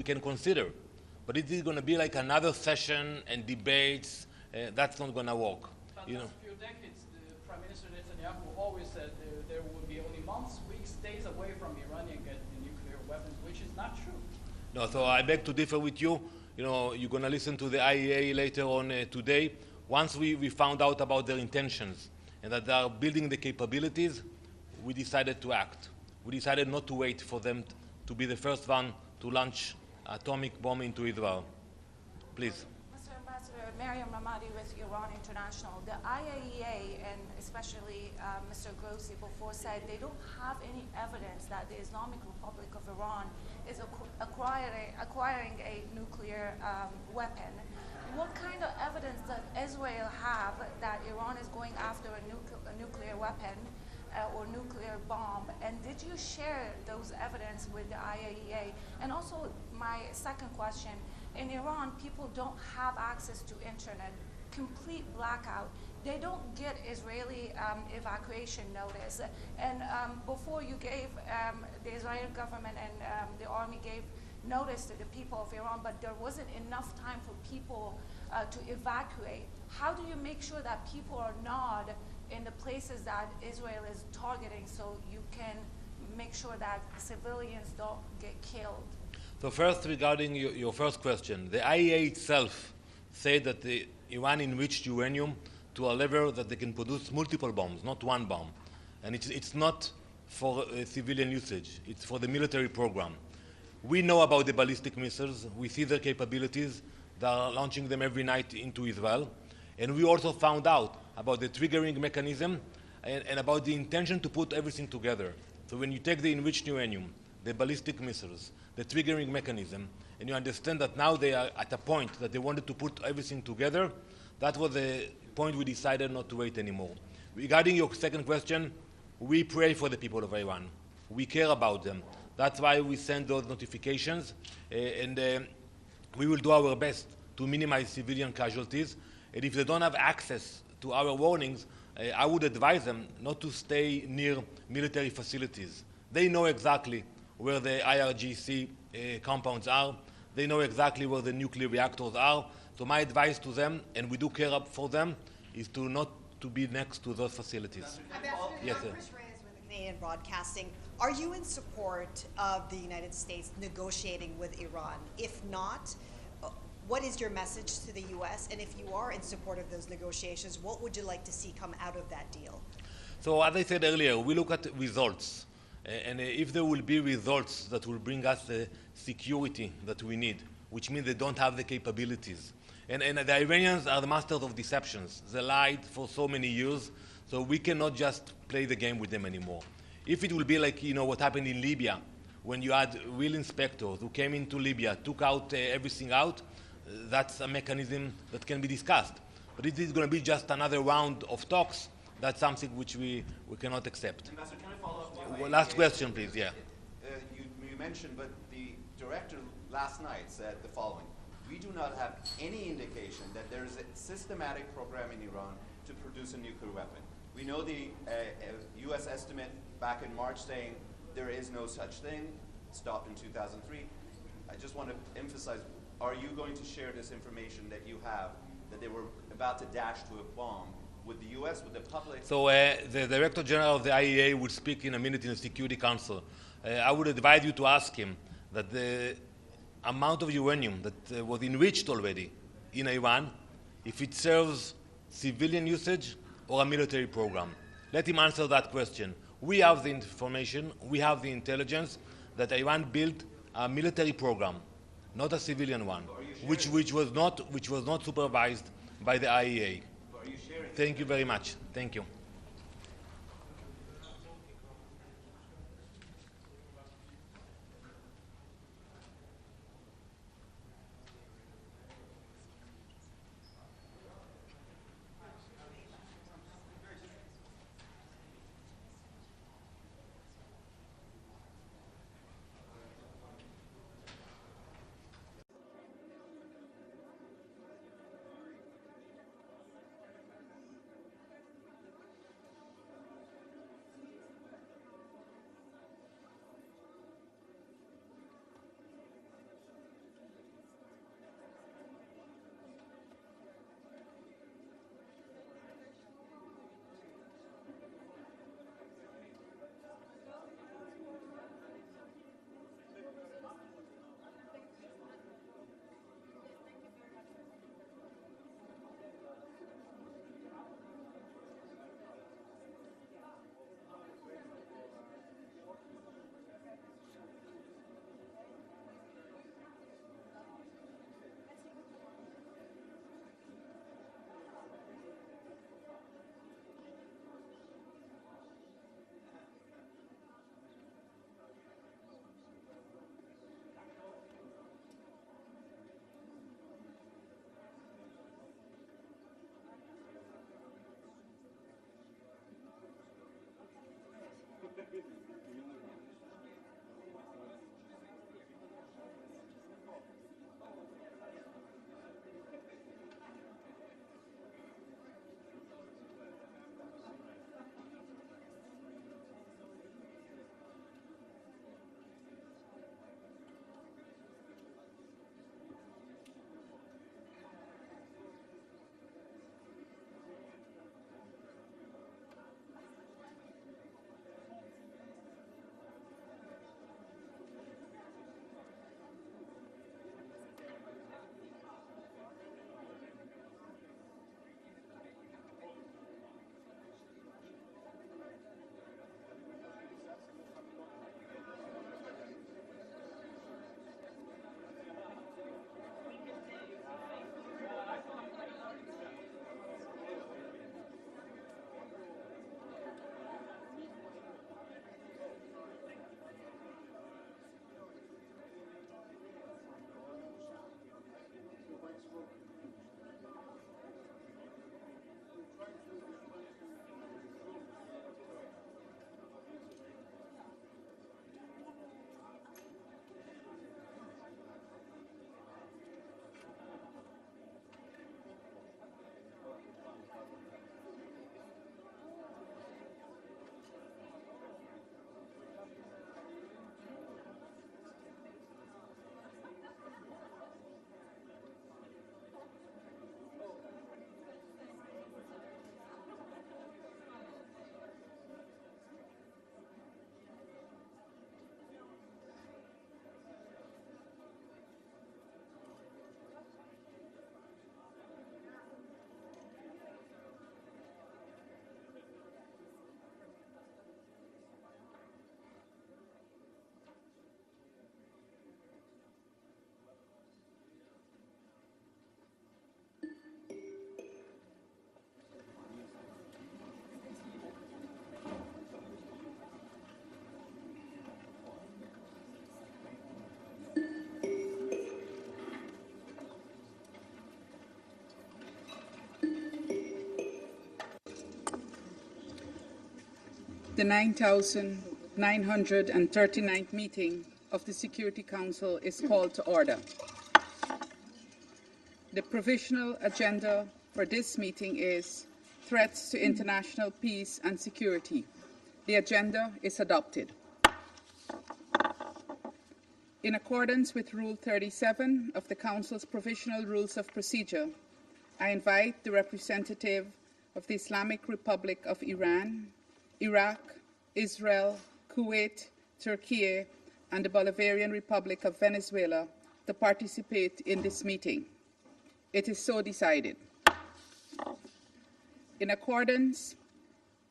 we can consider. But it is going to be like another session and debates. That's not going to work. But the last few decades, the Prime Minister Netanyahu always said there would be only months, weeks, days away from Iranian getting nuclear weapons, which is not true. No, so I beg to differ with you. You're going to listen to the IAEA later on today. Once we found out about their intentions and that they are building the capabilities, we decided to act. We decided not to wait for them to be the first one to launch atomic bomb into Israel. Please. Mr. Ambassador, Mariam Ramadi with Iran International. The IAEA and especially Mr. Grossi before said they don't have any evidence that the Islamic Republic of Iran is acquiring a nuclear weapon. What kind of evidence does Israel have that Iran is going after a nuclear weapon or nuclear bomb? And did you share those evidence with the IAEA? And also, my second question, in Iran, people don't have access to internet, complete blackout. They don't get Israeli evacuation notice. And before you gave, the Israeli government and the army gave notice to the people of Iran, but there wasn't enough time for people to evacuate. How do you make sure that people are not in the places that Israel is targeting so you can make sure that civilians don't get killed? So first, regarding your first question, the IAEA itself said that Iran enriched uranium to a level that they can produce multiple bombs, not one bomb. And it's not for civilian usage, it's for the military program. We know about the ballistic missiles, we see their capabilities, they are launching them every night into Israel. And we also found out about the triggering mechanism and about the intention to put everything together. So when you take the enriched uranium, the ballistic missiles, the triggering mechanism, and you understand that now they are at a point that they wanted to put everything together, that was the point we decided not to wait anymore. Regarding your second question, we pray for the people of Iran. We care about them. That's why we send those notifications, and we will do our best to minimize civilian casualties. And if they don't have access to our warnings, I would advise them not to stay near military facilities. They know exactly where the IRGC compounds are. They know exactly where the nuclear reactors are. So my advice to them, and we do care for them, is to not to be next to those facilities. Yes, sir. Chris Reyes with the Canadian Broadcasting. Are you in support of the United States negotiating with Iran? If not, what is your message to the U.S.? And if you are in support of those negotiations, what would you like to see come out of that deal? So as I said earlier, we look at results. And if there will be results that will bring us the security that we need, which means they don't have the capabilities. And the Iranians are the masters of deceptions. They lied for so many years, so we cannot just play the game with them anymore. If it will be like, what happened in Libya, when you had real inspectors who came into Libya, took out everything out, that's a mechanism that can be discussed. But if it's going to be just another round of talks, that's something which we cannot accept. Ambassador, can I follow up? Well, last question, please, yeah. You mentioned, but the director last night said the following. We do not have any indication that there is a systematic program in Iran to produce a nuclear weapon. We know the U.S. estimate back in March saying there is no such thing, stopped in 2003. I just want to emphasize, are you going to share this information that you have, that they were about to dash to a bomb with the U.S., with the public? So the Director General of the IAEA will speak in a minute in the Security Council. I would advise you to ask him that the amount of uranium that was enriched already in Iran, if it serves civilian usage or a military program. Let him answer that question. We have the information, we have the intelligence that Iran built a military program, not a civilian one, which was not supervised by the IAEA. Thank you very much. Thank you. The 9,939th meeting of the Security Council is called to order. The provisional agenda for this meeting is threats to international peace and security. The agenda is adopted. In accordance with Rule 37 of the Council's Provisional Rules of Procedure, I invite the representative of the Islamic Republic of Iran, Iraq, Israel, Kuwait, Turkey, and the Bolivarian Republic of Venezuela to participate in this meeting. It is so decided. In accordance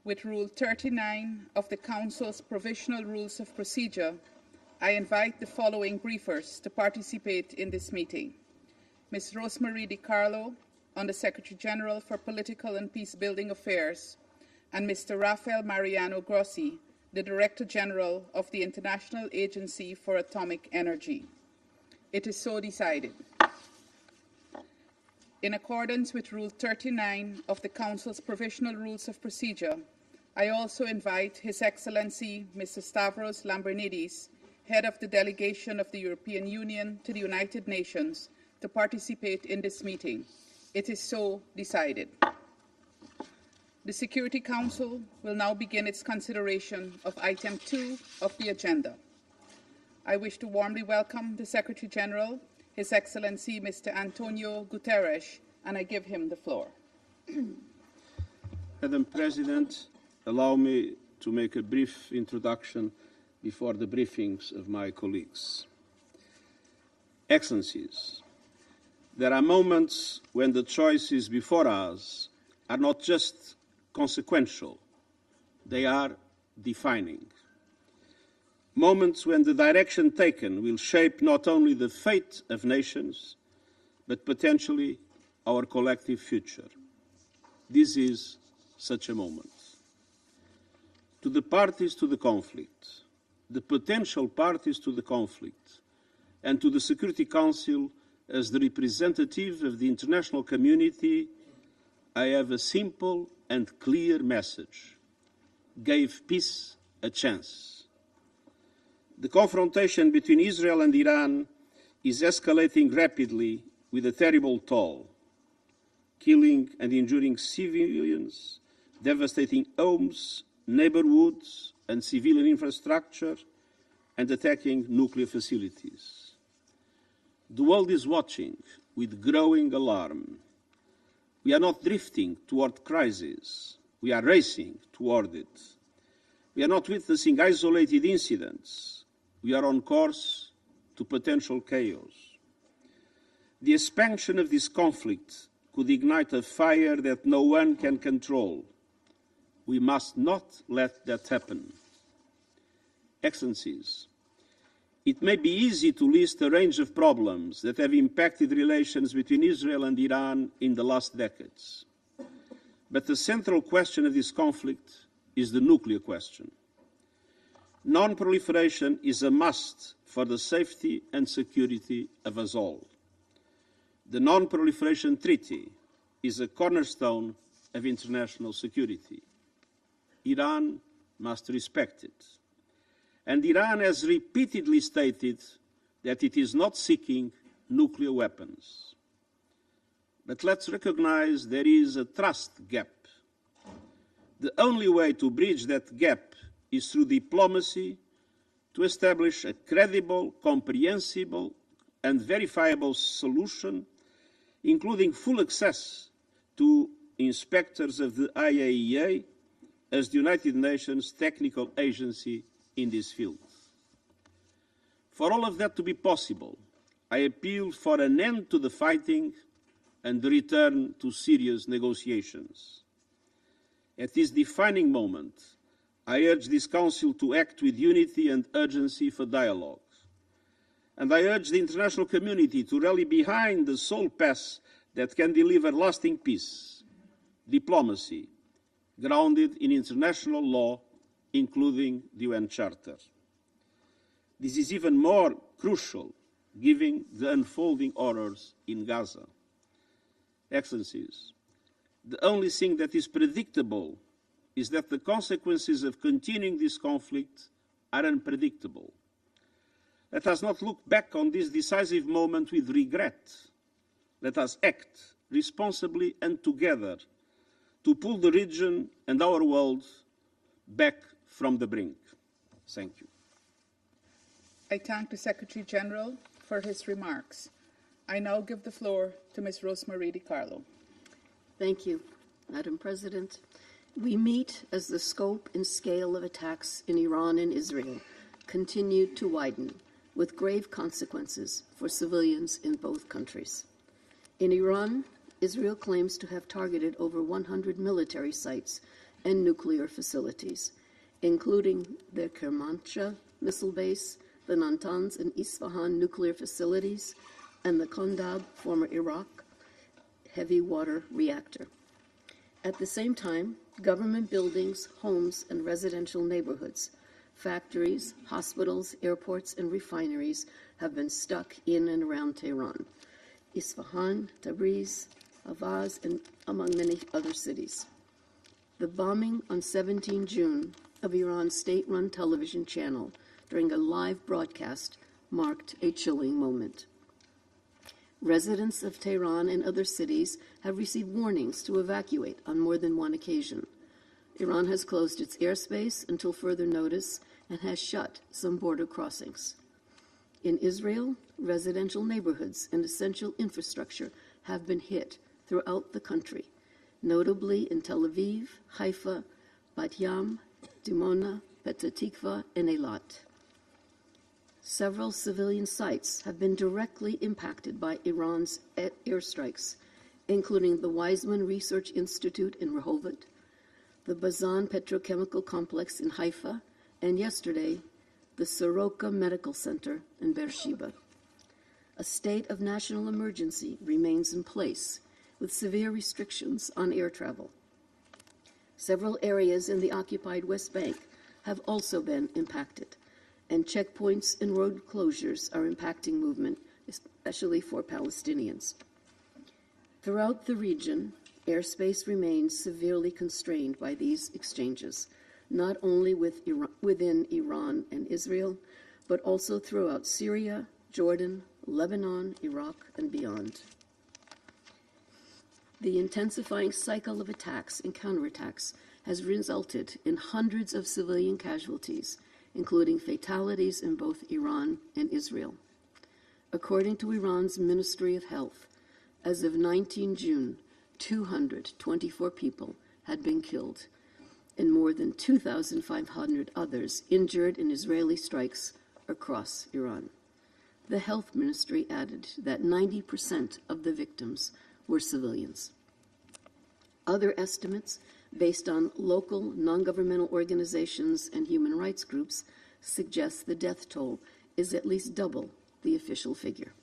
with Rule 39 of the Council's Provisional Rules of Procedure, I invite the following briefers to participate in this meeting. Ms. Rosemarie Di Carlo, Under Secretary General for Political and Peace-Building Affairs, and Mr. Rafael Mariano Grossi, the Director General of the International Agency for Atomic Energy. It is so decided. In accordance with Rule 39 of the Council's Provisional Rules of Procedure, I also invite His Excellency Mr. Stavros Lambrinidis, Head of the Delegation of the European Union to the United Nations, to participate in this meeting. It is so decided. The Security Council will now begin its consideration of Item 2 of the agenda. I wish to warmly welcome the Secretary General, His Excellency Mr. Antonio Guterres, and I give him the floor. Madam President, allow me to make a brief introduction before the briefings of my colleagues. Excellencies, there are moments when the choices before us are not just consequential, they are defining. Moments when the direction taken will shape not only the fate of nations, but potentially our collective future. This is such a moment. To the parties to the conflict, the potential parties to the conflict, and to the Security Council as the representative of the international community, I have a simple and clear message. Give peace a chance. The confrontation between Israel and Iran is escalating rapidly with a terrible toll, killing and injuring civilians, devastating homes, neighborhoods, and civilian infrastructure, and attacking nuclear facilities. The world is watching with growing alarm. We are not drifting toward crisis. We are racing toward it. We are not witnessing isolated incidents. We are on course to potential chaos. The expansion of this conflict could ignite a fire that no one can control. We must not let that happen. Excellencies, it may be easy to list a range of problems that have impacted relations between Israel and Iran in the last decades. But the central question of this conflict is the nuclear question. Non-proliferation is a must for the safety and security of us all. The Non-Proliferation Treaty is a cornerstone of international security. Iran must respect it. And Iran has repeatedly stated that it is not seeking nuclear weapons. But let's recognize there is a trust gap. The only way to bridge that gap is through diplomacy to establish a credible, comprehensible, and verifiable solution, including full access to inspectors of the IAEA as the United Nations technical agency in this field. For all of that to be possible, I appeal for an end to the fighting and the return to serious negotiations. At this defining moment, I urge this Council to act with unity and urgency for dialogue. And I urge the international community to rally behind the sole path that can deliver lasting peace, diplomacy, grounded in international law, including the UN Charter. This is even more crucial given the unfolding horrors in Gaza. Excellencies, the only thing that is predictable is that the consequences of continuing this conflict are unpredictable. Let us not look back on this decisive moment with regret. Let us act responsibly and together to pull the region and our world back from the brink. Thank you. I thank the Secretary General for his remarks. I now give the floor to Ms. Rosemary DiCarlo. Thank you, Madam President. We meet as the scope and scale of attacks in Iran and Israel continue to widen, with grave consequences for civilians in both countries. In Iran, Israel claims to have targeted over 100 military sites and nuclear facilities, including the Kermanshah missile base, the Natanz and Isfahan nuclear facilities, and the Kondab, former Iraq, heavy water reactor. At the same time, government buildings, homes, and residential neighborhoods, factories, hospitals, airports, and refineries have been stuck in and around Tehran, Isfahan, Tabriz, Avaz, and among many other cities. The bombing on 17 June of Iran's state-run television channel during a live broadcast marked a chilling moment. Residents of Tehran and other cities have received warnings to evacuate on more than one occasion. Iran has closed its airspace until further notice and has shut some border crossings. In Israel, residential neighborhoods and essential infrastructure have been hit throughout the country, notably in Tel Aviv, Haifa, Bat Yam, Dimona, Petah Tikva, and Eilat. Several civilian sites have been directly impacted by Iran's airstrikes, including the Weizmann Research Institute in Rehovot, the Bazan Petrochemical Complex in Haifa, and yesterday, the Soroka Medical Center in Beersheba. A state of national emergency remains in place, with severe restrictions on air travel. Several areas in the occupied West Bank have also been impacted, and checkpoints and road closures are impacting movement, especially for Palestinians. Throughout the region, airspace remains severely constrained by these exchanges, not only within Iran and Israel, but also throughout Syria, Jordan, Lebanon, Iraq, and beyond. The intensifying cycle of attacks and counterattacks has resulted in hundreds of civilian casualties, including fatalities in both Iran and Israel. According to Iran's Ministry of Health, as of 19 June, 224 people had been killed and more than 2,500 others injured in Israeli strikes across Iran. The health ministry added that 90% of the victims were civilians. Other estimates, based on local non-governmental organizations and human rights groups, suggest the death toll is at least double the official figure.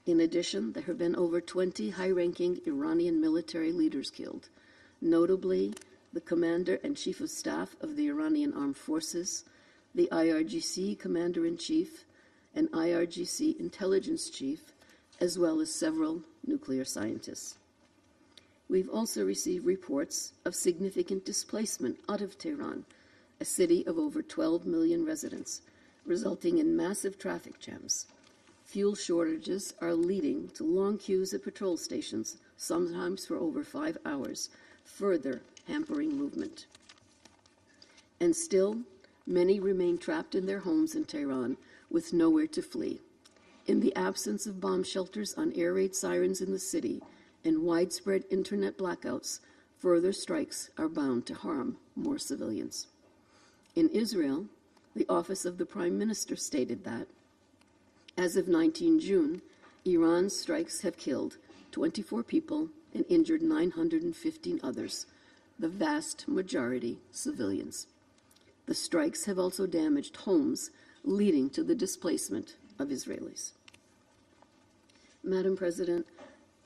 In addition, there have been over 20 high-ranking Iranian military leaders killed, notably the commander and chief of staff of the Iranian Armed Forces, the IRGC commander-in-chief, and IRGC intelligence chief, as well as several nuclear scientists. We've also received reports of significant displacement out of Tehran, a city of over 12 million residents, resulting in massive traffic jams. Fuel shortages are leading to long queues at patrol stations, sometimes for over 5 hours, further hampering movement. And still, many remain trapped in their homes in Tehran with nowhere to flee. In the absence of bomb shelters on air raid sirens in the city and widespread internet blackouts, further strikes are bound to harm more civilians. In Israel, the Office of the Prime Minister stated that, as of 19 June, Iran's strikes have killed 24 people and injured 915 others, the vast majority civilians. The strikes have also damaged homes, leading to the displacement of Israelis. Madam President,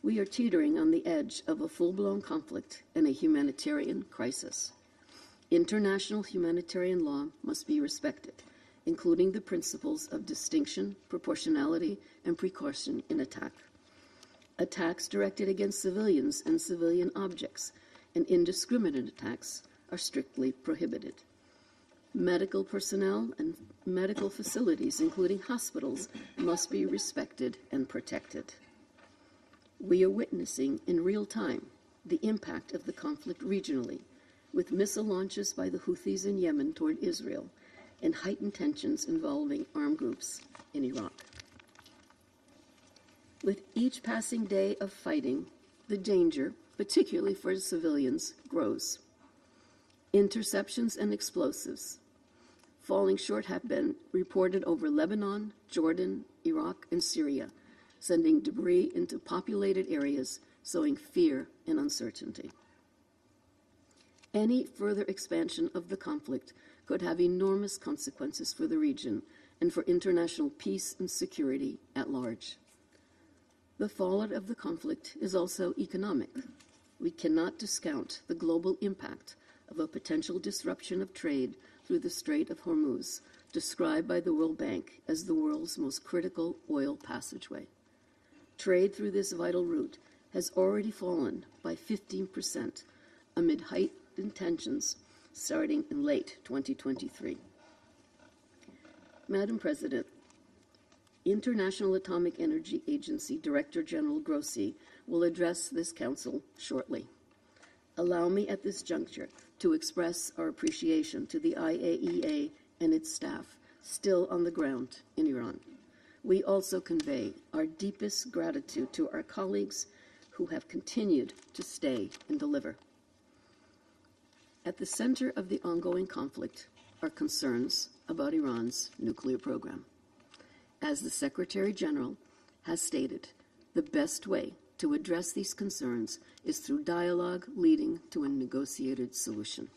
we are teetering on the edge of a full-blown conflict and a humanitarian crisis. International humanitarian law must be respected, including the principles of distinction, proportionality, and precaution in attack. Attacks directed against civilians and civilian objects and indiscriminate attacks are strictly prohibited. Medical personnel and medical facilities, including hospitals, must be respected and protected. We are witnessing in real time the impact of the conflict regionally, with missile launches by the Houthis in Yemen toward Israel and heightened tensions involving armed groups in Iraq. With each passing day of fighting, the danger, particularly for civilians, grows. Interceptions and explosives falling short have been reported over Lebanon, Jordan, Iraq, and Syria, sending debris into populated areas, sowing fear and uncertainty. Any further expansion of the conflict could have enormous consequences for the region and for international peace and security at large. The fallout of the conflict is also economic. We cannot discount the global impact of a potential disruption of trade through the Strait of Hormuz, described by the World Bank as the world's most critical oil passageway. Trade through this vital route has already fallen by 15% amid heightened tensions starting in late 2023. Madam President, International Atomic Energy Agency Director General Grossi will address this Council shortly. Allow me at this juncture to express our appreciation to the IAEA and its staff still on the ground in Iran. We also convey our deepest gratitude to our colleagues who have continued to stay and deliver. At the center of the ongoing conflict are concerns about Iran's nuclear program. As the Secretary General has stated, the best way to address these concerns is through dialogue leading to a negotiated solution.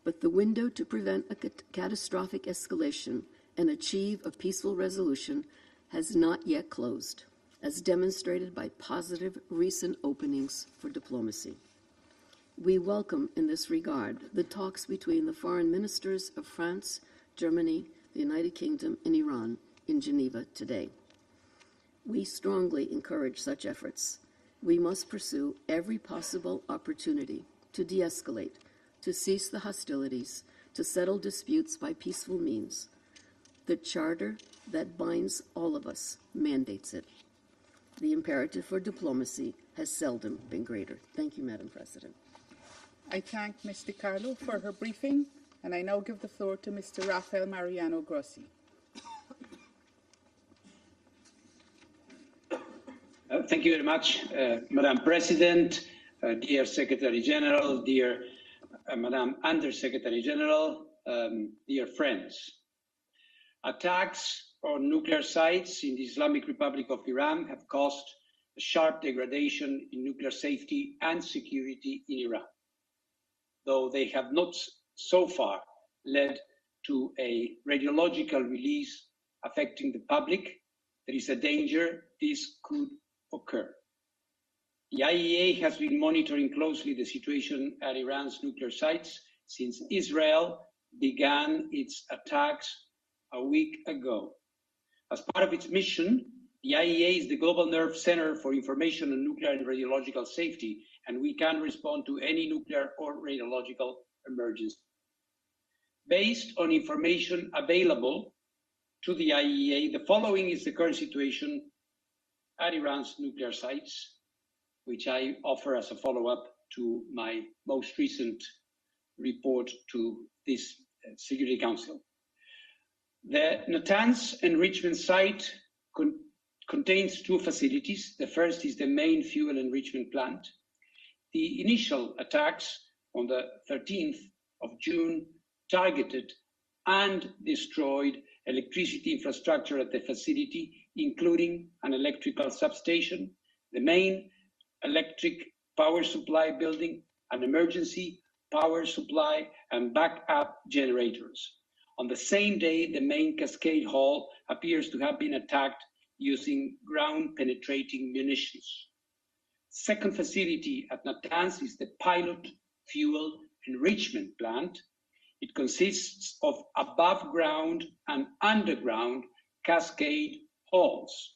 But the window to prevent a catastrophic escalation and achieve a peaceful resolution has not yet closed, as demonstrated by positive recent openings for diplomacy. We welcome in this regard the talks between the foreign ministers of France, Germany, the United Kingdom, and Iran in Geneva today. We strongly encourage such efforts. We must pursue every possible opportunity to de-escalate, to cease the hostilities, to settle disputes by peaceful means. The charter that binds all of us mandates it. The imperative for diplomacy has seldom been greater. Thank you, Madam President. I thank Ms. DiCarlo for her briefing, and I now give the floor to Mr. Rafael Mariano Grossi. Thank you very much, Madam President, dear Secretary General, dear Madam Under-Secretary General, dear friends. Attacks on nuclear sites in the Islamic Republic of Iran have caused a sharp degradation in nuclear safety and security in Iran. Though they have not so far led to a radiological release affecting the public, there is a danger this could occur. The IAEA has been monitoring closely the situation at Iran's nuclear sites since Israel began its attacks a week ago. As part of its mission, the IAEA is the global nerve center for information on nuclear and radiological safety, and we can respond to any nuclear or radiological emergency. Based on information available to the IAEA, the following is the current situation at Iran's nuclear sites, which I offer as a follow-up to my most recent report to this Security Council. The Natanz enrichment site contains two facilities. The first is the main fuel enrichment plant. The initial attacks on the 13th of June targeted and destroyed electricity infrastructure at the facility, including an electrical substation, the main electric power supply building, an emergency power supply, and backup generators. On the same day, the main cascade hall appears to have been attacked using ground-penetrating munitions. Second facility at Natanz is the pilot fuel enrichment plant. It consists of above-ground and underground cascade halls.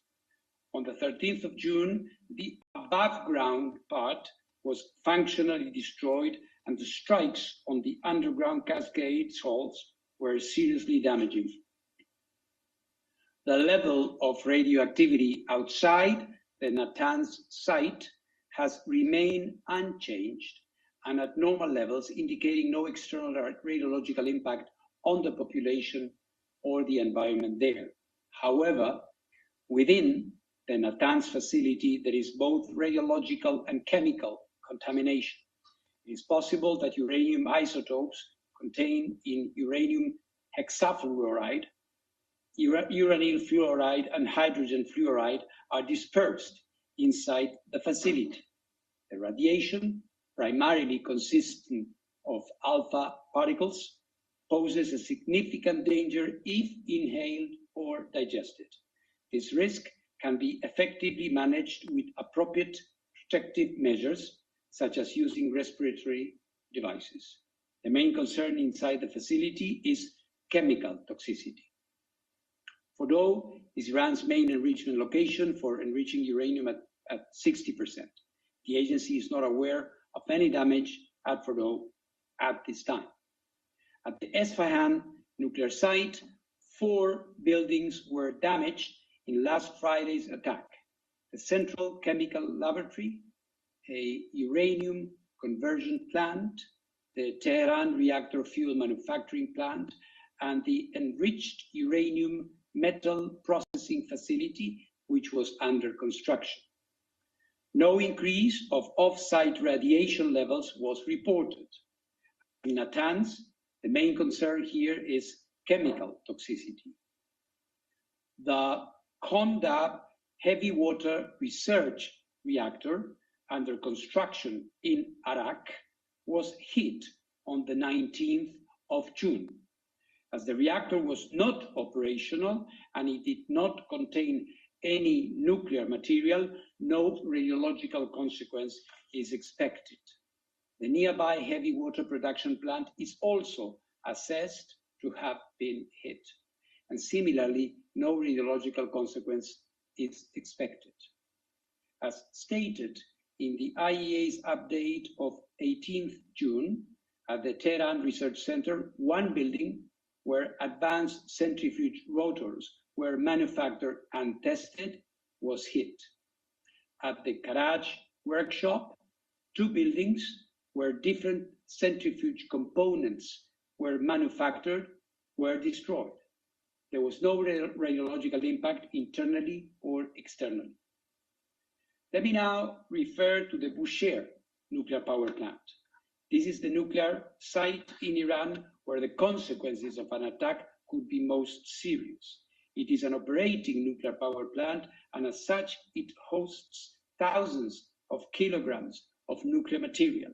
On the 13th of June, the above-ground part was functionally destroyed, and the strikes on the underground cascade salts were seriously damaging. The level of radioactivity outside the Natanz site has remained unchanged and at normal levels, indicating no external radiological impact on the population or the environment there. However, within the Natanz facility, there is both radiological and chemical contamination. It is possible that uranium isotopes contained in uranium hexafluoride, uranyl fluoride, and hydrogen fluoride are dispersed inside the facility. The radiation, primarily consisting of alpha particles, poses a significant danger if inhaled or digested. This risk can be effectively managed with appropriate protective measures, such as using respiratory devices. The main concern inside the facility is chemical toxicity. Fordow is Iran's main enrichment location for enriching uranium at 60%. The agency is not aware of any damage at Fordow at this time. At the Esfahan nuclear site, 4 buildings were damaged in last Friday's attack. The Central Chemical Laboratory, a uranium conversion plant, the Tehran reactor fuel manufacturing plant, and the enriched uranium metal processing facility, which was under construction. No increase of off-site radiation levels was reported. In Natanz, the main concern here is chemical toxicity. The Kondab heavy water research reactor under construction in Arak was hit on the 19th of June. As the reactor was not operational and it did not contain any nuclear material, no radiological consequence is expected. The nearby heavy water production plant is also assessed to have been hit. And similarly, no radiological consequence is expected. As stated in the IAEA's update of 18th June, at the Tehran Research Center, 1 building where advanced centrifuge rotors were manufactured and tested was hit. At the Karaj workshop, 2 buildings where different centrifuge components were manufactured were destroyed. There was no radiological impact internally or externally. Let me now refer to the Bushehr nuclear power plant. This is the nuclear site in Iran where the consequences of an attack could be most serious. It is an operating nuclear power plant, and as such, it hosts thousands of kilograms of nuclear material.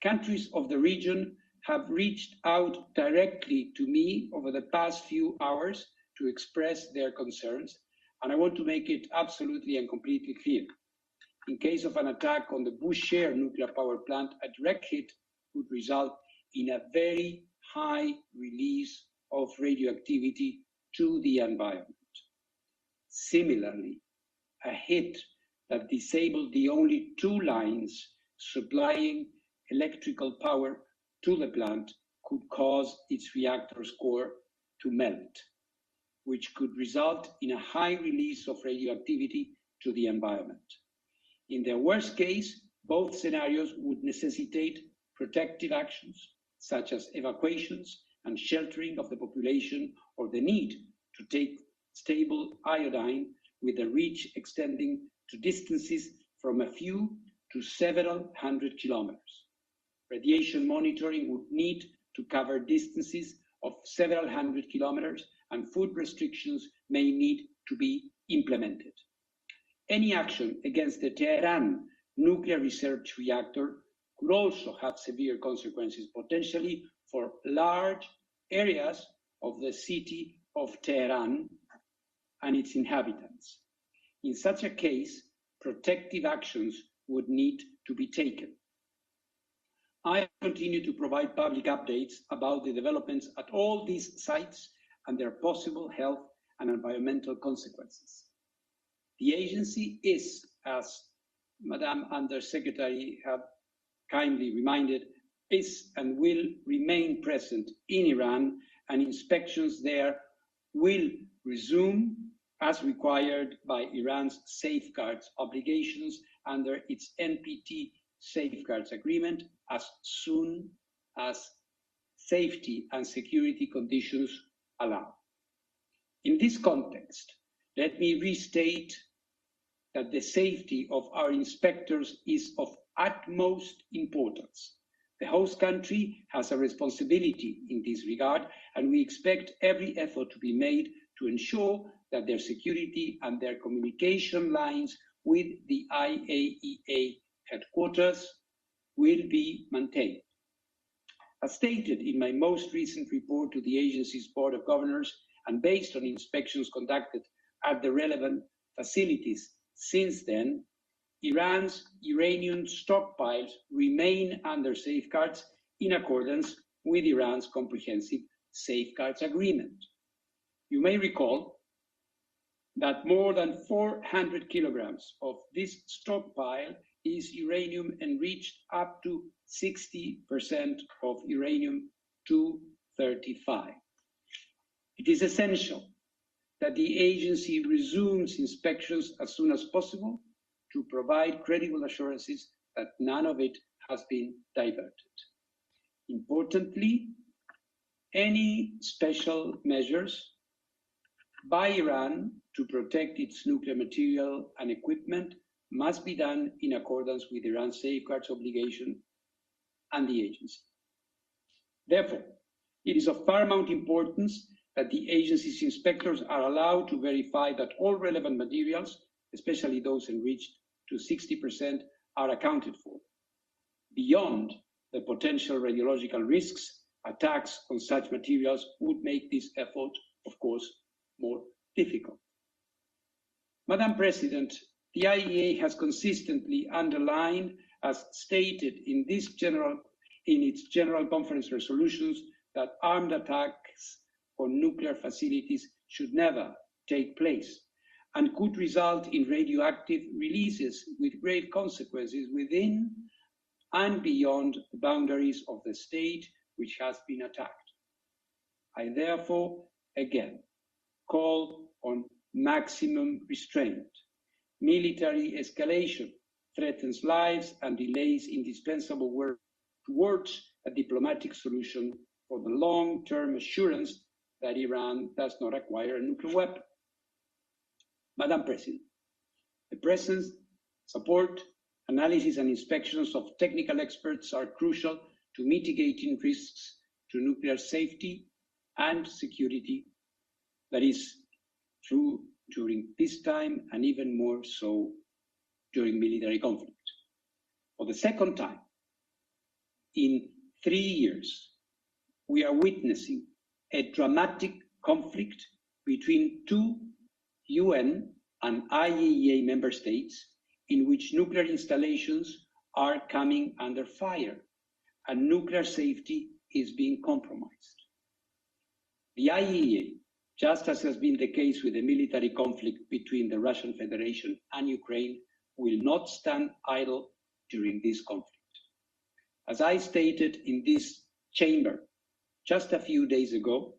Countries of the region have reached out directly to me over the past few hours to express their concerns, and I want to make it absolutely and completely clear. In case of an attack on the Bushehr nuclear power plant, a direct hit would result in a very high release of radioactivity to the environment. Similarly, a hit that disabled the only 2 lines supplying electrical power to the plant could cause its reactor's core to melt, which could result in a high release of radioactivity to the environment. In the worst case, both scenarios would necessitate protective actions, such as evacuations and sheltering of the population, or the need to take stable iodine with a reach extending to distances from a few to several hundred kilometers. Radiation monitoring would need to cover distances of several hundred kilometers, and food restrictions may need to be implemented. Any action against the Tehran nuclear research reactor could also have severe consequences, potentially for large areas of the city of Tehran and its inhabitants. In such a case, protective actions would need to be taken. I continue to provide public updates about the developments at all these sites and their possible health and environmental consequences. The agency is as Madam Undersecretary have kindly reminded, is and will remain present in Iran, and inspections there will resume as required by Iran's safeguards obligations under its NPT safeguards agreement as soon as safety and security conditions allow. In this context, let me restate that the safety of our inspectors is of utmost importance. The host country has a responsibility in this regard, and we expect every effort to be made to ensure that their security and their communication lines with the IAEA headquarters will be maintained. As stated in my most recent report to the agency's Board of Governors, and based on inspections conducted at the relevant facilities since then, Iran's uranium stockpiles remain under safeguards in accordance with Iran's comprehensive safeguards agreement. You may recall that more than 400 kilograms of this stockpile is uranium enriched up to 60% of uranium-235. It is essential that the agency resumes inspections as soon as possible to provide credible assurances that none of it has been diverted. Importantly, any special measures by Iran to protect its nuclear material and equipment must be done in accordance with Iran's safeguards obligation and the agency. Therefore, it is of paramount importance that the agency's inspectors are allowed to verify that all relevant materials, especially those enriched to 60%, are accounted for. Beyond the potential radiological risks, attacks on such materials would make this effort, of course, more difficult. Madam President, the IAEA has consistently underlined, as stated in its General Conference resolutions, that armed attacks on nuclear facilities should never take place and could result in radioactive releases with grave consequences within and beyond the boundaries of the state which has been attacked. I therefore again call on maximum restraint. Military escalation threatens lives and delays indispensable work towards a diplomatic solution for the long-term assurance that Iran does not acquire a nuclear weapon. Madam President, the presence, support, analysis and inspections of technical experts are crucial to mitigating risks to nuclear safety and security. That is true during peacetime and even more so during military conflict. For the second time in 3 years, we are witnessing a dramatic conflict between two UN and IAEA member states in which nuclear installations are coming under fire and nuclear safety is being compromised. The IAEA, just as has been the case with the military conflict between the Russian Federation and Ukraine, will not stand idle during this conflict. As I stated in this chamber just a few days ago,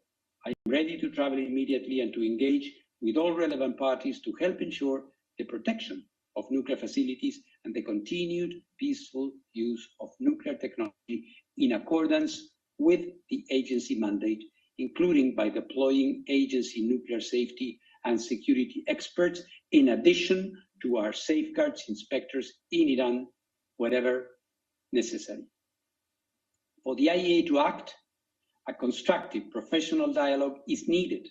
I am ready to travel immediately and to engage with all relevant parties to help ensure the protection of nuclear facilities and the continued peaceful use of nuclear technology in accordance with the agency mandate, including by deploying agency nuclear safety and security experts, in addition to our safeguards inspectors in Iran, wherever necessary. For the IAEA to act, a constructive professional dialogue is needed.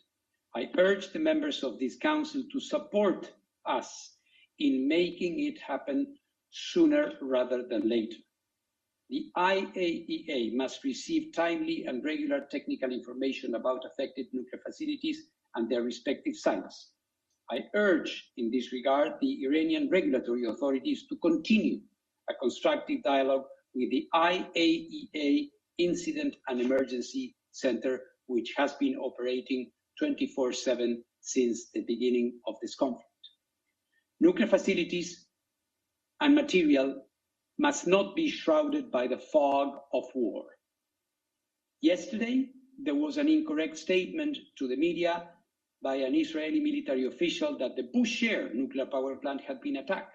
I urge the members of this council to support us in making it happen sooner rather than later. The IAEA must receive timely and regular technical information about affected nuclear facilities and their respective sites. I urge in this regard the Iranian regulatory authorities to continue a constructive dialogue with the IAEA Incident and Emergency Center, which has been operating 24/7 since the beginning of this conflict. Nuclear facilities and material must not be shrouded by the fog of war. Yesterday, there was an incorrect statement to the media by an Israeli military official that the Bushehr nuclear power plant had been attacked.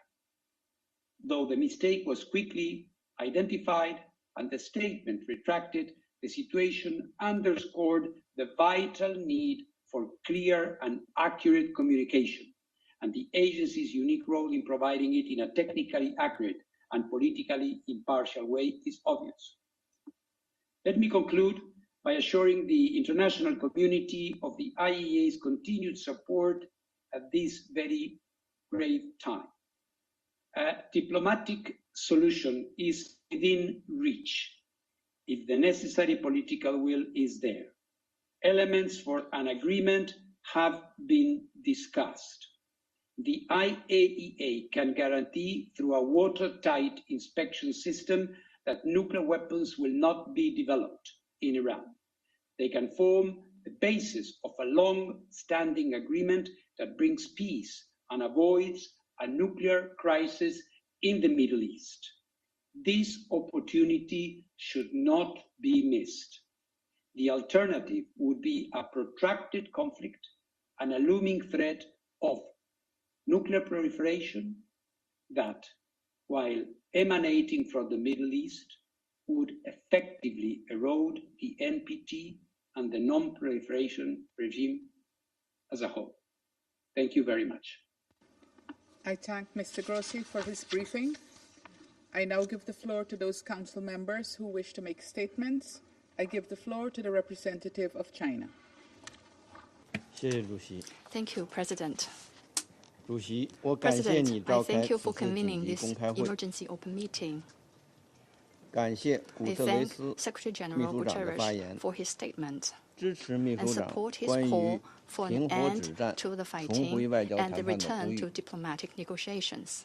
Though the mistake was quickly identified and the statement retracted, the situation underscored the vital need for clear and accurate communication, and the agency's unique role in providing it in a technically accurate and politically impartial way is obvious. Let me conclude by assuring the international community of the IAEA's continued support at this very grave time. A diplomatic solution is within reach if the necessary political will is there. Elements for an agreement have been discussed. The IAEA can guarantee through a watertight inspection system that nuclear weapons will not be developed in Iran. They can form the basis of a long-standing agreement that brings peace and avoids a nuclear crisis in the Middle East. This opportunity should not be missed. The alternative would be a protracted conflict and a looming threat of nuclear proliferation that, while emanating from the Middle East, would effectively erode the NPT and the non-proliferation regime as a whole. Thank you very much. I thank Mr. Grossi for his briefing. I now give the floor to those council members who wish to make statements. I give the floor to the representative of China. Thank you, President. 主席，我感谢你 President, 召 I 开 thank you 此 for 次紧 convening 急 this 公开会， emergency open meeting. 感谢古 I 特雷 thank 斯 Secretary 秘 General 书长的发言， Guterres for his statement 支持秘 and 书长 support his 关于 call for 停 an 火 end 止战、 to the 重回 fighting 外交 and 谈 the 判的呼 return to 吁。 diplomatic negotiations.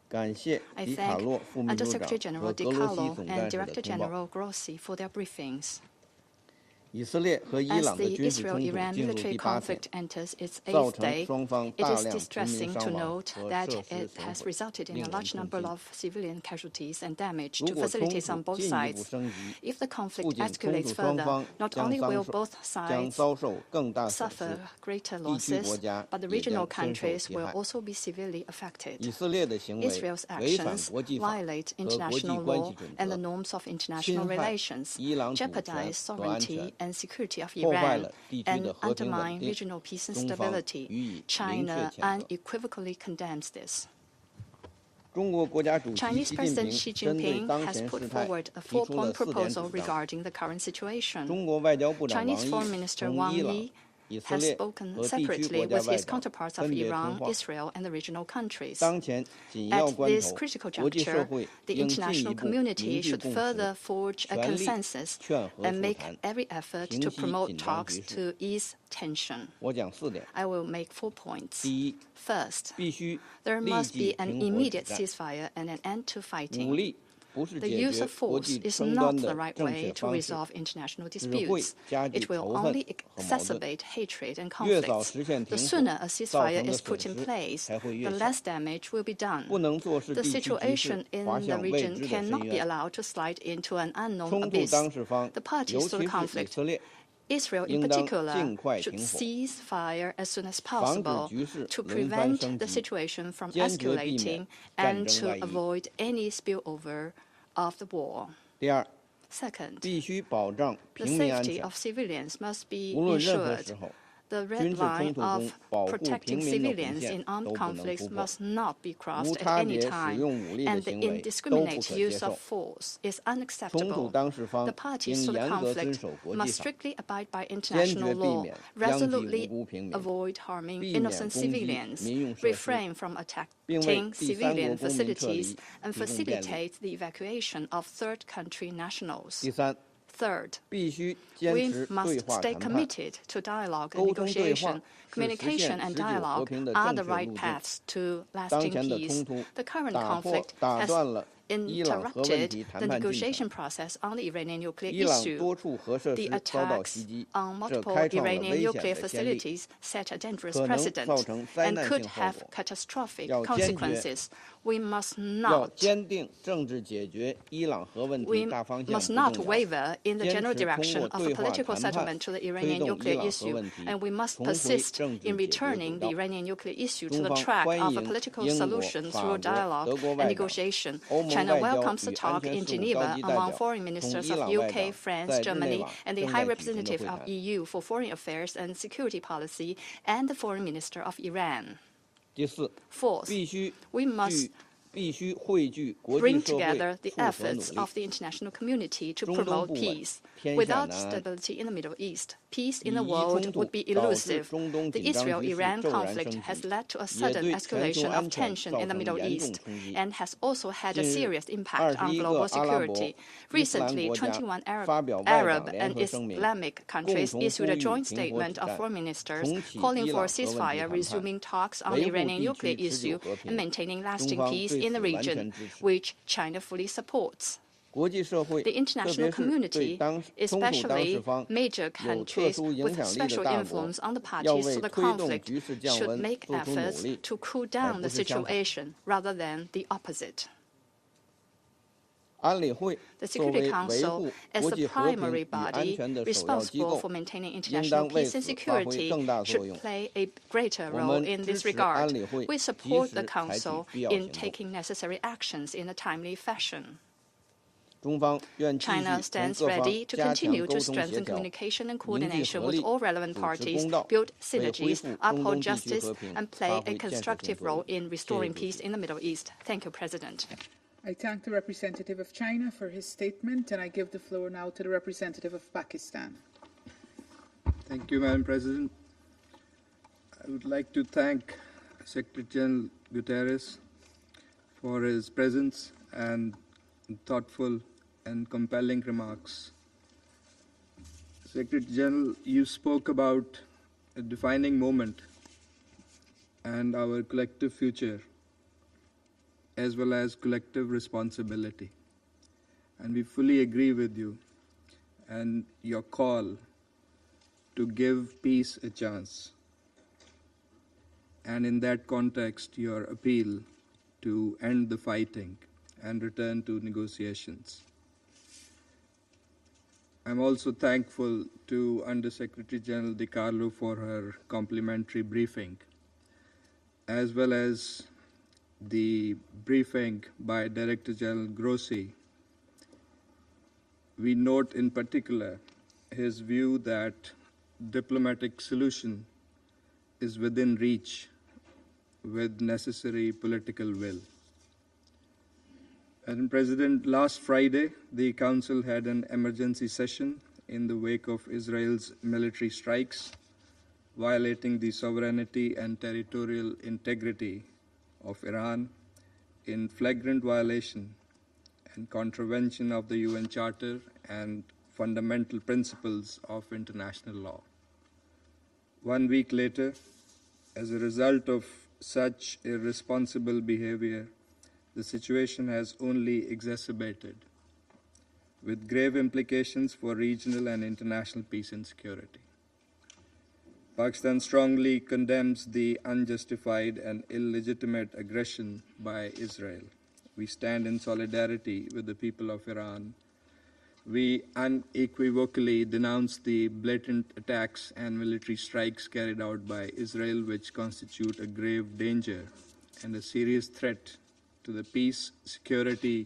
感谢 I 迪卡 thank 洛副秘书长 Undersecretary 和 General Di 俄罗斯 Carlo 总 and 干事的 Director 通报。 General Grossi for their briefings. 以色列和伊 As 朗的 the 军事冲突 Israel-Iran 进入 military 第8天， conflict enters its 造 8th 成 day, 双方 it 大 is 量平民 distressing 伤 to 亡 note 和 that 设施 it 损 has 毁， resulted in 令 a 人 large 痛 number 心。 of civilian casualties and damage 如 to 果冲 facilities on 突 both 进一步 sides. 升级， If the 不 conflict 仅冲 escalates 突双 further, 方 not 将 only will 遭 both 将 sides 遭受更大损失， suffer greater 地区国 losses, 家 but the 也 regional 将深受 countries 其 will 害。 also be severely affected. 以色列的行为 Israel's 违反 actions 国际法 violate 和国际 international 关 law 系准 and the 则， norms of international 侵害 relations, 伊朗主权 jeopardize 和安全， sovereignty and security of 破坏 Iran, 了地区 and 的和平稳 undermine 定。 regional peace and 中方 stability. 予以明确 China 谴责。 unequivocally condemns this. 中国国家主席 Chinese 习近 President 平 Xi 针对 Jinping 当 has 前 put 事态 forward a 提出了 four-point 4点 proposal 主张。 regarding the current situation. 中国外交部长王 Chinese 毅 Foreign Minister 同 Wang 伊朗、 Yi 以色 has 列 spoken 和地区 separately 国家 with 外 his 长 counterparts of 分别通 Iran, 话。 Israel, and the regional countries. 当前紧要 At 关 this 头， critical 国际社 juncture, 会 the 应进一 international 步凝 community 聚 should 共识， further forge a 全力 consensus 劝和 and 促 make 谈， every effort 平 to 息 promote 紧张 talks 局势。 to ease tension. 我讲4点。 I will make 4 points. 第一， First, 必须 there 立 must 即 be an 停火止 immediate 战。 ceasefire and an end to 武 fighting. 力不是 The 解 use 决 of 国 force 际 is 争 not 端 the 的 right 正 way 确 to 方式， resolve international 只会 disputes. 加剧 It will 仇恨 only 和矛盾。 exacerbate hatred and 越早 conflicts. 实现 The 停 sooner 火， a 造 ceasefire 成的 is put 损 in 失 place, 才会 the 越小。 less damage will be done. 不能坐视 The 地区局势 situation in 滑 the 向未 region 知的深 cannot be 渊。 allowed to slide into an unknown 冲突 abyss. 当事方， The parties 尤 to 其 the 是以 conflict, 色列， Israel in 应当 particular, 尽快 should 停火， cease fire as soon as 防止 possible 局势 to 轮番 prevent 升 the 级， situation from 坚决避免 escalating 战 and 争 to 外溢。 avoid any spillover of the war. 第二， Second, 必须保障 the 平民安 safety 何 of civilians must be 无论任何 ensured. 时候， The 军 red 事冲 line 突中 of 保护 protecting 平民的红 civilians 线 in armed 都不能 conflicts 突破。 must not be 无 crossed at 差 any 别使 time, 用武力的 and the 行为都不 indiscriminate 可接 use 受。 of force is 冲突 unacceptable. 当事方 The parties 应 to the 严格遵 conflict 守国际 must 法， strictly abide by 坚 international 决避 law, 免殃及 resolutely 无辜平民， avoid harming 避免 innocent 攻击 civilians, 民用设施， refrain from 并为 attacking 第三国 civilian 公民撤 facilities, 离 and 提供便利。 facilitate the evacuation of third country nationals. 第三， Third, 必须坚 we 持 must 对话 stay 谈判。 committed to dialogue and 沟通对话 negotiation. 是实 Communication 现 and 持久和 dialogue 平的 are 正 the 确 right 路径。 paths to 当 lasting 前的 peace. 冲突 The current 打 conflict 断 has 了 interrupted the negotiation process on the Iranian nuclear 伊朗 issue. 多处核设 The 施遭到 attacks 袭击， on 这 multiple 开创了 Iranian 危险 nuclear 的先例， facilities set a dangerous 可能 precedent 造成灾 and 难 could 性后 have 果。 catastrophic 要坚决 consequences. We must 要 not 坚定政治解决伊朗核问 We 题大方向 must 不 not 动摇， waver in the 坚 general 持通 direction 过 of a 对话 political 谈判 settlement to the 推 Iranian 动伊 nuclear 朗核 issue, 问题 and we must 重回 persist 政治 in 解决 returning 轨 the 道。 Iranian nuclear issue to 中 the 方 track 欢 of a 迎 political 英国、 solution 法 through 国、 dialogue 德国 and 外长、 negotiation. 欧盟 China 外交 welcomes the 与安 talk 全 in 事务高 Geneva 级代 among 表 foreign 同 ministers 伊 of 朗外 UK, 长 France, 在日内 Germany, 瓦 and the 正 High 在举行的 Representative 会 of 谈。 EU for Foreign Affairs and Security Policy and the Foreign Minister of Iran. 第四， Fourth, 必须 we must 汇聚国际 bring 社会 together the 复合努 efforts 力。 of the international community to 中东 promote 不稳， peace. 天下 Without 难安。 stability in the Middle East, peace 以 in the 伊 world 冲突 would be 导致 elusive. 中东 The 紧张局势 Israel-Iran 骤然 conflict 升 has 级， led to a 也 sudden 对全球 escalation 安 of 全 tension 造 in the 成 Middle 严重 East 冲击。 and has also had a 近日 serious impact on 21 global 个阿拉伯 security. 伊斯兰 Recently, 国家 21发表外 Arab 长联 and 合声明， Islamic 共 countries 同 issued 呼 a 吁 joint 停火 statement 止 of 战， foreign ministers 重启 calling 伊 for 朗 a 核问题 ceasefire, 谈判， resuming talks on 维 the 护 Iranian 地 nuclear 区持久 issue, 和 and 平。 maintaining 中 lasting 方 peace 对 in the 此完 region, 全支持。 which China fully supports. 国际社会， The 特 international 别是对 community, 冲突当事 especially 方 major 有特 countries 殊影 with 响力的 special 大国， influence on the 要 parties 为 to the 推动 conflict, 局势降 should 温 make 做出努 efforts 力， to cool 而 down 不 the 是相反。 situation rather than the opposite. 安理会 The 作 Security 为维 Council, 护 as 国 the 际和平 primary 与安 body 全的首要机 responsible 构， for maintaining 应 international 当为 peace and 此发挥 security, 更大作 should 用。 play a greater 我 role 们 in 支 this 持 regard. 安理会 We 及 support 时 the 采取 Council 必要 in 行动。 taking necessary actions in a timely fashion. 中方愿继续 China 同 stands 各方 ready to 加强 continue 沟 to 通协 strengthen 调， communication and 凝聚 coordination 合 with 力， all relevant 主持 parties, 公道， build 为恢 synergies, 复中 uphold 东地区 justice, 和平 and 发 play 挥 a 建设性 constructive 作 role 用。 in 谢谢 restoring 主席 peace。in the Middle East. Thank you, President. I thank the representative of China for his statement, and I give the floor now to the representative of Pakistan. Thank you, Madam President. I would like to thank Secretary General Guterres for his presence and thoughtful and compelling remarks. Secretary General, you spoke about a defining moment and our collective future, as well as collective responsibility. And we fully agree with you and your call to give peace a chance. And in that context, your appeal to end the fighting and return to negotiations. I'm also thankful to Undersecretary General DiCarlo for her complimentary briefing, as well as the briefing by Director General Grossi. We note in particular his view that diplomatic solution is within reach with necessary political will. Madam President, last Friday, the Council had an emergency session in the wake of Israel's military strikes, violating the sovereignty and territorial integrity of Iran in flagrant violation and contravention of the UN Charter and fundamental principles of international law. 1 week later, as a result of such irresponsible behavior, the situation has only exacerbated, with grave implications for regional and international peace and security. Pakistan strongly condemns the unjustified and illegitimate aggression by Israel. We stand in solidarity with the people of Iran. We unequivocally denounce the blatant attacks and military strikes carried out by Israel, which constitute a grave danger and a serious threat to the peace, security,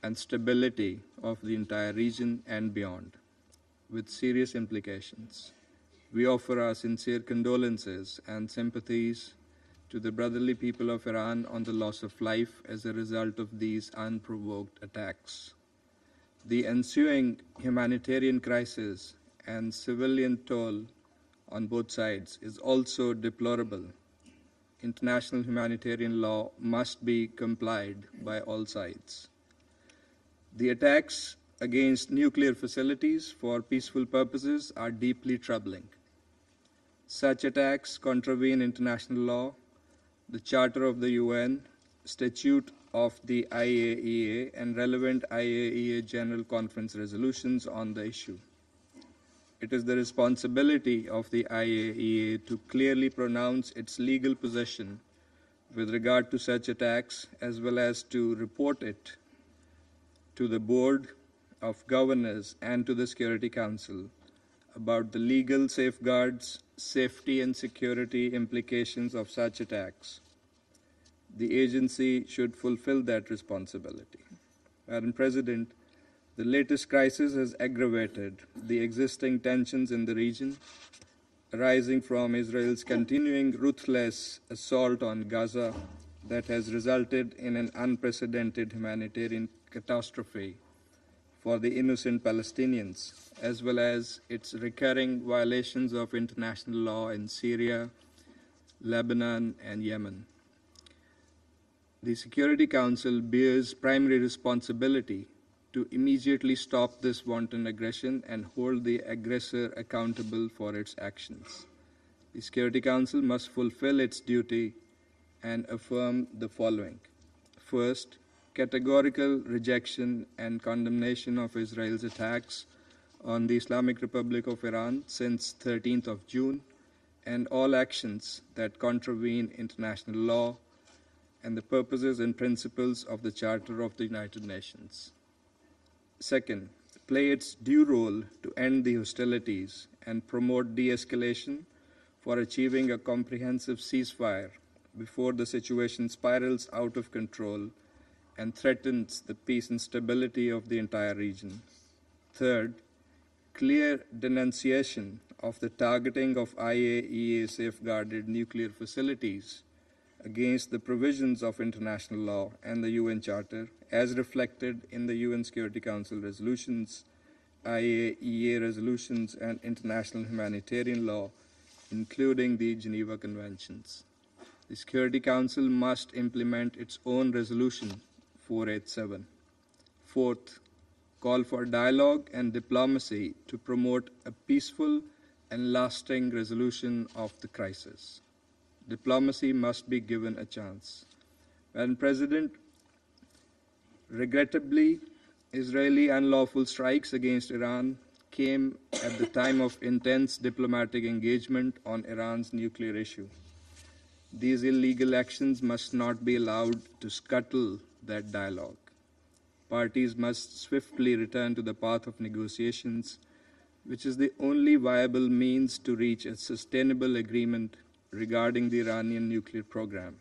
and stability of the entire region and beyond, with serious implications. We offer our sincere condolences and sympathies to the brotherly people of Iran on the loss of life as a result of these unprovoked attacks. The ensuing humanitarian crisis and civilian toll on both sides is also deplorable. International humanitarian law must be complied by all sides. The attacks against nuclear facilities for peaceful purposes are deeply troubling. Such attacks contravene international law, the Charter of the UN, statute of the IAEA and relevant IAEA General Conference resolutions on the issue. It is the responsibility of the IAEA to clearly pronounce its legal position with regard to such attacks, as well as to report it to the Board of Governors and to the Security Council about the legal safeguards, safety and security implications of such attacks. The agency should fulfill that responsibility. Madam President, the latest crisis has aggravated the existing tensions in the region, arising from Israel's continuing ruthless assault on Gaza that has resulted in an unprecedented humanitarian catastrophe for the innocent Palestinians, as well as its recurring violations of international law in Syria, Lebanon, and Yemen. The Security Council bears primary responsibility to immediately stop this wanton aggression and hold the aggressor accountable for its actions. The Security Council must fulfill its duty and affirm the following. First, categorical rejection and condemnation of Israel's attacks on the Islamic Republic of Iran since 13th of June and all actions that contravene international law and the purposes and principles of the Charter of the United Nations. Second, play its due role to end the hostilities and promote de-escalation for achieving a comprehensive ceasefire before the situation spirals out of control and threatens the peace and stability of the entire region. Third, clear denunciation of the targeting of IAEA safeguarded nuclear facilities against the provisions of international law and the UN Charter as reflected in the UN Security Council resolutions, IAEA resolutions, and international humanitarian law, including the Geneva Conventions. The Security Council must implement its own resolution 487. Fourth, call for dialogue and diplomacy to promote a peaceful and lasting resolution of the crisis. Diplomacy must be given a chance. Madam President, regrettably, Israeli unlawful strikes against Iran came at the time of intense diplomatic engagement on Iran's nuclear issue. These illegal actions must not be allowed to scuttle that dialogue. Parties must swiftly return to the path of negotiations, which is the only viable means to reach a sustainable agreement regarding the Iranian nuclear program.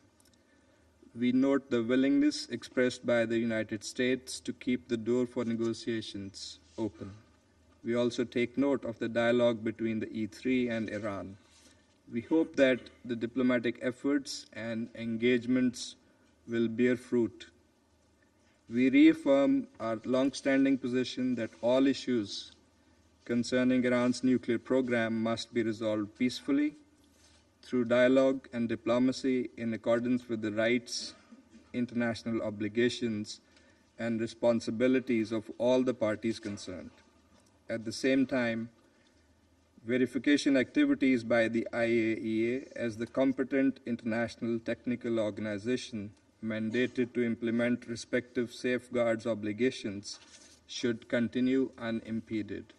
We note the willingness expressed by the United States to keep the door for negotiations open. We also take note of the dialogue between the E3 and Iran. We hope that the diplomatic efforts and engagements will bear fruit. We reaffirm our long-standing position that all issues concerning Iran's nuclear program must be resolved peacefully through dialogue and diplomacy in accordance with the rights, international obligations, and responsibilities of all the parties concerned. At the same time, verification activities by the IAEA as the competent international technical organization mandated to implement respective safeguards obligations should continue unimpeded.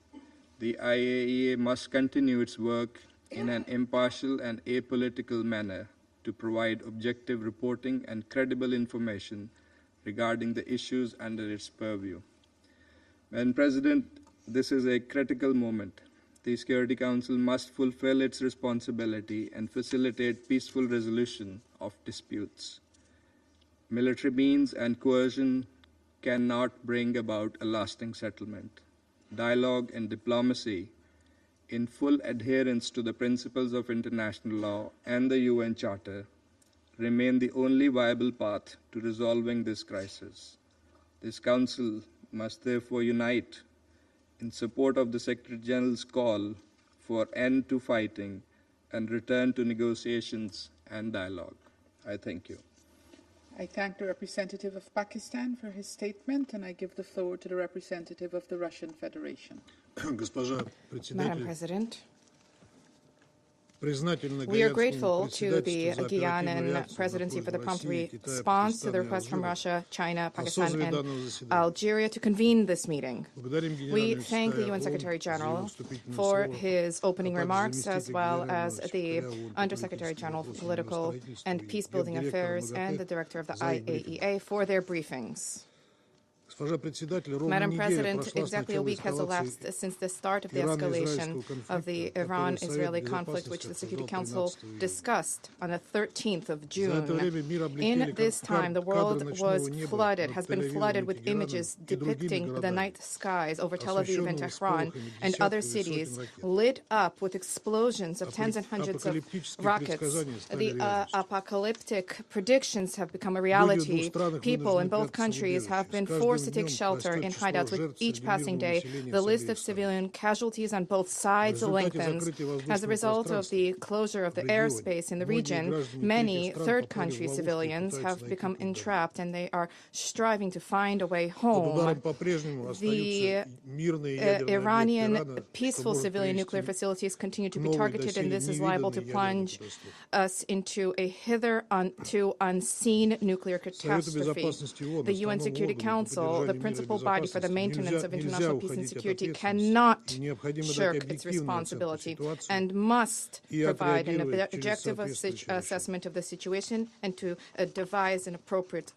The IAEA must continue its work in an impartial and apolitical manner to provide objective reporting and credible information regarding the issues under its purview. Madam President, this is a critical moment. The Security Council must fulfill its responsibility and facilitate peaceful resolution of disputes. Military means and coercion cannot bring about a lasting settlement. Dialogue and diplomacy, in full adherence to the principles of international law and the UN Charter, remain the only viable path to resolving this crisis. This Council must therefore unite in support of the Secretary General's call for end to fighting and return to negotiations and dialogue. I thank you. I thank the representative of Pakistan for his statement, and I give the floor to the representative of the Russian Federation. Madam President, We are grateful to the Guianan presidency for the prompt response to the request from Russia, China, Pakistan, and Algeria to convene this meeting. We thank the UN Secretary General for his opening remarks, as well as the Undersecretary General for Political and Peacebuilding Affairs and the Director of the IAEA for their briefings. Madam President, exactly a week has elapsed since the start of the escalation of the Iran-Israeli conflict, which the Security Council discussed on the 13th of June. In this time, the world has been flooded with images depicting the night skies over Tel Aviv and Tehran and other cities lit up with explosions of tens and hundreds of rockets. The apocalyptic predictions have become a reality. People in both countries have been forced to take shelter in hideouts with each passing day. The list of civilian casualties on both sides lengthens. As a result of the closure of the airspace in the region, many third country civilians have become entrapped and they are striving to find a way home. The Iranian peaceful civilian nuclear facilities continue to be targeted, and this is liable to plunge us into a hitherto unseen nuclear catastrophe. The UN Security Council, the principal body for the maintenance of international peace and security, cannot shirk its responsibility and must provide an objective assessment of the situation and to devise an appropriate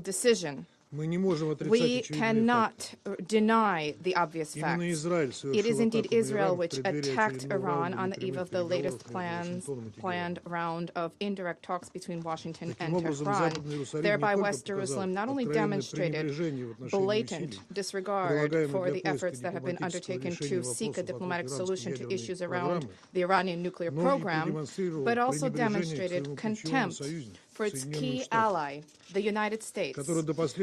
decision. We cannot deny the obvious facts. It is indeed Israel which attacked Iran on the eve of the latest planned round of indirect talks between Washington and Tehran. Thereby, West Jerusalem not only demonstrated blatant disregard for the efforts that have been undertaken to seek a diplomatic solution to issues around the Iranian nuclear program, but also demonstrated contempt for its key ally, the United States,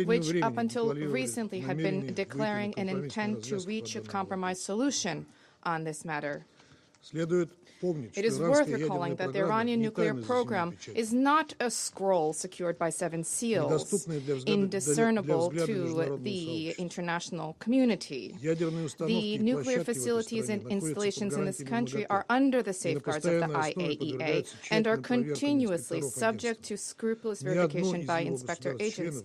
which up until recently had been declaring an intent to reach a compromise solution on this matter. It is worth recalling that the Iranian nuclear program is not a scroll secured by 7 seals, indiscernible to the international community. The nuclear facilities and installations in this country are under the safeguards of the IAEA and are continuously subject to scrupulous verification by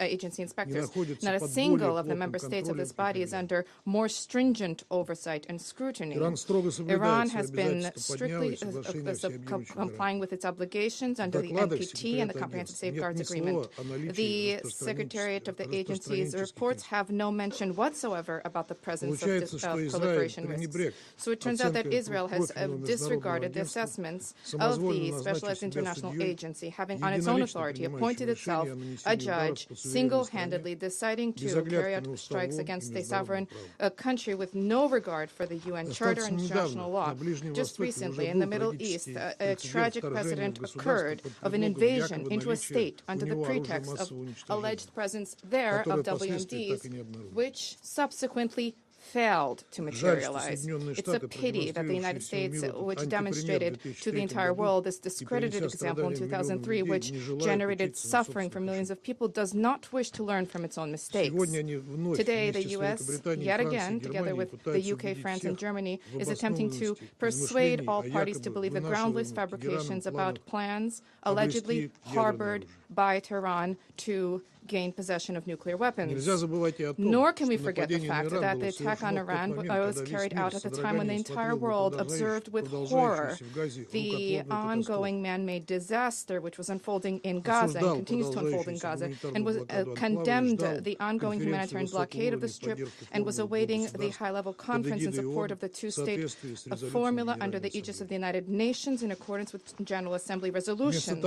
agency inspectors. Not a single of the member states of this body is under more stringent oversight and scrutiny. Iran has been strictly complying with its obligations under the NPT and the Comprehensive Safeguards Agreement. The Secretariat of the agency's reports have no mention whatsoever about the presence of proliferation risks. So it turns out that Israel has disregarded the assessments of the Specialized International Agency, having on its own authority appointed itself a judge, single-handedly deciding to carry out strikes against a sovereign country with no regard for the UN Charter and international law. Just recently, in the Middle East, a tragic precedent occurred of an invasion into a state under the pretext of alleged presence there of WMDs, which subsequently failed to materialize. It's a pity that the United States, which demonstrated to the entire world this discredited example in 2003, which generated suffering for millions of people, does not wish to learn from its own mistakes. Today, the U.S., yet again, together with the UK, France, and Germany, is attempting to persuade all parties to believe the groundless fabrications about plans allegedly harbored by Tehran to gain possession of nuclear weapons. Nor can we forget the fact that the attack on Iran was carried out at a time when the entire world observed with horror the ongoing man-made disaster which was unfolding in Gaza and continues to unfold in Gaza, and was condemned the ongoing humanitarian blockade of the Strip and was awaiting the high-level conference in support of the two-state formula under the aegis of the United Nations in accordance with General Assembly resolutions.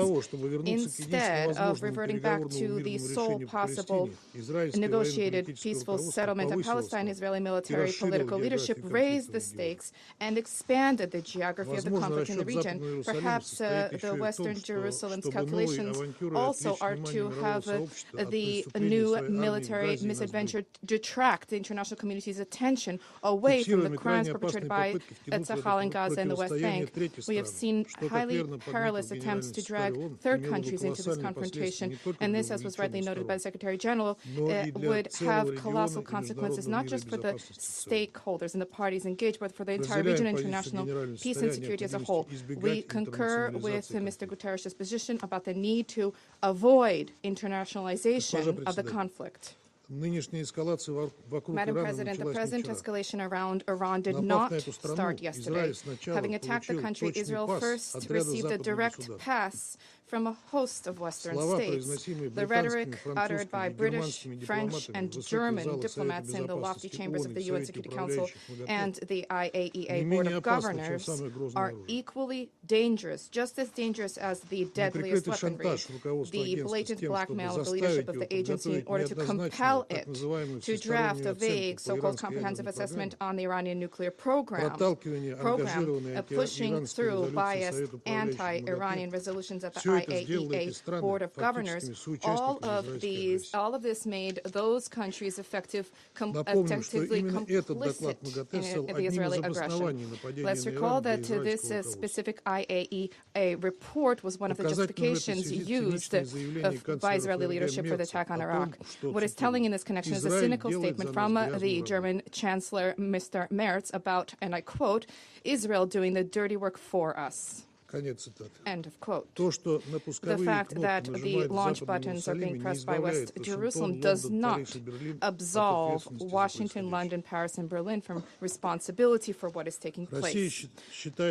Instead of reverting back to the sole possible negotiated peaceful settlement in Palestine, Israeli military political leadership raised the stakes and expanded the geography of the conflict in the region. Perhaps the Western Jerusalem's calculations also are to have the new military misadventure detract the international community's attention away from the crimes perpetrated by Tzahal in Gaza and the West Bank. We have seen highly perilous attempts to drag third countries into this confrontation, and this, as was rightly noted noted by the Secretary General, would have colossal consequences, not just for the stakeholders and the parties engaged, but for the entire region and international peace and security as a whole. We concur with Mr. Guterres' position about the need to avoid internationalization of the conflict. Madam President, the present escalation around Iran did not start yesterday. Having attacked the country, Israel first received a direct pass from a host of Western states. The rhetoric uttered by British, French, and German diplomats in the lofty chambers of the UN Security Council and the IAEA Board of Governors are equally dangerous, just as dangerous as the deadliest weaponry, the blatant blackmail of the leadership of the agency in order to compel it to draft a vague so-called comprehensive assessment on the Iranian nuclear program, pushing through biased anti-Iranian resolutions at the IAEA Board of Governors. All of this made those countries effectively complicit in the Israeli aggression. Let's recall that this specific IAEA report was one of the justifications used by Israeli leadership for the attack on Iraq. What is telling in this connection is a cynical statement from the German Chancellor, Mr. Merz, about, and I quote, Israel doing the dirty work for us. End of quote. The fact that the launch buttons are being pressed by West Jerusalem does not absolve Washington, London, Paris, and Berlin from responsibility for what is taking place.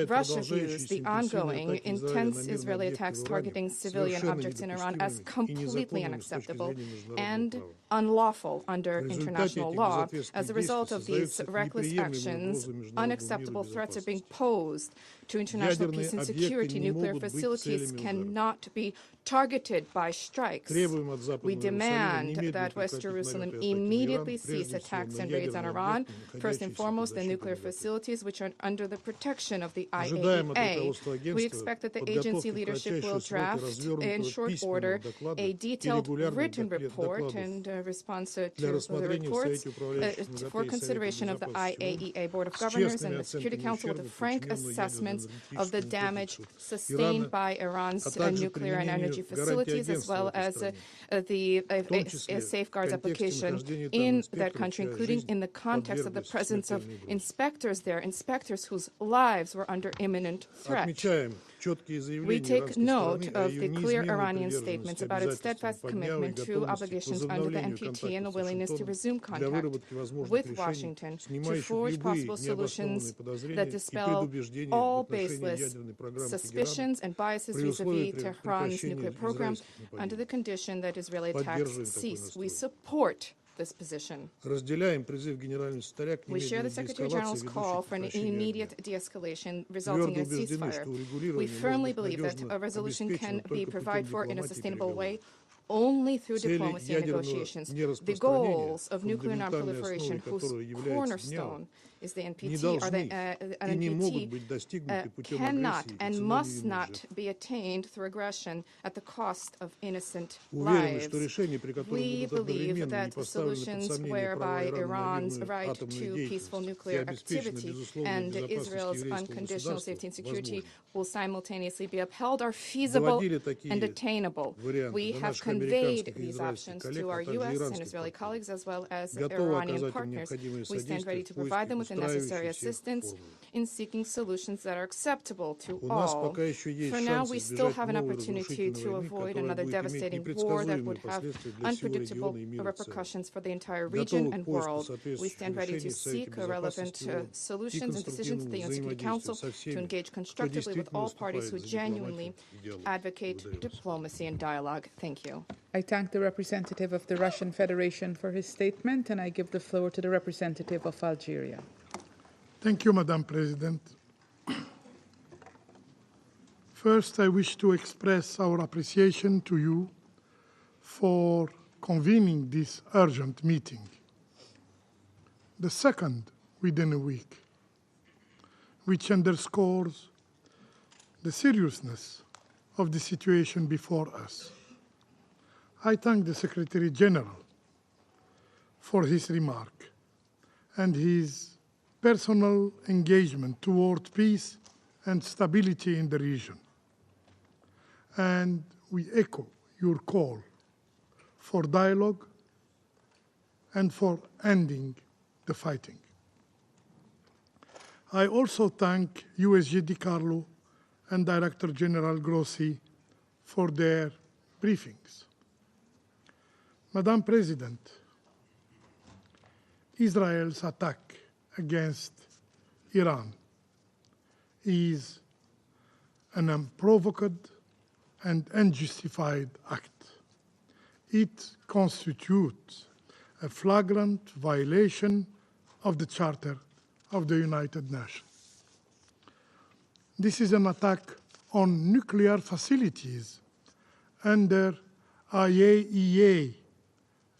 Russia views the ongoing intense Israeli attacks targeting civilian objects in Iran as completely unacceptable and unlawful under international law. As a result of these reckless actions, unacceptable threats are being posed to international peace and security. Nuclear facilities cannot be targeted by strikes. We demand that West Jerusalem immediately cease attacks and raids on Iran, first and foremost the nuclear facilities which are under the protection of the IAEA. We expect that the agency leadership will draft in short order a detailed written report in response to the reports for consideration of the IAEA Board of Governors and the Security Council with a frank assessment of the damage sustained by Iran's nuclear and energy facilities, as well as the safeguards application in that country, including in the context of the presence of inspectors there, inspectors whose lives were under imminent threat. We take note of the clear Iranian statements about its steadfast commitment to obligations under the NPT and a willingness to resume contact with Washington to forge possible solutions that dispel all baseless suspicions and biases vis-à-vis Tehran's nuclear program under the condition that Israeli attacks cease. We support this position. We share the Secretary General's call for an immediate de-escalation resulting in a ceasefire. We firmly believe that a resolution can be provided for in a sustainable way only through diplomacy and negotiations. The goals of nuclear non-proliferation, whose cornerstone is the NPT, cannot and must not be attained through aggression at the cost of innocent lives. We believe that solutions whereby Iran's right to peaceful nuclear activity and Israel's unconditional safety and security will simultaneously be upheld are feasible and attainable. We have conveyed these options to our U.S. and Israeli colleagues as well as Iranian partners. We stand ready to provide them with the necessary assistance in seeking solutions that are acceptable to all. For now, we still have an opportunity to avoid another devastating war that would have unpredictable repercussions for the entire region and world. We stand ready to seek relevant solutions and decisions at the UN Security Council to engage constructively with all parties who genuinely advocate diplomacy and dialogue. Thank you. I thank the representative of the Russian Federation for his statement, and I give the floor to the representative of Algeria. Thank you, Madam President. First, I wish to express our appreciation to you for convening this urgent meeting, the second within a week, which underscores the seriousness of the situation before us. I thank the Secretary General for his remark and his personal engagement toward peace and stability in the region. And we echo your call for dialogue and for ending the fighting. I also thank USG DiCarlo and Director General Grossi for their briefings. Madam President, Israel's attack against Iran is an unprovoked and unjustified act. It constitutes a flagrant violation of the Charter of the United Nations. This is an attack on nuclear facilities under IAEA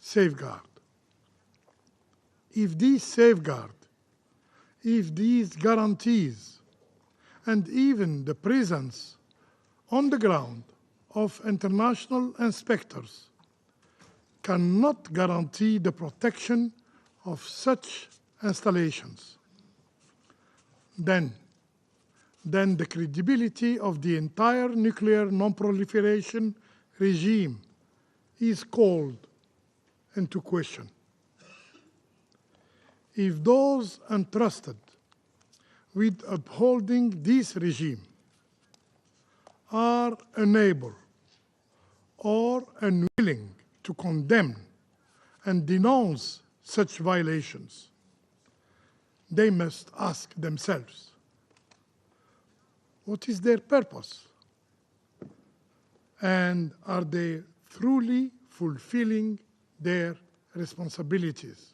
safeguard. If these safeguards, if these guarantees, and even the presence on the ground of international inspectors cannot guarantee the protection of such installations, then the credibility of the entire nuclear non-proliferation regime is called into question. If those entrusted with upholding this regime are unable or unwilling to condemn and denounce such violations, they must ask themselves, what is their purpose? And are they truly fulfilling their responsibilities?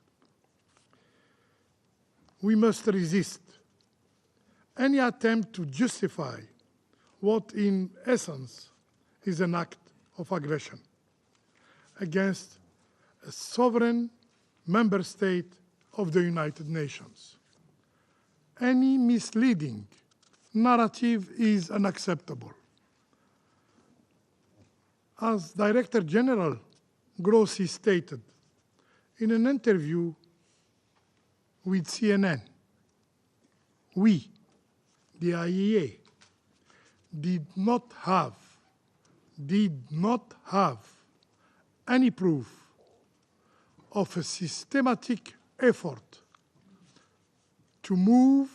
We must resist any attempt to justify what in essence is an act of aggression against a sovereign member state of the United Nations. Any misleading narrative is unacceptable. As Director General Grossi stated in an interview with CNN, we, the IAEA, did not have any proof of a systematic effort to move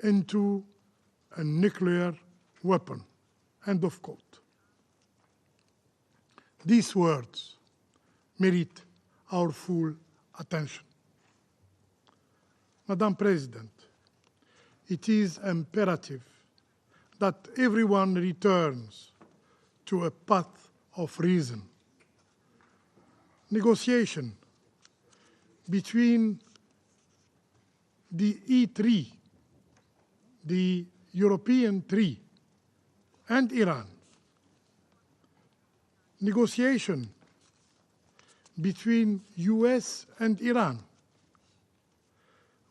into a nuclear weapon. End of quote. These words merit our full attention. Madam President, it is imperative that everyone returns to a path of reason. Negotiation between the E3, the European three, and Iran. Negotiation between US and Iran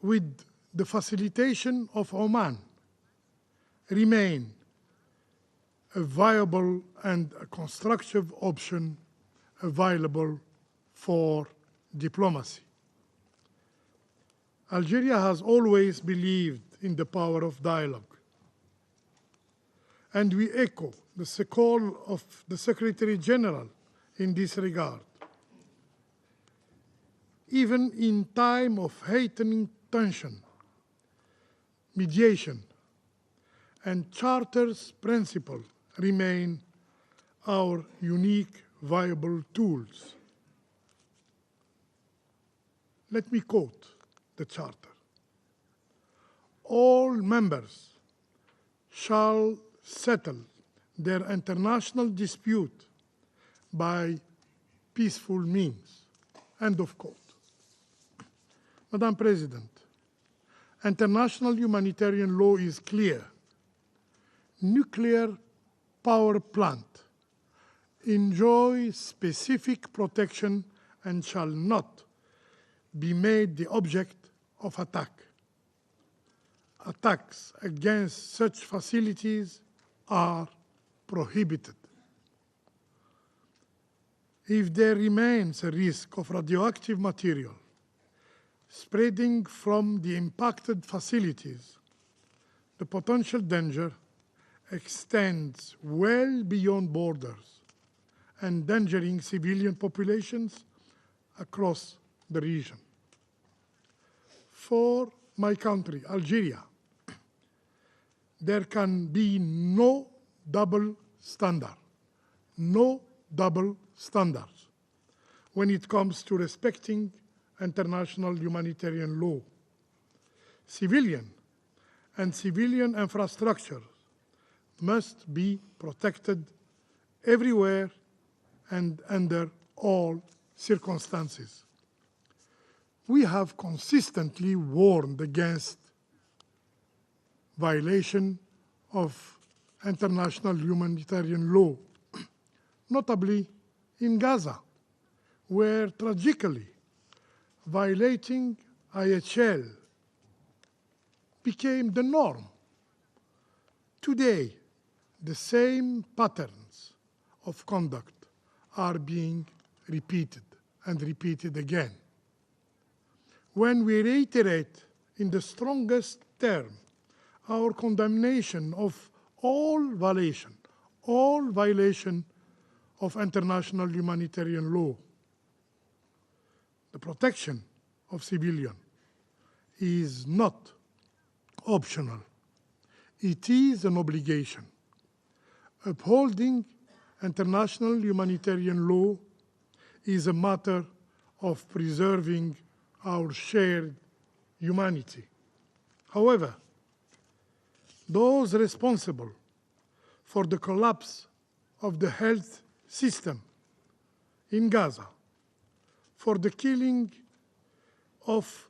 with the facilitation of Oman remain a viable and a constructive option available for diplomacy. Algeria has always believed in the power of dialogue, and we echo the call of the Secretary General in this regard. Even in time of heightening tension, mediation and Charter's principle remain our unique, viable tools. Let me quote the Charter. All members shall settle their international dispute by peaceful means. End of quote. Madam President, international humanitarian law is clear. Nuclear power plant enjoy specific protection and shall not be made the object of attack. Attacks against such facilities are prohibited. If there remains a risk of radioactive material spreading from the impacted facilities, the potential danger extends well beyond borders endangering civilian populations across the region. For my country, Algeria, there can be no double standard, no double standards when it comes to respecting international humanitarian law. Civilian and civilian infrastructure must be protected everywhere and under all circumstances. We have consistently warned against violation of international humanitarian law, notably in Gaza, where tragically violating IHL became the norm. Today, the same patterns of conduct are being repeated and repeated again. When we reiterate in the strongest term our condemnation of all violation of international humanitarian law, the protection of civilians is not optional. It is an obligation. Upholding international humanitarian law is a matter of preserving our shared humanity. However, those responsible for the collapse of the health system in Gaza, for the killing of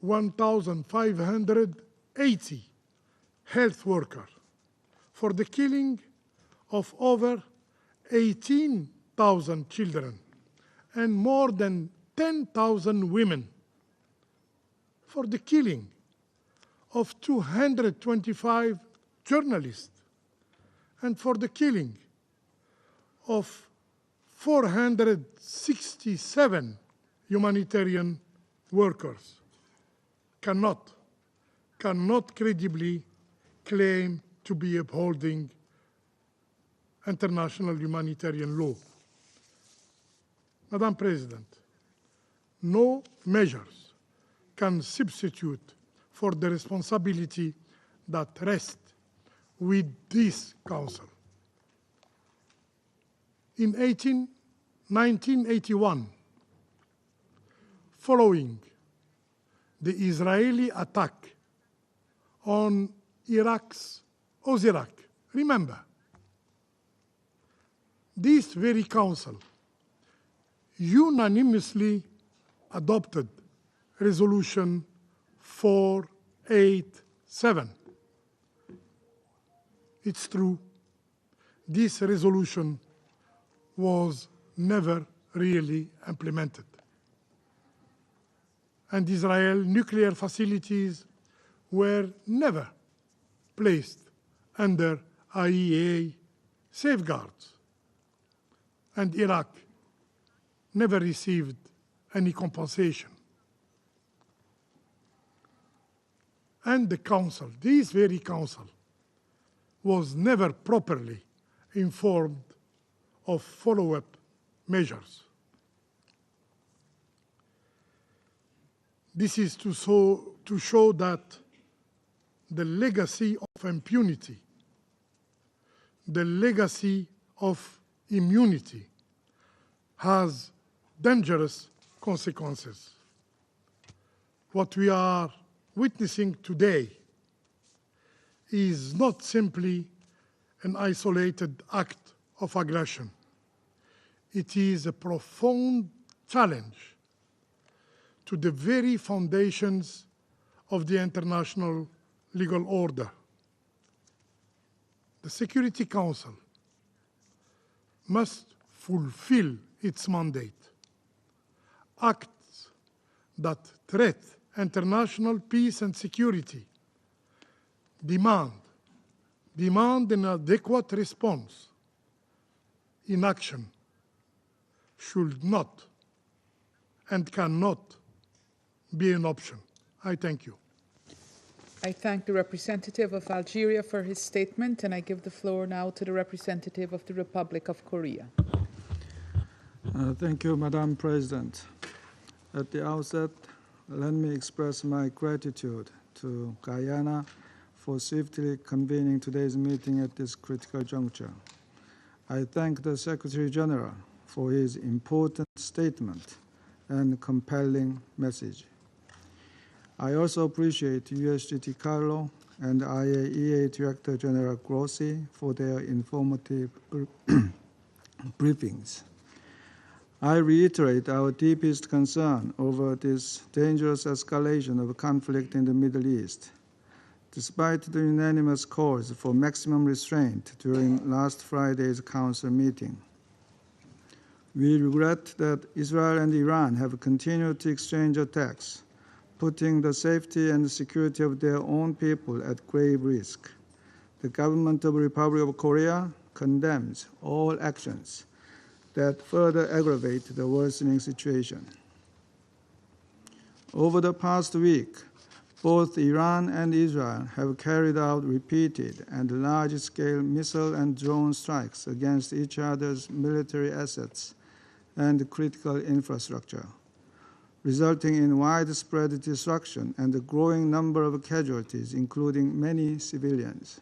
1,580 health workers, for the killing of over 18,000 children and more than 10,000 women, for the killing of 225 journalists, and for the killing of 467 humanitarian workers, cannot credibly claim to be upholding international humanitarian law. Madam President, no measures can substitute for the responsibility that rests with this Council. In 1981, following the Israeli attack on Iraq's Oziraq, remember, this very Council unanimously adopted Resolution 487. It's true, this resolution was never really implemented. And Israel's nuclear facilities were never placed under IAEA safeguards. And Iraq never received any compensation. And the Council, this very Council, was never properly informed of follow-up measures. This is to show that the legacy of impunity, the legacy of immunity, has dangerous consequences. What we are witnessing today is not simply an isolated act of aggression. It is a profound challenge to the very foundations of the international legal order. The Security Council must fulfill its mandate. Acts that threat international peace and security demand an adequate response. Inaction should not and cannot be an option. I thank you. I thank the representative of Algeria for his statement, and I give the floor now to the representative of the Republic of Korea. Thank you, Madam President. At the outset, let me express my gratitude to Guyana for swiftly convening today's meeting at this critical juncture. I thank the Secretary General for his important statement and compelling message. I also appreciate USGT Carlo and IAEA Director General Grossi for their informative briefings. I reiterate our deepest concern over this dangerous escalation of conflict in the Middle East. Despite the unanimous calls for maximum restraint during last Friday's Council meeting, we regret that Israel and Iran have continued to exchange attacks, putting the safety and security of their own people at grave risk. The government of the Republic of Korea condemns all actions that further aggravate the worsening situation. Over the past week, both Iran and Israel have carried out repeated and large-scale missile and drone strikes against each other's military assets and critical infrastructure, resulting in widespread destruction and a growing number of casualties, including many civilians.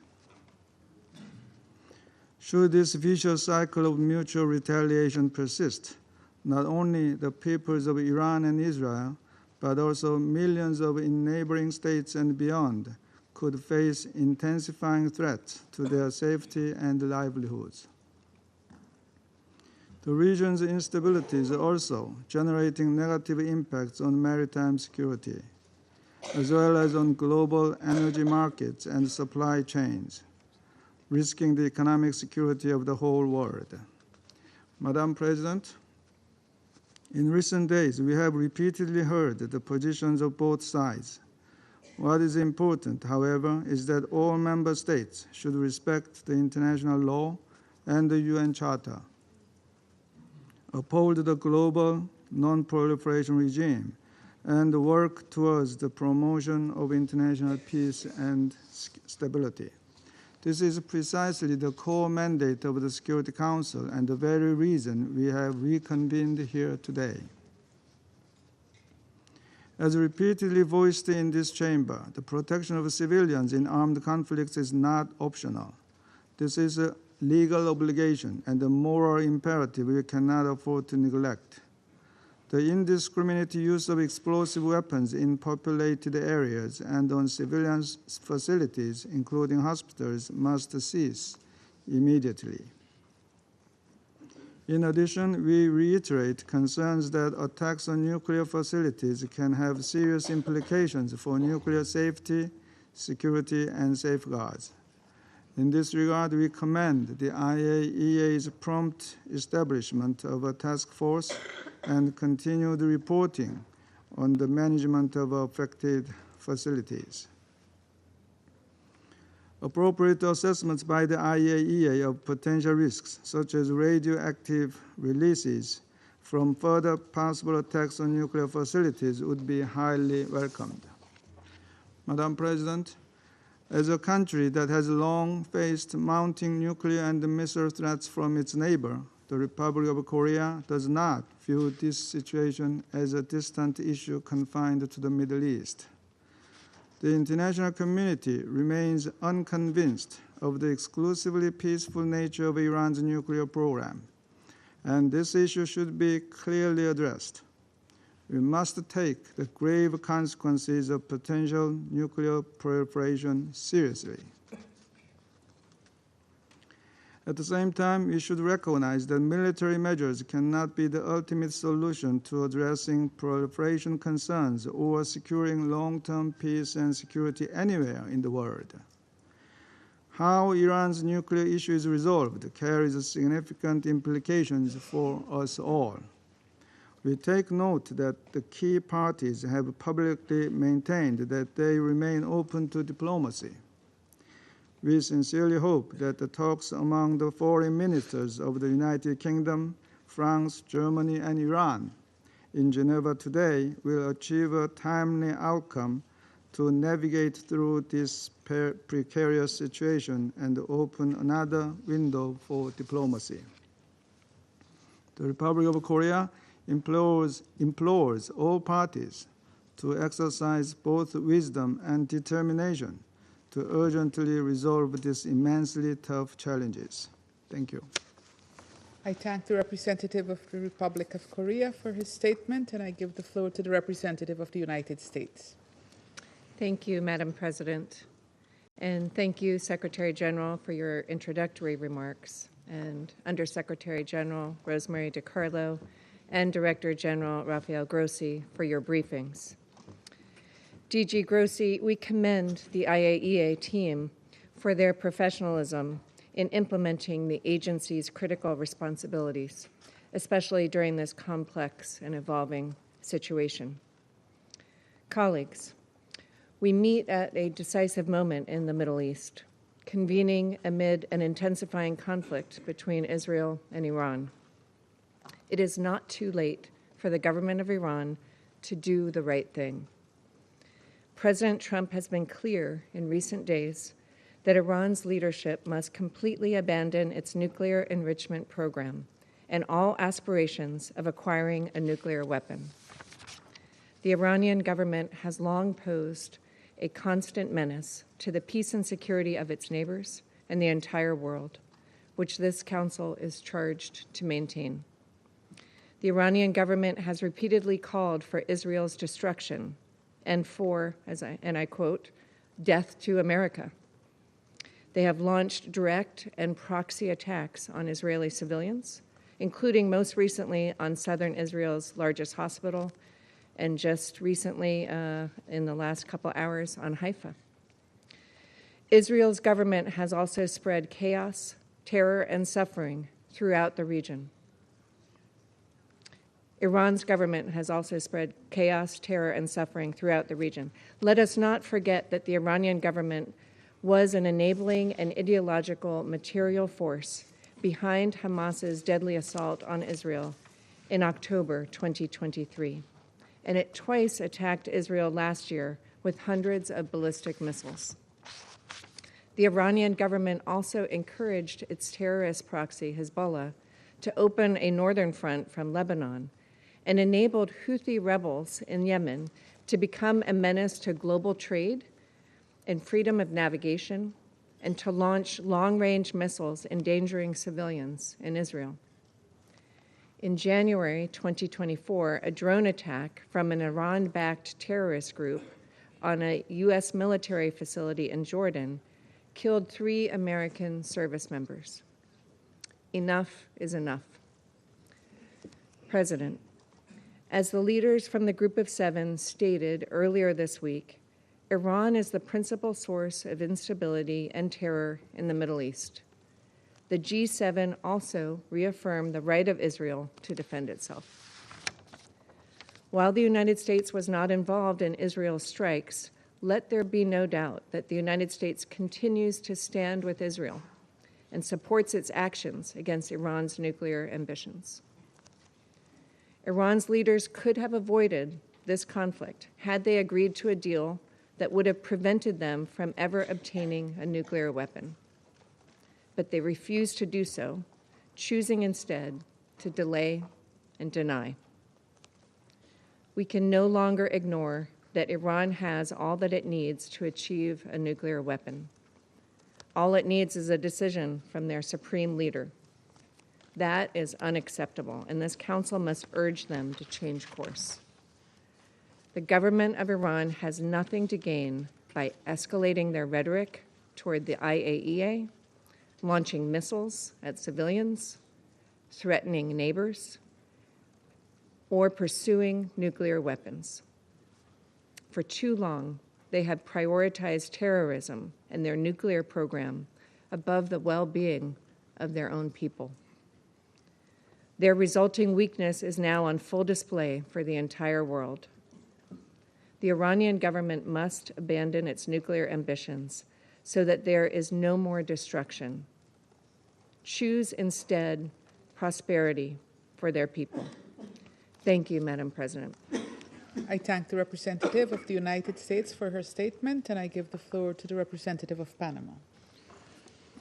Should this vicious cycle of mutual retaliation persist, not only the peoples of Iran and Israel, but also millions in neighboring states and beyond could face intensifying threats to their safety and livelihoods. The region's instability is also generating negative impacts on maritime security, as well as on global energy markets and supply chains, risking the economic security of the whole world. Madam President, in recent days, we have repeatedly heard the positions of both sides. What is important, however, is that all member states should respect the international law and the UN Charter, uphold the global non-proliferation regime, and work towards the promotion of international peace and stability. This is precisely the core mandate of the Security Council and the very reason we have reconvened here today. As repeatedly voiced in this chamber, the protection of civilians in armed conflicts is not optional. This is a legal obligation and a moral imperative we cannot afford to neglect. The indiscriminate use of explosive weapons in populated areas and on civilian facilities, including hospitals, must cease immediately. In addition, we reiterate concerns that attacks on nuclear facilities can have serious implications for nuclear safety, security, and safeguards. In this regard, we commend the IAEA's prompt establishment of a task force and continued reporting on the management of affected facilities. Appropriate assessments by the IAEA of potential risks, such as radioactive releases from further possible attacks on nuclear facilities, would be highly welcomed. Madam President, as a country that has long faced mounting nuclear and missile threats from its neighbor, the Republic of Korea does not view this situation as a distant issue confined to the Middle East. The international community remains unconvinced of the exclusively peaceful nature of Iran's nuclear program, and this issue should be clearly addressed. We must take the grave consequences of potential nuclear proliferation seriously. At the same time, we should recognize that military measures cannot be the ultimate solution to addressing proliferation concerns or securing long-term peace and security anywhere in the world. How Iran's nuclear issue is resolved carries significant implications for us all. We take note that the key parties have publicly maintained that they remain open to diplomacy. We sincerely hope that the talks among the foreign ministers of the United Kingdom, France, Germany, and Iran in Geneva today will achieve a timely outcome to navigate through this precarious situation and open another window for diplomacy. The Republic of Korea implores all parties to exercise both wisdom and determination to urgently resolve these immensely tough challenges. Thank you. I thank the representative of the Republic of Korea for his statement, and I give the floor to the representative of the United States. Thank you, Madam President. And thank you, Secretary General, for your introductory remarks, and Undersecretary General Rosemary DiCarlo and Director General Rafael Grossi for your briefings. DG Grossi, we commend the IAEA team for their professionalism in implementing the agency's critical responsibilities, especially during this complex and evolving situation. Colleagues, we meet at a decisive moment in the Middle East, convening amid an intensifying conflict between Israel and Iran. It is not too late for the government of Iran to do the right thing. President Trump has been clear in recent days that Iran's leadership must completely abandon its nuclear enrichment program and all aspirations of acquiring a nuclear weapon. The Iranian government has long posed a constant menace to the peace and security of its neighbors and the entire world, which this council is charged to maintain. The Iranian government has repeatedly called for Israel's destruction and for, and I quote, death to America. They have launched direct and proxy attacks on Israeli civilians, including most recently on southern Israel's largest hospital, and just recently, in the last couple hours, on Haifa. Israel's government has also spread chaos, terror, and suffering throughout the region. Iran's government has also spread chaos, terror, and suffering throughout the region. Let us not forget that the Iranian government was an enabling and ideological material force behind Hamas's deadly assault on Israel in October 2023. And it twice attacked Israel last year with hundreds of ballistic missiles. The Iranian government also encouraged its terrorist proxy, Hezbollah, to open a northern front from Lebanon and enabled Houthi rebels in Yemen to become a menace to global trade and freedom of navigation, and to launch long-range missiles endangering civilians in Israel. In January 2024, a drone attack from an Iran-backed terrorist group on a U.S. military facility in Jordan killed 3 American service members. Enough is enough. President, as the leaders from the Group of Seven stated earlier this week, Iran is the principal source of instability and terror in the Middle East. The G7 also reaffirmed the right of Israel to defend itself. While the United States was not involved in Israel's strikes, let there be no doubt that the United States continues to stand with Israel and supports its actions against Iran's nuclear ambitions. Iran's leaders could have avoided this conflict had they agreed to a deal that would have prevented them from ever obtaining a nuclear weapon. But they refused to do so, choosing instead to delay and deny. We can no longer ignore that Iran has all that it needs to achieve a nuclear weapon. All it needs is a decision from their supreme leader. That is unacceptable, and this council must urge them to change course. The government of Iran has nothing to gain by escalating their rhetoric toward the IAEA, launching missiles at civilians, threatening neighbors, or pursuing nuclear weapons. For too long, they have prioritized terrorism and their nuclear program above the well-being of their own people. Their resulting weakness is now on full display for the entire world. The Iranian government must abandon its nuclear ambitions so that there is no more destruction. Choose instead prosperity for their people. Thank you, Madam President. I thank the representative of the United States for her statement, and I give the floor to the representative of Panama.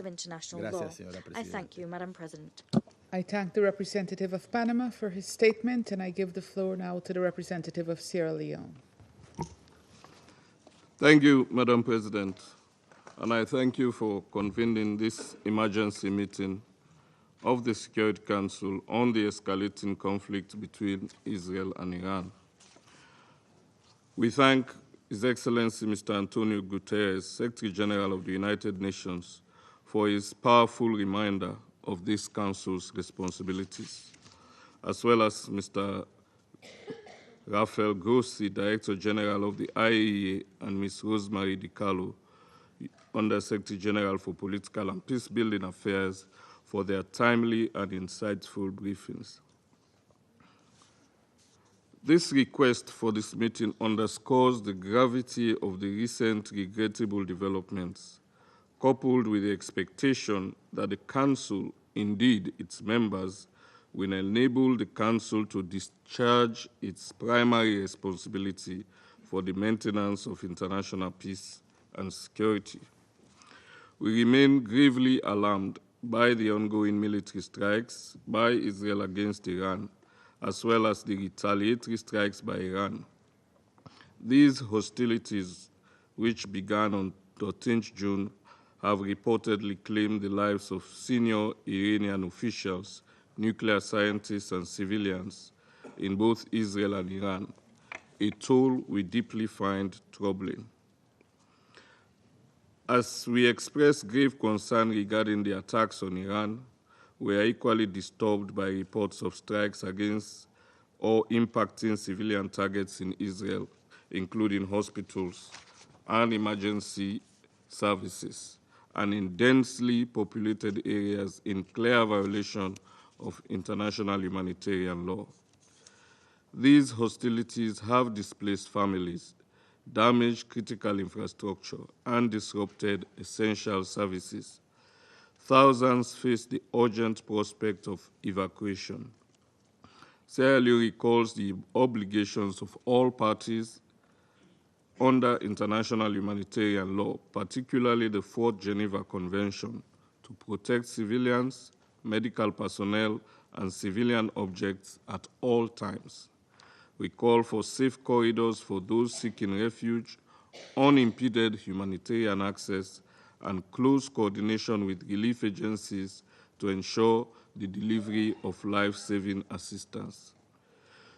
of international law. I thank you, Madam President. I thank the representative of Panama for his statement, and I give the floor now to the representative of Sierra Leone. Thank you, Madam President, and I thank you for convening this emergency meeting of the Security Council on the escalating conflict between Israel and Iran. We thank His Excellency Mr. Antonio Guterres, Secretary General of the United Nations, for his powerful reminder of this Council's responsibilities, as well as Mr. Rafael Grossi, Director General of the IAEA, and Ms. Rosemary DiCarlo, Under-Secretary General for Political and Peace-Building Affairs, for their timely and insightful briefings. This request for this meeting underscores the gravity of the recent regrettable developments, coupled with the expectation that the Council, indeed its members, will enable the Council to discharge its primary responsibility for the maintenance of international peace and security. We remain gravely alarmed by the ongoing military strikes by Israel against Iran, as well as the retaliatory strikes by Iran. These hostilities, which began on 13th June, have reportedly claimed the lives of senior Iranian officials, nuclear scientists, and civilians in both Israel and Iran, a toll we deeply find troubling. As we express grave concern regarding the attacks on Iran, we are equally disturbed by reports of strikes against or impacting civilian targets in Israel, including hospitals and emergency services, and in densely populated areas in clear violation of international humanitarian law. These hostilities have displaced families, damaged critical infrastructure, and disrupted essential services. Thousands face the urgent prospect of evacuation. Sierra Leone recalls the obligations of all parties under international humanitarian law, particularly the Fourth Geneva Convention, to protect civilians, medical personnel, and civilian objects at all times. We call for safe corridors for those seeking refuge, unimpeded humanitarian access, and close coordination with relief agencies to ensure the delivery of life-saving assistance.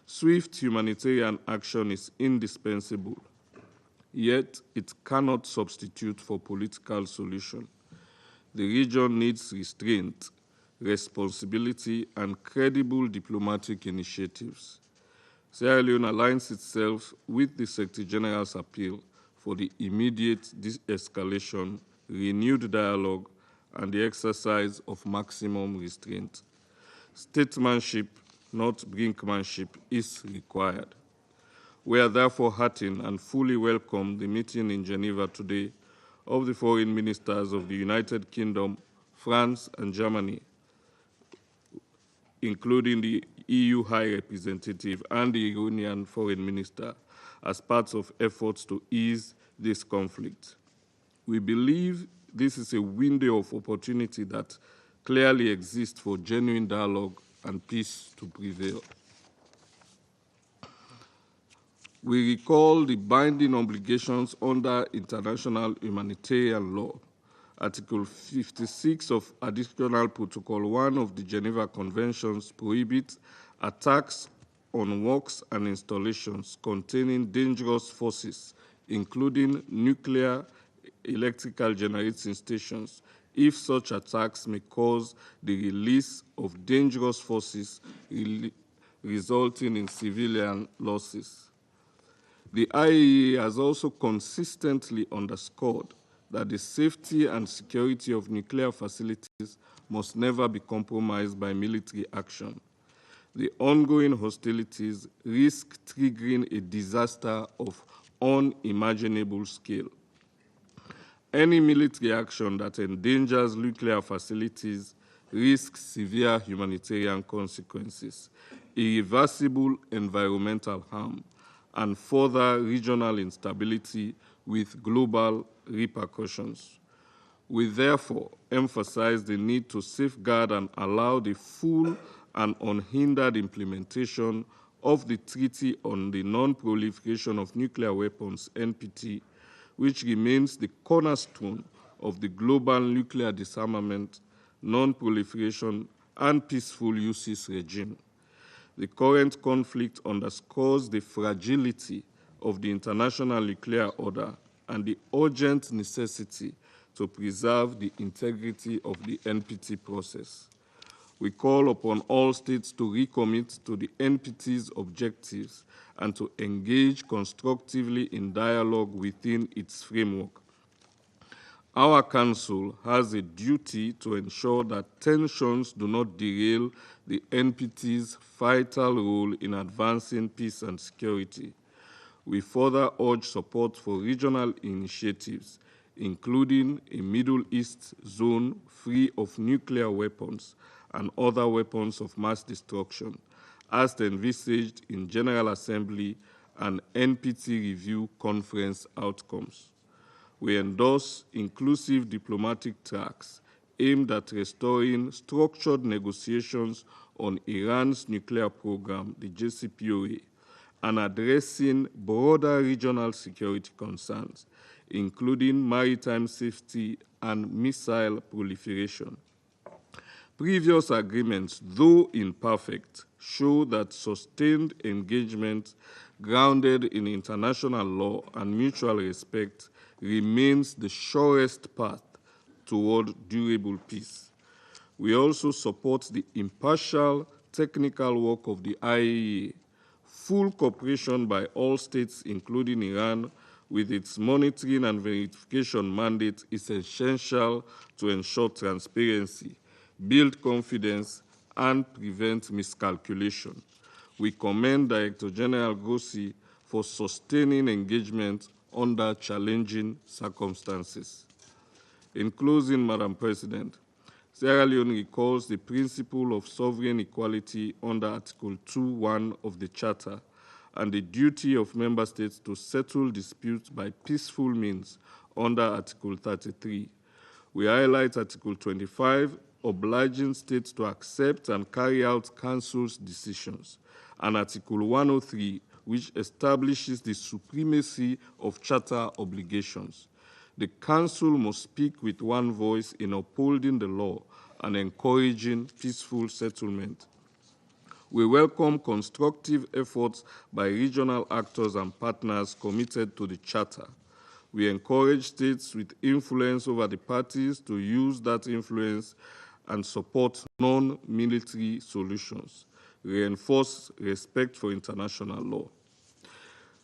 Swift humanitarian action is indispensable, yet it cannot substitute for political solution. The region needs restraint, responsibility, and credible diplomatic initiatives. Sierra Leone aligns itself with the Secretary General's appeal for the immediate de-escalation, renewed dialogue, and the exercise of maximum restraint. Statesmanship, not brinkmanship, is required. We are therefore heartened and fully welcome the meeting in Geneva today of the foreign ministers of the United Kingdom, France, and Germany, including the EU High Representative and the Iranian Foreign Minister, as part of efforts to ease this conflict. We believe this is a window of opportunity that clearly exists for genuine dialogue and peace to prevail. We recall the binding obligations under international humanitarian law. Article 56 of Additional Protocol 1 of the Geneva Conventions prohibits attacks on works and installations containing dangerous forces, including nuclear, electrical generating stations, if such attacks may cause the release of dangerous forces resulting in civilian losses. The IAEA has also consistently underscored that the safety and security of nuclear facilities must never be compromised by military action. The ongoing hostilities risk triggering a disaster of unimaginable scale. Any military action that endangers nuclear facilities risks severe humanitarian consequences, irreversible environmental harm, and further regional instability with global repercussions. We therefore emphasize the need to safeguard and allow the full and unhindered implementation of the Treaty on the Non-Proliferation of Nuclear Weapons, NPT, which remains the cornerstone of the global nuclear disarmament, non-proliferation, and peaceful uses regime. The current conflict underscores the fragility of the international nuclear order and the urgent necessity to preserve the integrity of the NPT process. We call upon all states to recommit to the NPT's objectives and to engage constructively in dialogue within its framework. Our Council has a duty to ensure that tensions do not derail the NPT's vital role in advancing peace and security. We further urge support for regional initiatives, including a Middle East zone free of nuclear weapons and other weapons of mass destruction, as envisaged in General Assembly and NPT review conference outcomes. We endorse inclusive diplomatic tracks aimed at restoring structured negotiations on Iran's nuclear program, the JCPOA, and addressing broader regional security concerns, including maritime safety and missile proliferation. Previous agreements, though imperfect, show that sustained engagement grounded in international law and mutual respect remains the surest path toward durable peace. We also support the impartial technical work of the IAEA. Full cooperation by all states, including Iran, with its monitoring and verification mandate is essential to ensure transparency, build confidence, and prevent miscalculation. We commend Director General Grossi for sustaining engagement under challenging circumstances. In closing, Madam President, Sierra Leone recalls the principle of sovereign equality under Article 2.1 of the Charter and the duty of member states to settle disputes by peaceful means under Article 33. We highlight Article 25, obliging states to accept and carry out Council's decisions, and Article 103, which establishes the supremacy of Charter obligations. The Council must speak with one voice in upholding the law and encouraging peaceful settlement. We welcome constructive efforts by regional actors and partners committed to the Charter. We encourage states with influence over the parties to use that influence and support non-military solutions, reinforce respect for international law.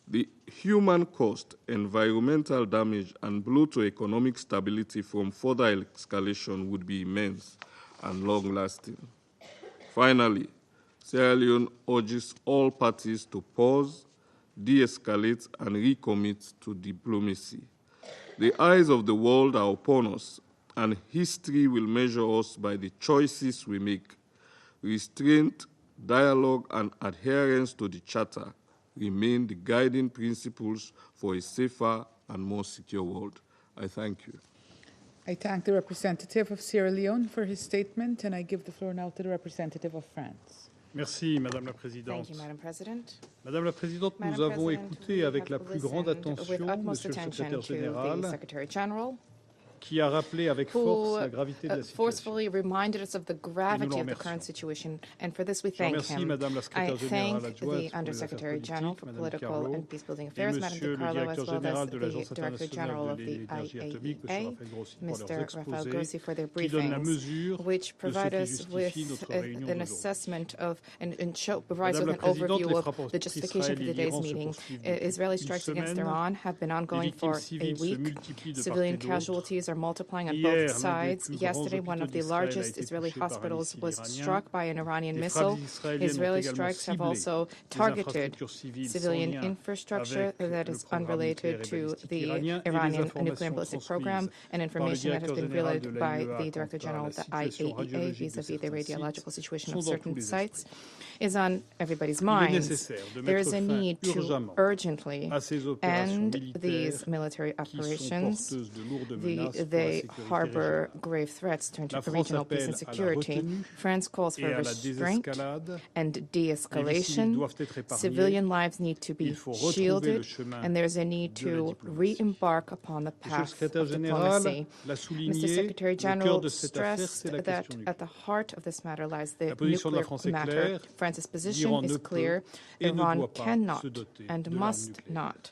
The human cost, environmental damage, and blow to economic stability from further escalation would be immense and long-lasting. Finally, Sierra Leone urges all parties to pause, de-escalate, and recommit to diplomacy. The eyes of the world are upon us, and history will measure us by the choices we make. Restraint, dialogue, and adherence to the Charter remain the guiding principles for a safer and more secure world. I thank you. I thank the representative of Sierra Leone for his statement, and I give the floor now to the representative of France. Merci, Madame la Présidente. Thank you, Madam President. Madame la Présidente, nous avons écouté avec la plus grande attention Monsieur le Secrétaire Général, qui a rappelé avec force la gravité de la situation. Forcefully reminded us of the gravity of the current situation, and for this we thank him. I thank the Undersecretary General for Political and Peacebuilding Affairs, Madame De Carlo, as well as the Director General of the IAEA, Mr. Rafael Grossi, for their briefings, which provide us with an assessment of and provides with an overview of the justification for today's meeting. Israeli strikes against Iran have been ongoing for a week. Civilian casualties are multiplying on both sides. Yesterday, one of the largest Israeli hospitals was struck by an Iranian missile. Israeli strikes have also targeted civilian infrastructure that is unrelated to the Iranian nuclear and ballistic program, and information that has been relayed by the Director General of the IAEA vis-à-vis the radiological situation of certain sites is on everybody's minds. There is a need to urgently end these military operations. They harbor grave threats to regional peace and security. France calls for restraint and de-escalation. Civilian lives need to be shielded, and there's a need to re-embark upon the path of diplomacy. Mr. Secretary General stressed that at the heart of this matter lies the nuclear matter. France's position is clear. Iran cannot and must not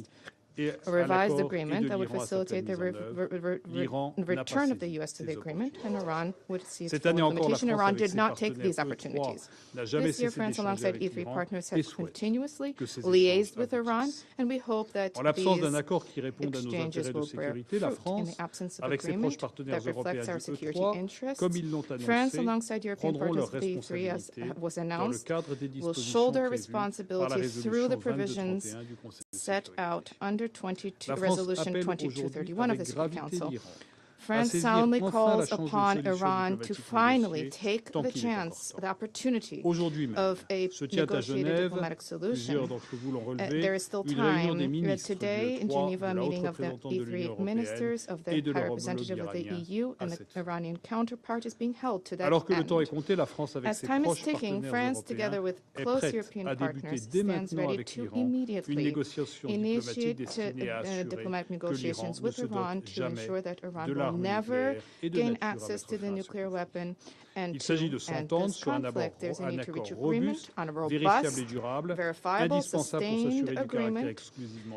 et a revised à l'accord agreement et de that would l'Iran à sa facilitate the pleine mise en œuvre. L'Iran n'a pas return of the saisi U.S. to the ces agreement, and Iran would see its Cette full année encore, la implementation. France, Iran avec did ses not take partenaires these E3, opportunities. n'a jamais This year, cessé France, d'échanger alongside avec E3 l'Iran partners, et has souhaite continuously que ces liaised échanges with Iran, aboutissent. and we hope that En l'absence d'un these accord qui réponde à nos exchanges intérêts de will bear sécurité, la fruit. In the France, absence of avec ses proches agreement partenaires that reflects européens our du security E3, interests, comme ils l'ont France, annoncé, alongside European prendront partners leurs of the E3, as responsabilités was dans le announced, cadre des will dispositions shoulder prévues par la responsibilities through the résolution provisions 2231 du Conseil de set sécurité. out under 22, La France Resolution appelle 2231 of avec the Security gravité Council. l'Iran à France saisir solemnly enfin calls la chance d'une upon solution Iran to diplomatique finally négociée take tant the qu'il est encore chance, temps. the opportunity Aujourd'hui même, of a se tient à negotiated Genève, diplomatic plusieurs solution. d'entre vous l'ont relevé, There is still une réunion des time. ministres Today du in E3, Geneva, a de la haute meeting of the représentante de l'Union E3 européenne ministers, of the et de high leur homologue representative of the iranien EU, à and cette the fin. Iranian counterpart is being held to that Alors que le temps end. est compté, la France, avec As ses time is proches ticking, partenaires France, together européens, with est close prête European à débuter partners, dès stands maintenant ready avec to l'Iran une immediately négociation diplomatique initiate destinée à assurer diplomatic que l'Iran negotiations ne with se Iran dote to jamais ensure that Iran de will l'arme will never gain access to the nuclear weapon and to end this conflict. There's a need to reach agreement on a robust, verifiable, sustained agreement,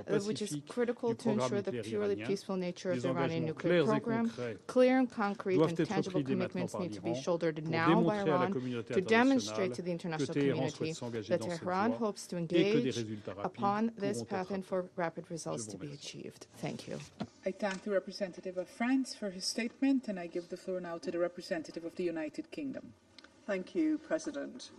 which is critical to ensure the purely peaceful nature of the Iranian nuclear program. Clear and concrete and tangible commitments need to be shouldered now by Iran to demonstrate to the international community that Tehran hopes to engage upon this path and for rapid results to be achieved. Thank you. I thank the representative of France for his statement, and I give the floor now to the representative of the United Kingdom. Thank you, President.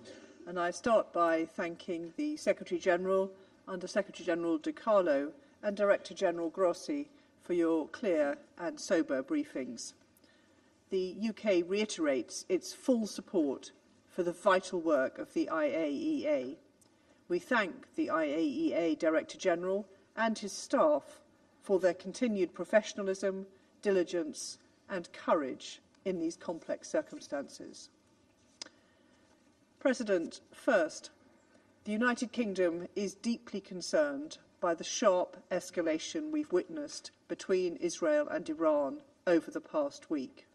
And I start by thanking the Secretary-General, Under Secretary-General De Carlo, and Director-General Grossi for your clear and sober briefings. The UK reiterates its full support for the vital work of the IAEA. We thank the IAEA Director-General and his staff for their continued professionalism, diligence, and courage in these complex circumstances. President, first, the United Kingdom is deeply concerned by the sharp escalation we've witnessed between Israel and Iran over the past week.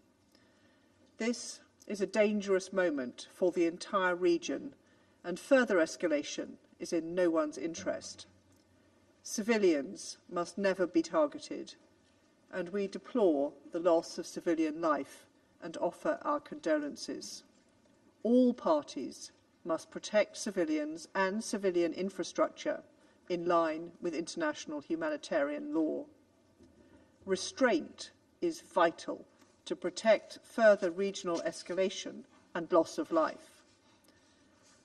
This is a dangerous moment for the entire region, and further escalation is in no one's interest. Civilians must never be targeted, and we deplore the loss of civilian life and offer our condolences. All parties must protect civilians and civilian infrastructure in line with international humanitarian law. Restraint is vital to protect further regional escalation and loss of life.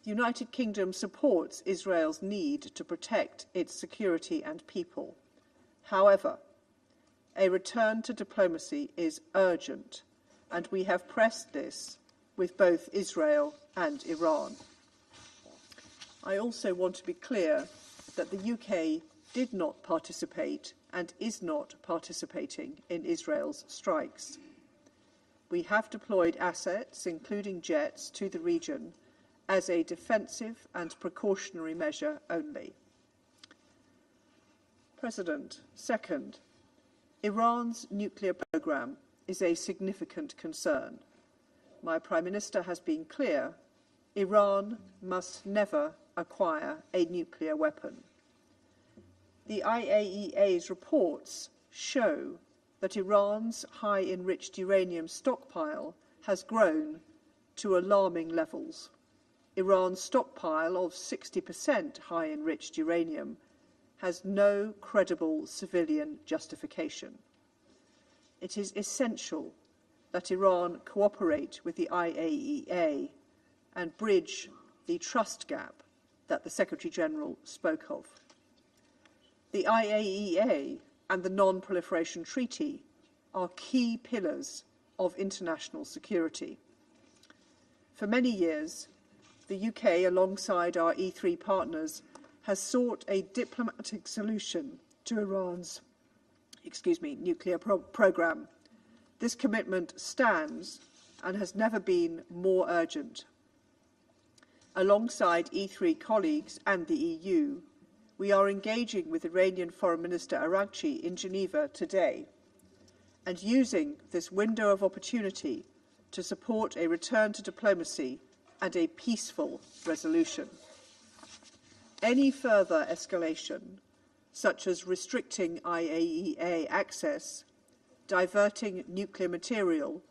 The United Kingdom supports Israel's need to protect its security and people. However, a return to diplomacy is urgent, and we have pressed this with both Israel and Iran. I also want to be clear that the UK did not participate and is not participating in Israel's strikes. We have deployed assets, including jets, to the region as a defensive and precautionary measure only. President, second, Iran's nuclear program is a significant concern. My Prime Minister has been clear, Iran must never acquire a nuclear weapon. The IAEA's reports show that Iran's high-enriched uranium stockpile has grown to alarming levels. Iran's stockpile of 60% high-enriched uranium has no credible civilian justification. It is essential that Iran cooperate with the IAEA and bridge the trust gap that the Secretary-General spoke of. The IAEA and the Non-Proliferation Treaty are key pillars of international security. For many years, the UK, alongside our E3 partners, has sought a diplomatic solution to Iran's nuclear program. This commitment stands and has never been more urgent. Alongside E3 colleagues and the EU, we are engaging with Iranian Foreign Minister Araghchi in Geneva today and using this window of opportunity to support a return to diplomacy and a peaceful resolution. Any further escalation, such as restricting IAEA access, diverting nuclear material,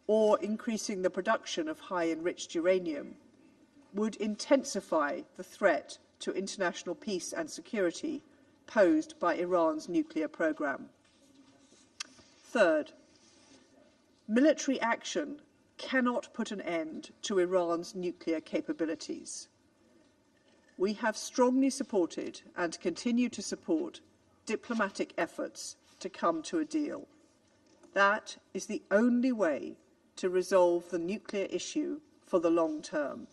or increasing the production of high-enriched uranium, would intensify the threat to international peace and security posed by Iran's nuclear program. Third, military action cannot put an end to Iran's nuclear capabilities. We have strongly supported and continue to support diplomatic efforts to come to a deal. That is the only way to resolve the nuclear issue for the long term.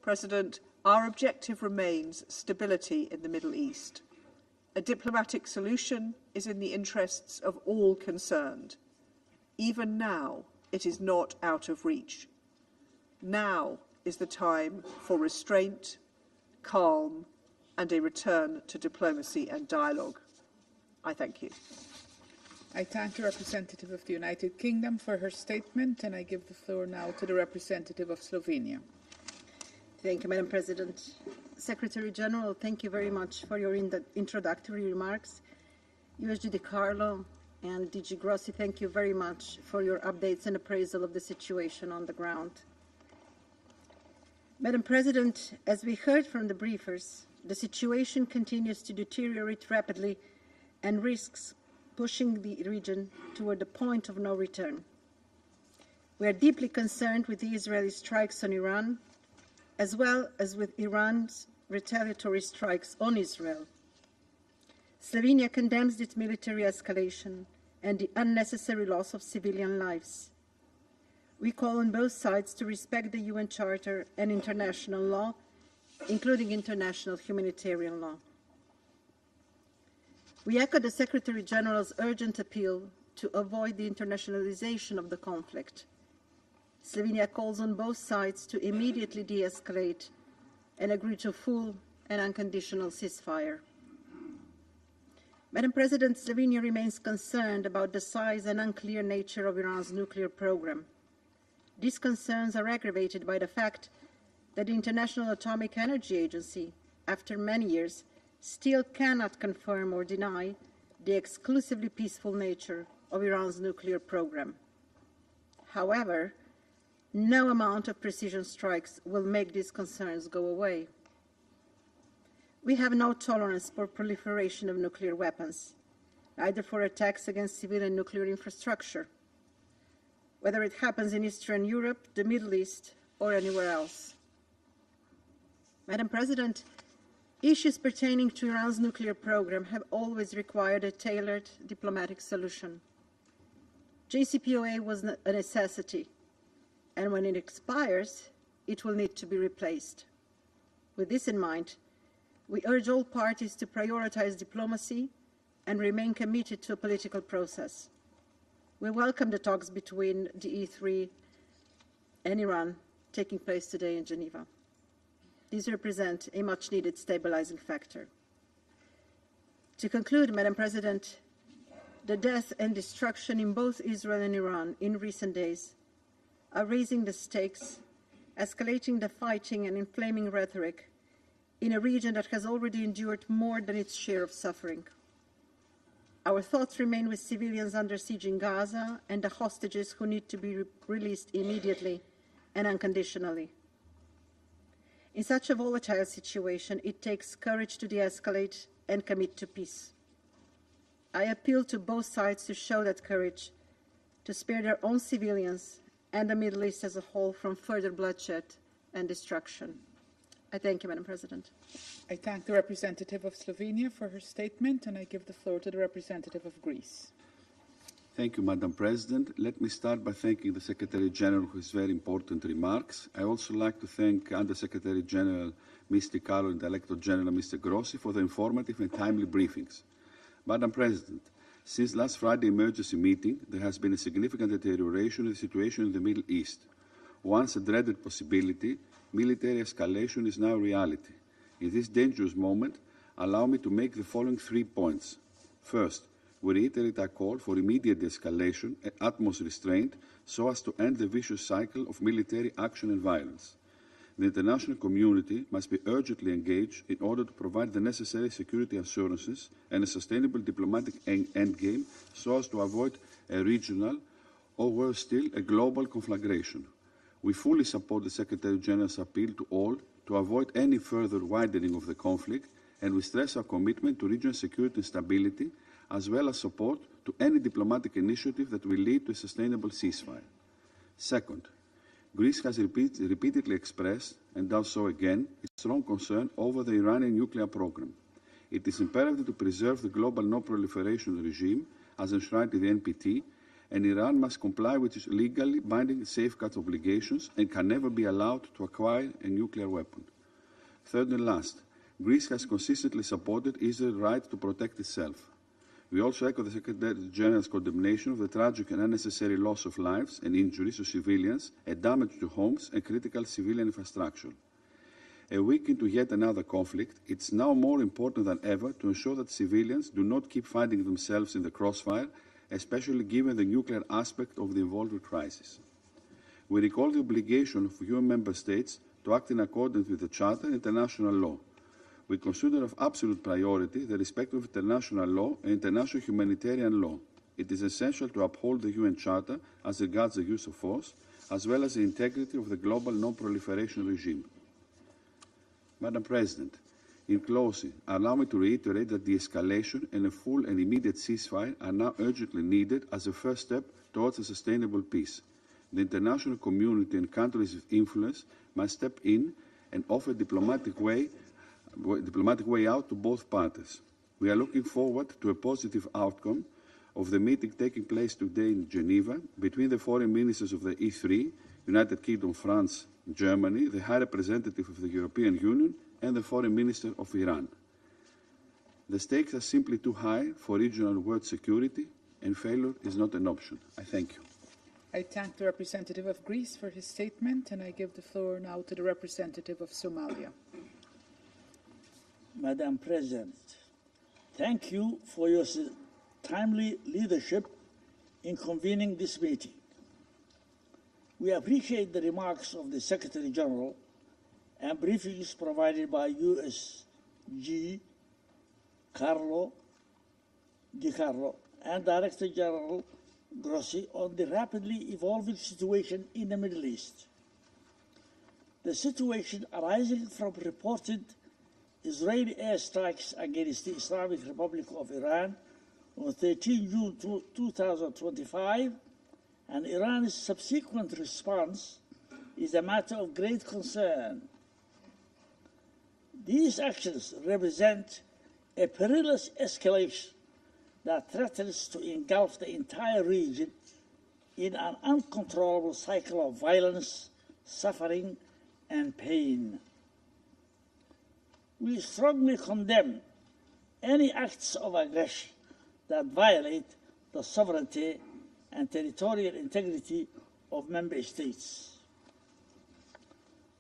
President, our objective remains stability in the Middle East. A diplomatic solution is in the interests of all concerned. Even now, it is not out of reach. Now is the time for restraint, calm, and a return to diplomacy and dialogue. I thank you. I thank the representative of the United Kingdom for her statement, and I give the floor now to the representative of Slovenia. Thank you, Madam President. Secretary General, thank you very much for your introductory remarks. USG De Carlo and DG Grossi, thank you very much for your updates and appraisal of the situation on the ground. Madam President, as we heard from the briefers, the situation continues to deteriorate rapidly and risks pushing the region toward the point of no return. We are deeply concerned with the Israeli strikes on Iran, as well as with Iran's retaliatory strikes on Israel. Slovenia condemns its military escalation and the unnecessary loss of civilian lives. We call on both sides to respect the UN Charter and international law, including international humanitarian law. We echo the Secretary General's urgent appeal to avoid the internationalization of the conflict. Slovenia calls on both sides to immediately de-escalate and agree to full and unconditional ceasefire. Madam President, Slovenia remains concerned about the size and unclear nature of Iran's nuclear program. These concerns are aggravated by the fact that the International Atomic Energy Agency, after many years, still cannot confirm or deny the exclusively peaceful nature of Iran's nuclear program. However, no amount of precision strikes will make these concerns go away. We have no tolerance for proliferation of nuclear weapons, either for attacks against civilian nuclear infrastructure, whether it happens in Eastern Europe, the Middle East, or anywhere else. Madam President, issues pertaining to Iran's nuclear program have always required a tailored diplomatic solution. JCPOA was a necessity, and when it expires, it will need to be replaced. With this in mind, we urge all parties to prioritize diplomacy and remain committed to a political process. We welcome the talks between the E3 and Iran taking place today in Geneva. These represent a much-needed stabilizing factor. To conclude, Madam President, the death and destruction in both Israel and Iran in recent days are raising the stakes, escalating the fighting and inflaming rhetoric in a region that has already endured more than its share of suffering. Our thoughts remain with civilians under siege in Gaza and the hostages who need to be released immediately and unconditionally. In such a volatile situation, it takes courage to de-escalate and commit to peace. I appeal to both sides to show that courage, to spare their own civilians and the Middle East as a whole from further bloodshed and destruction. I thank you, Madam President. I thank the representative of Slovenia for her statement, and I give the floor to the representative of Greece. Thank you, Madam President. Let me start by thanking the Secretary General for his very important remarks. I also like to thank Under-Secretary General Mr. Carlo and Director General Mr. Grossi for the informative and timely briefings. Madam President, since last Friday's emergency meeting, there has been a significant deterioration of the situation in the Middle East. Once a dreaded possibility, military escalation is now a reality. In this dangerous moment, allow me to make the following 3 points. First, we reiterate our call for immediate de-escalation and utmost restraint so as to end the vicious cycle of military action and violence. The international community must be urgently engaged in order to provide the necessary security assurances and a sustainable diplomatic endgame so as to avoid a regional or, worse still, a global conflagration. We fully support the Secretary General's appeal to all to avoid any further widening of the conflict, and we stress our commitment to regional security and stability, as well as support to any diplomatic initiative that will lead to a sustainable ceasefire. Second, Greece has repeatedly expressed, and does so again, its strong concern over the Iranian nuclear program. It is imperative to preserve the global non-proliferation regime as enshrined in the NPT, and Iran must comply with its legally binding safeguards obligations and can never be allowed to acquire a nuclear weapon. Third and last, Greece has consistently supported Israel's right to protect itself. We also echo the Secretary General's condemnation of the tragic and unnecessary loss of lives and injuries to civilians and damage to homes and critical civilian infrastructure. A week into yet another conflict, it's now more important than ever to ensure that civilians do not keep finding themselves in the crossfire especially given the nuclear aspect of the involved crisis. We recall the obligation of UN member states to act in accordance with the Charter and international law. We consider of absolute priority the respect of international law and international humanitarian law. It is essential to uphold the UN Charter as regards the use of force, as well as the integrity of the global non-proliferation regime. Madam President, in closing, allow me to reiterate that de-escalation and a full and immediate ceasefire are now urgently needed as a first step towards a sustainable peace. The international community and countries of influence must step in and offer diplomatic way out to both parties. We are looking forward to a positive outcome of the meeting taking place today in Geneva between the foreign ministers of the E3, United Kingdom, France, Germany, the High Representative of the European Union, and the Foreign Minister of Iran. The stakes are simply too high for regional world security, and failure is not an option. I thank you. I thank the representative of Greece for his statement, and I give the floor now to the representative of Somalia. Madam President, thank you for your timely leadership in convening this meeting. We appreciate the remarks of the Secretary General and briefings provided by USG Di Carlo and Director General Grossi on the rapidly evolving situation in the Middle East. The situation arising from reported Israeli airstrikes against the Islamic Republic of Iran on 13 June 2025 and Iran's subsequent response is a matter of great concern. These actions represent a perilous escalation that threatens to engulf the entire region in an uncontrollable cycle of violence, suffering, and pain. We strongly condemn any acts of aggression that violate the sovereignty and territorial integrity of member states.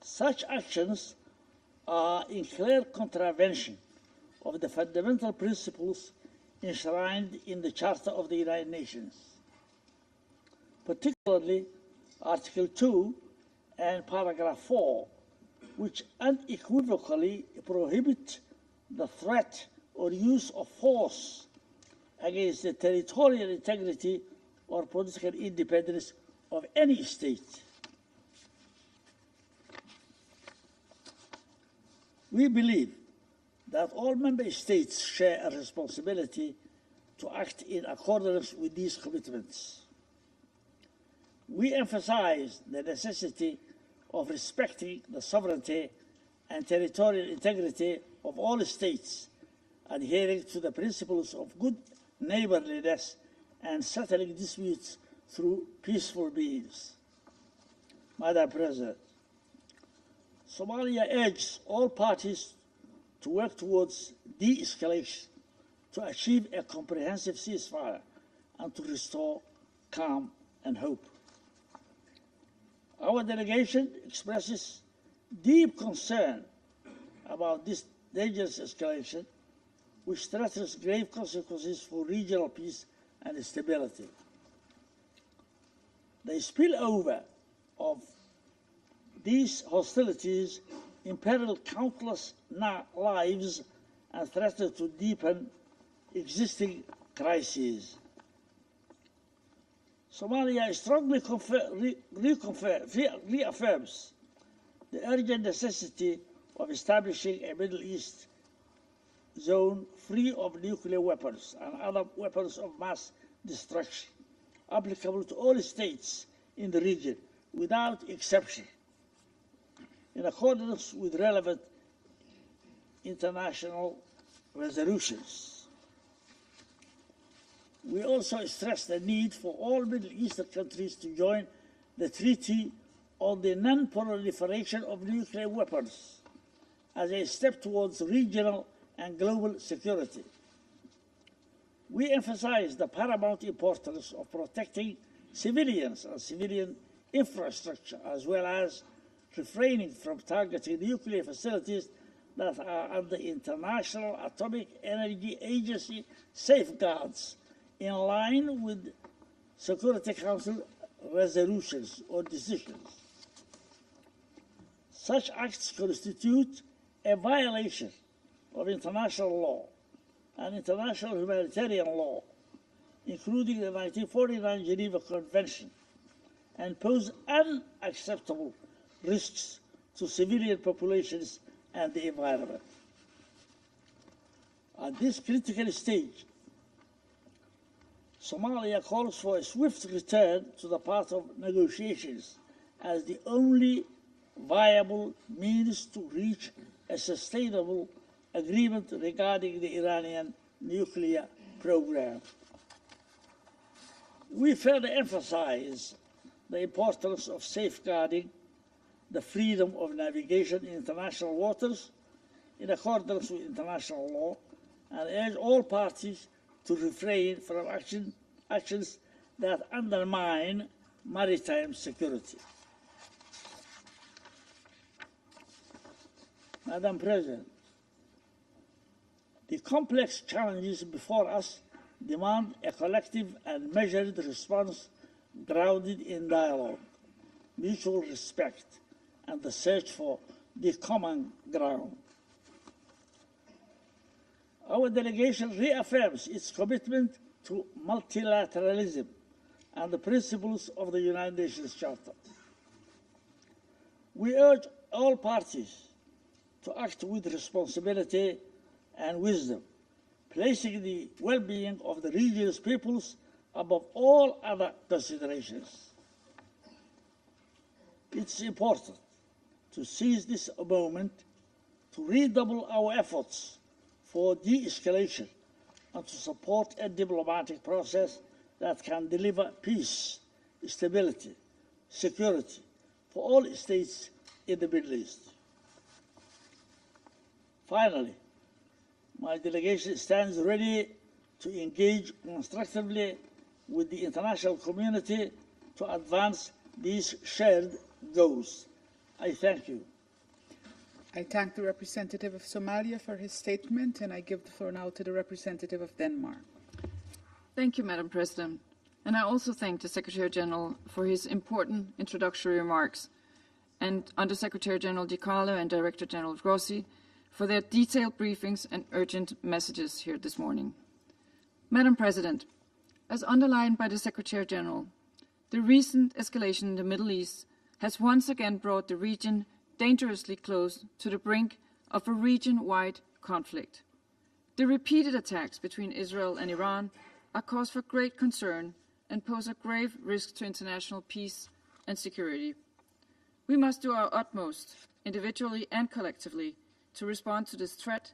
Such actions are in clear contravention of the fundamental principles enshrined in the Charter of the United Nations, particularly Article 2 and Paragraph 4, which unequivocally prohibit the threat or use of force against the territorial integrity or political independence of any state. We believe that all member states share a responsibility to act in accordance with these commitments. We emphasize the necessity of respecting the sovereignty and territorial integrity of all states, adhering to the principles of good neighborliness and settling disputes through peaceful means. Madam President, Somalia urges all parties to work towards de-escalation, to achieve a comprehensive ceasefire, and to restore calm and hope. Our delegation expresses deep concern about this dangerous escalation, which threatens grave consequences for regional peace and stability. The spillover of these hostilities imperil countless lives and threaten to deepen existing crises. Somalia strongly reaffirms the urgent necessity of establishing a Middle East zone free of nuclear weapons and other weapons of mass destruction, applicable to all states in the region without exception, in accordance with relevant international resolutions. We also stress the need for all Middle Eastern countries to join the Treaty on the Non-Proliferation of Nuclear Weapons as a step towards regional and global security. We emphasize the paramount importance of protecting civilians and civilian infrastructure, as well as refraining from targeting nuclear facilities that are under International Atomic Energy Agency safeguards in line with Security Council resolutions or decisions. Such acts constitute a violation of international law and international humanitarian law, including the 1949 Geneva Convention, and pose unacceptable risks to civilian populations and the environment. At this critical stage, Somalia calls for a swift return to the path of negotiations as the only viable means to reach a sustainable agreement regarding the Iranian nuclear program. We further emphasize the importance of safeguarding the freedom of navigation in international waters in accordance with international law, and urge all parties to refrain from actions that undermine maritime security. Madam President, the complex challenges before us demand a collective and measured response grounded in dialogue, mutual respect, and the search for the common ground. Our delegation reaffirms its commitment to multilateralism and the principles of the United Nations Charter. We urge all parties to act with responsibility and wisdom, placing the well-being of the region's peoples above all other considerations. It's important to seize this moment to redouble our efforts for de-escalation and to support a diplomatic process that can deliver peace, stability, security for all states in the Middle East. Finally, my delegation stands ready to engage constructively with the international community to advance these shared goals. I thank you. I thank the representative of Somalia for his statement, and I give the floor now to the representative of Denmark. Thank you, Madam President. And I also thank the Secretary General for his important introductory remarks, and Under-Secretary General Di Carlo and Director General Grossi for their detailed briefings and urgent messages here this morning. Madam President, as underlined by the Secretary General, the recent escalation in the Middle East has once again brought the region dangerously close to the brink of a region-wide conflict. The repeated attacks between Israel and Iran are cause for great concern and pose a grave risk to international peace and security. We must do our utmost, individually and collectively, to respond to this threat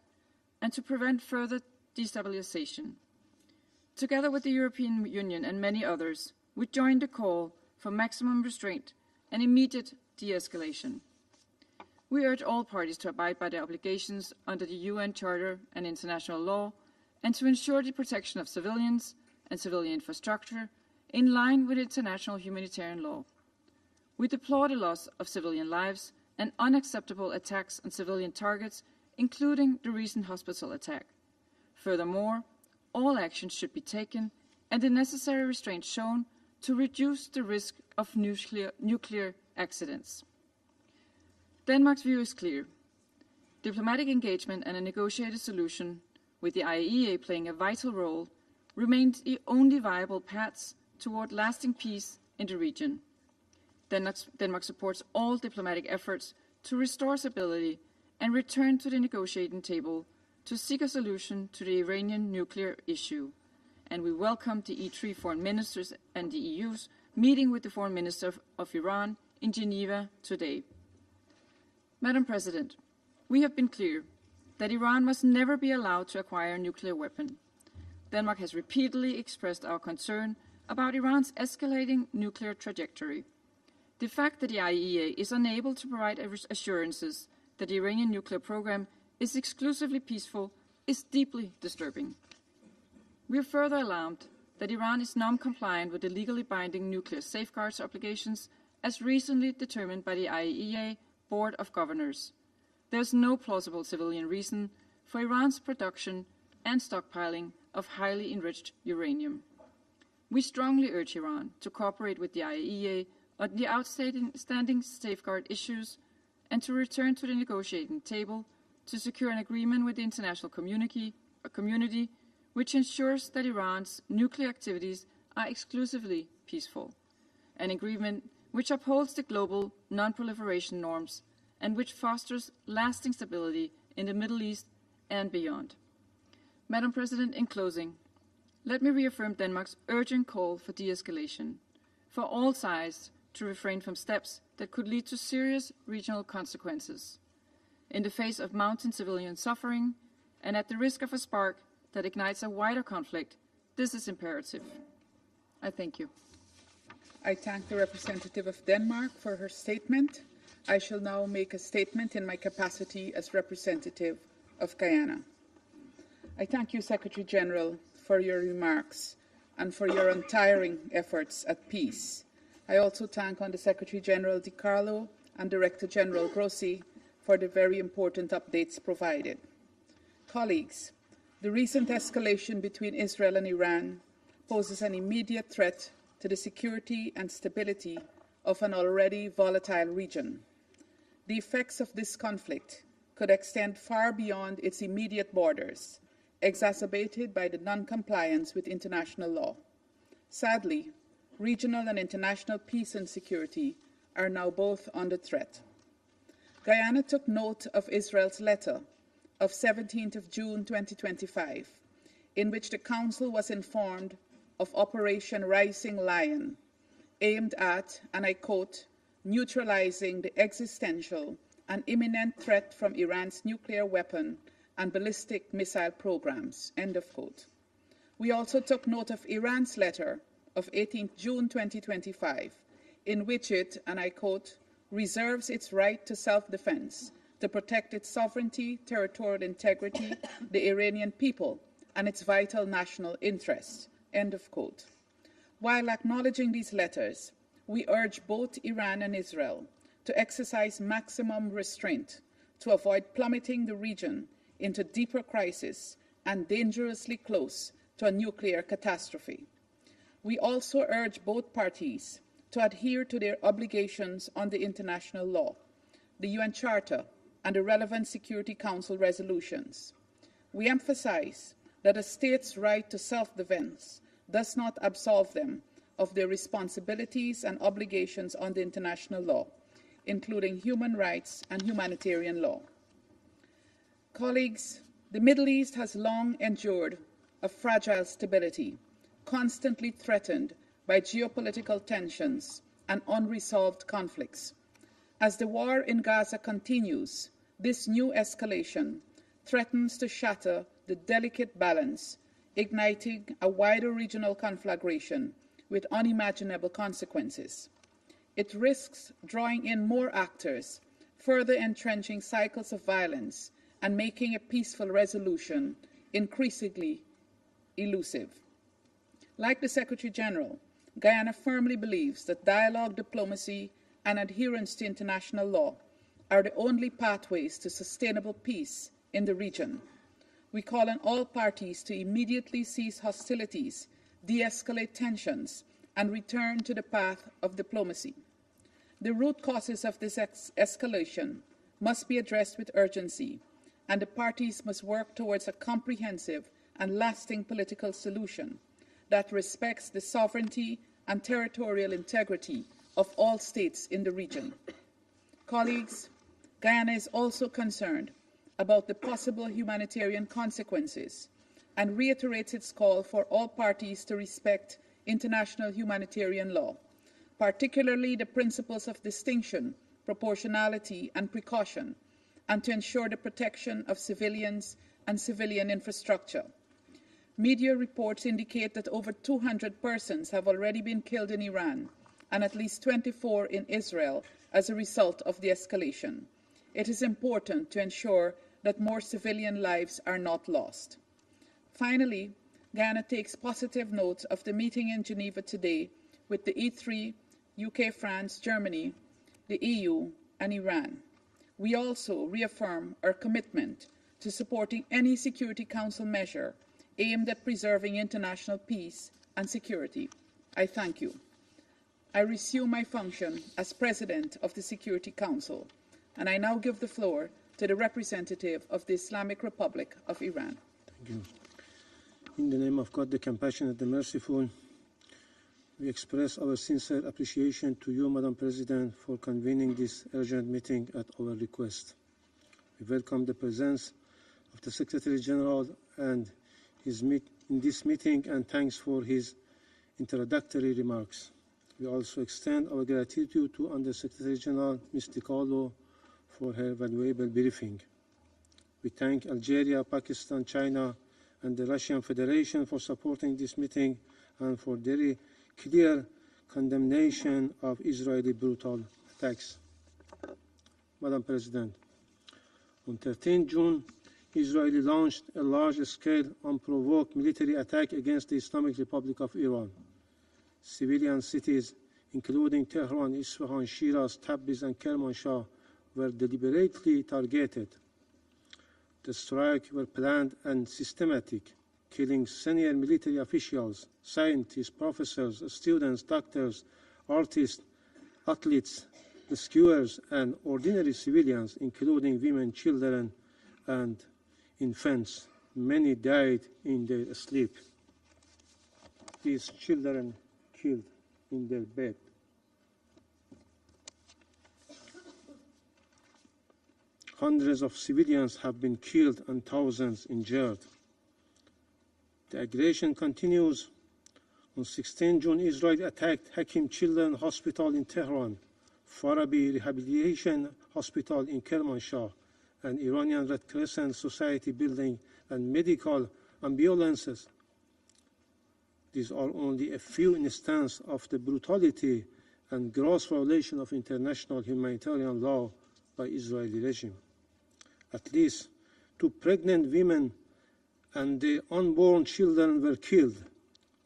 and to prevent further destabilization. Together with the European Union and many others, we join the call for maximum restraint and immediate de-escalation. We urge all parties to abide by their obligations under the UN Charter and international law, and to ensure the protection of civilians and civilian infrastructure in line with international humanitarian law. We deplore the loss of civilian lives and unacceptable attacks on civilian targets, including the recent hospital attack. Furthermore, all actions should be taken and the necessary restraint shown to reduce the risk of nuclear accidents. Denmark's view is clear. Diplomatic engagement and a negotiated solution, with the IAEA playing a vital role, remain the only viable paths toward lasting peace in the region. Denmark supports all diplomatic efforts to restore stability and return to the negotiating table to seek a solution to the Iranian nuclear issue. And we welcome the E3 foreign ministers and the EU's meeting with the foreign minister of Iran in Geneva today. Madam President, we have been clear that Iran must never be allowed to acquire a nuclear weapon. Denmark has repeatedly expressed our concern about Iran's escalating nuclear trajectory. The fact that the IAEA is unable to provide assurances that the Iranian nuclear program is exclusively peaceful is deeply disturbing. We are further alarmed that Iran is non-compliant with the legally binding nuclear safeguards obligations as recently determined by the IAEA Board of Governors. There is no plausible civilian reason for Iran's production and stockpiling of highly enriched uranium. We strongly urge Iran to cooperate with the IAEA on the outstanding safeguard issues and to return to the negotiating table to secure an agreement with the international community which ensures that Iran's nuclear activities are exclusively peaceful, an agreement which upholds the global non-proliferation norms and which fosters lasting stability in the Middle East and beyond. Madam President, in closing, let me reaffirm Denmark's urgent call for de-escalation, for all sides to refrain from steps that could lead to serious regional consequences. In the face of mounting civilian suffering and at the risk of a spark that ignites a wider conflict, this is imperative. I thank you. I thank the representative of Denmark for her statement. I shall now make a statement in my capacity as representative of Guyana. I thank you, Secretary General, for your remarks and for your untiring efforts at peace. I also thank Under Secretary General Di Carlo and Director General Grossi for the very important updates provided. Colleagues, the recent escalation between Israel and Iran poses an immediate threat to the security and stability of an already volatile region. The effects of this conflict could extend far beyond its immediate borders, exacerbated by the non-compliance with international law. Sadly, regional and international peace and security are now both under threat. Guyana took note of Israel's letter of 17th of June 2025, in which the Council was informed of Operation Rising Lion, aimed at, and I quote, neutralizing the existential and imminent threat from Iran's nuclear weapon and ballistic missile programs, end of quote. We also took note of Iran's letter of 18th June 2025, in which it, and I quote, reserves its right to self-defense, to protect its sovereignty, territorial integrity, the Iranian people, and its vital national interests, end of quote. While acknowledging these letters, we urge both Iran and Israel to exercise maximum restraint to avoid plummeting the region into deeper crisis and dangerously close to a nuclear catastrophe. We also urge both parties to adhere to their obligations under international law, the UN Charter, and the relevant Security Council resolutions. We emphasize that a state's right to self-defense does not absolve them of their responsibilities and obligations under international law, including human rights and humanitarian law. Colleagues, the Middle East has long endured a fragile stability, constantly threatened by geopolitical tensions and unresolved conflicts. As the war in Gaza continues, this new escalation threatens to shatter the delicate balance, igniting a wider regional conflagration with unimaginable consequences. It risks drawing in more actors, further entrenching cycles of violence, and making a peaceful resolution increasingly elusive. Like the Secretary General, Guyana firmly believes that dialogue, diplomacy, and adherence to international law are the only pathways to sustainable peace in the region. We call on all parties to immediately cease hostilities, de-escalate tensions, and return to the path of diplomacy. The root causes of this escalation must be addressed with urgency, and the parties must work towards a comprehensive and lasting political solution that respects the sovereignty and territorial integrity of all states in the region. Colleagues, Guyana is also concerned about the possible humanitarian consequences and reiterates its call for all parties to respect international humanitarian law, particularly the principles of distinction, proportionality, and precaution, and to ensure the protection of civilians and civilian infrastructure. Media reports indicate that over 200 persons have already been killed in Iran and at least 24 in Israel as a result of the escalation. It is important to ensure that more civilian lives are not lost. Finally, Guyana takes positive note of the meeting in Geneva today with the E3, UK, France, Germany, the EU, and Iran. We also reaffirm our commitment to supporting any Security Council measure aimed at preserving international peace and security. I thank you. I resume my function as President of the Security Council, and I now give the floor to the representative of the Islamic Republic of Iran. Thank you. In the name of God, the compassionate, the merciful, we express our sincere appreciation to you, Madam President, for convening this urgent meeting at our request. We welcome the presence of the Secretary General and in this meeting, and thanks for his introductory remarks. We also extend our gratitude to Under Secretary General Ms. DiCarlo for her valuable briefing. We thank Algeria, Pakistan, China, and the Russian Federation for supporting this meeting and for their clear condemnation of Israeli brutal attacks. Madam President, on 13 June, Israel launched a large-scale, unprovoked military attack against the Islamic Republic of Iran. Civilian cities, including Tehran, Isfahan, Shiraz, Tabriz, and Kermanshah, were deliberately targeted. The strikes were planned and systematic, killing senior military officials, scientists, professors, students, doctors, artists, athletes, rescuers, and ordinary civilians, including women, children, and infants. Many died in their sleep. These children killed in their bed. Hundreds of civilians have been killed and thousands injured. The aggression continues. On 16 June, Israel attacked Hakim Children's Hospital in Tehran, Farabi Rehabilitation Hospital in Kermanshah, and Iranian Red Crescent Society building and medical ambulances. These are only a few instances of the brutality and gross violation of international humanitarian law by Israeli regime. At least 2 pregnant women and their unborn children were killed.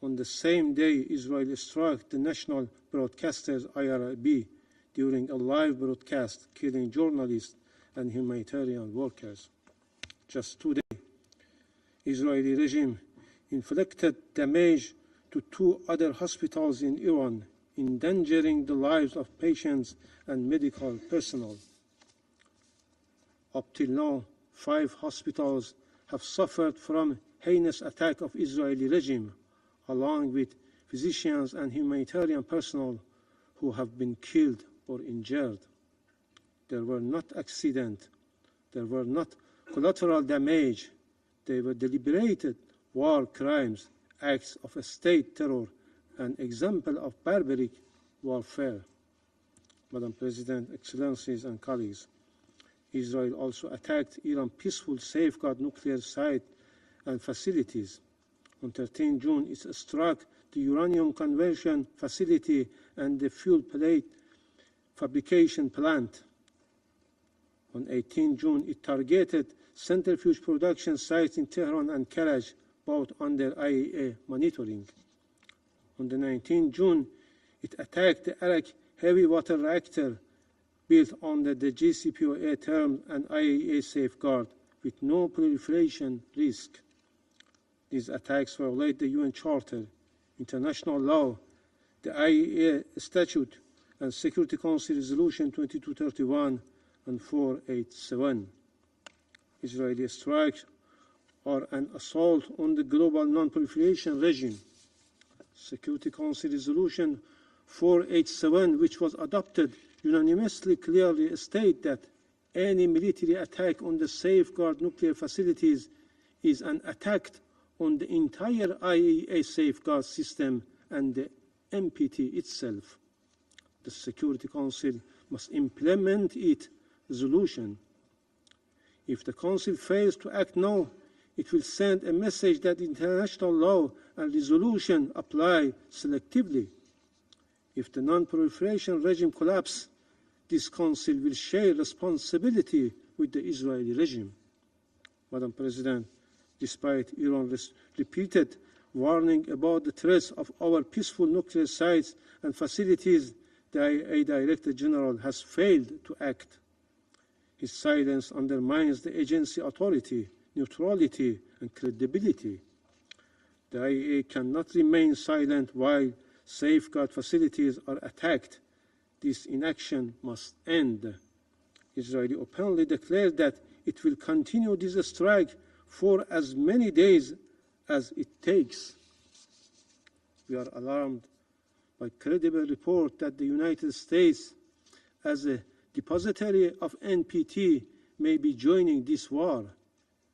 On the same day, Israel struck the national broadcasters IRIB during a live broadcast, killing journalists and humanitarian workers. Just today, Israeli regime inflicted damage to 2 other hospitals in Iran, endangering the lives of patients and medical personnel. Up till now, 5 hospitals have suffered from heinous attack of Israeli regime, along with physicians and humanitarian personnel who have been killed or injured. There were not accidents, there were not collateral damage, they were deliberated war crimes, acts of state terror, and example of barbaric warfare. Madam President, Excellencies, and colleagues, Israel also attacked Iran's peaceful safeguard nuclear site and facilities. On 13 June, it struck the uranium conversion facility and the fuel plate fabrication plant. On 18 June, it targeted centrifuge production sites in Tehran and Karaj, both under IAEA monitoring. On the 19th June, it attacked the Arak heavy water reactor built under the JCPOA term and IAEA safeguard with no proliferation risk. These attacks violate the UN Charter, international law, the IAEA Statute, and Security Council Resolution 2231 and 487. Israeli strikes are an assault on the global non-proliferation regime. Security Council Resolution 487, which was adopted unanimously, clearly states that any military attack on the safeguard nuclear facilities is an attack on the entire IAEA safeguard system and the NPT itself. The Security Council must implement its resolution. If the Council fails to act now, it will send a message that international law and resolution apply selectively. If the non-proliferation regime collapses, this Council will share responsibility with the Israeli regime. Madam President, despite Iran's repeated warning about the threats of our peaceful nuclear sites and facilities, the IAEA Director General has failed to act. His silence undermines the agency's authority, neutrality, and credibility. The IAEA cannot remain silent while safeguard facilities are attacked. This inaction must end. Israel openly declared that it will continue this strike for as many days as it takes. We are alarmed by credible report that the United States, as a depositary of NPT, may be joining this war.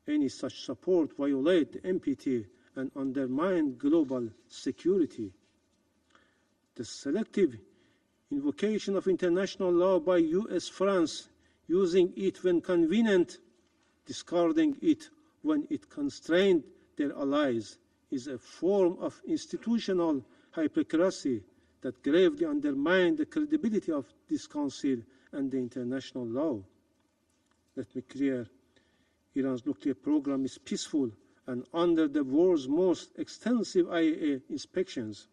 Any such support violates the NPT and undermine global security. The selective invocation of international law by US, France, using it when convenient, discarding it when it constrained their allies, is a form of institutional hypocrisy that gravely undermines the credibility of this Council and the international law. Let me be clear, Iran's nuclear program is peaceful and under the world's most extensive IAEA inspections.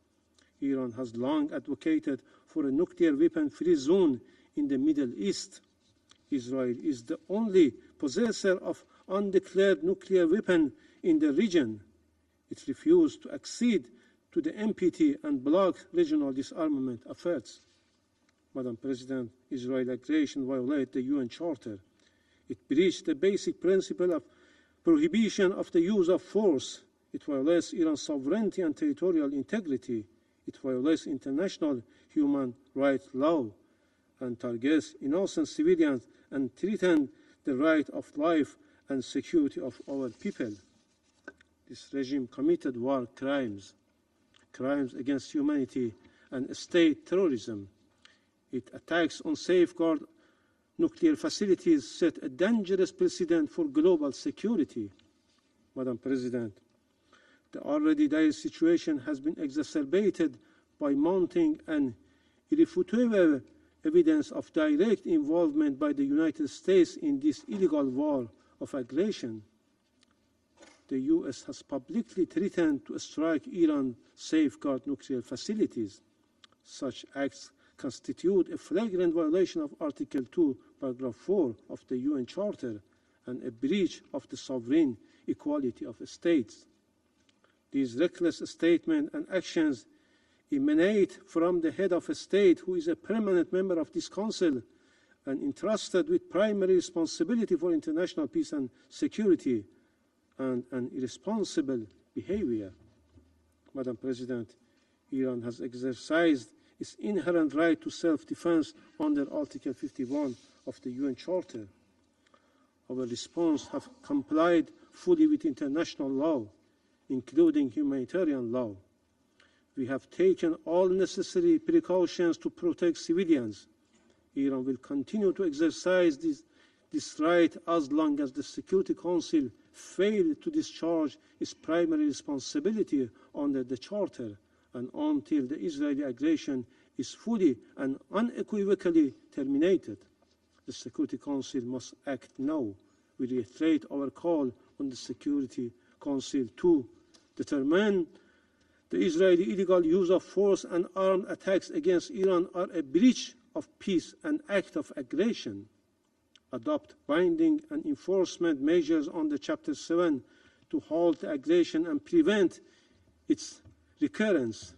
Iran has long advocated for a nuclear weapon-free zone in the Middle East. Israel is the only possessor of undeclared nuclear weapon in the region. It refused to accede to the NPT and block regional disarmament efforts. Madam President, Israeli aggression violates the UN Charter. It breached the basic principle of prohibition of the use of force. It violates Iran's sovereignty and territorial integrity. It violates international human rights law and targets innocent civilians and threatens the right of life and security of our people. This regime committed war crimes, crimes against humanity and state terrorism. It attacks on safeguard nuclear facilities, set a dangerous precedent for global security. Madam President, the already dire situation has been exacerbated by mounting and irrefutable evidence of direct involvement by the United States in this illegal war of aggression. The US has publicly threatened to strike Iran's safeguard nuclear facilities. Such acts constitute a flagrant violation of Article 2, Paragraph 4 of the UN Charter and a breach of the sovereign equality of states. These reckless statements and actions emanate from the head of a state who is a permanent member of this Council and entrusted with primary responsibility for international peace and security, and an irresponsible behavior. Madam President, Iran has exercised its inherent right to self-defense under Article 51 of the UN Charter. Our response has complied fully with international law, including humanitarian law. We have taken all necessary precautions to protect civilians. Iran will continue to exercise this right as long as the Security Council fails to discharge its primary responsibility under the Charter and until the Israeli aggression is fully and unequivocally terminated. The Security Council must act now. We reiterate our call on the Security Council to determine the Israeli illegal use of force and armed attacks against Iran are a breach of peace and act of aggression. Adopt binding and enforcement measures under Chapter 7 to halt the aggression and prevent its recurrence.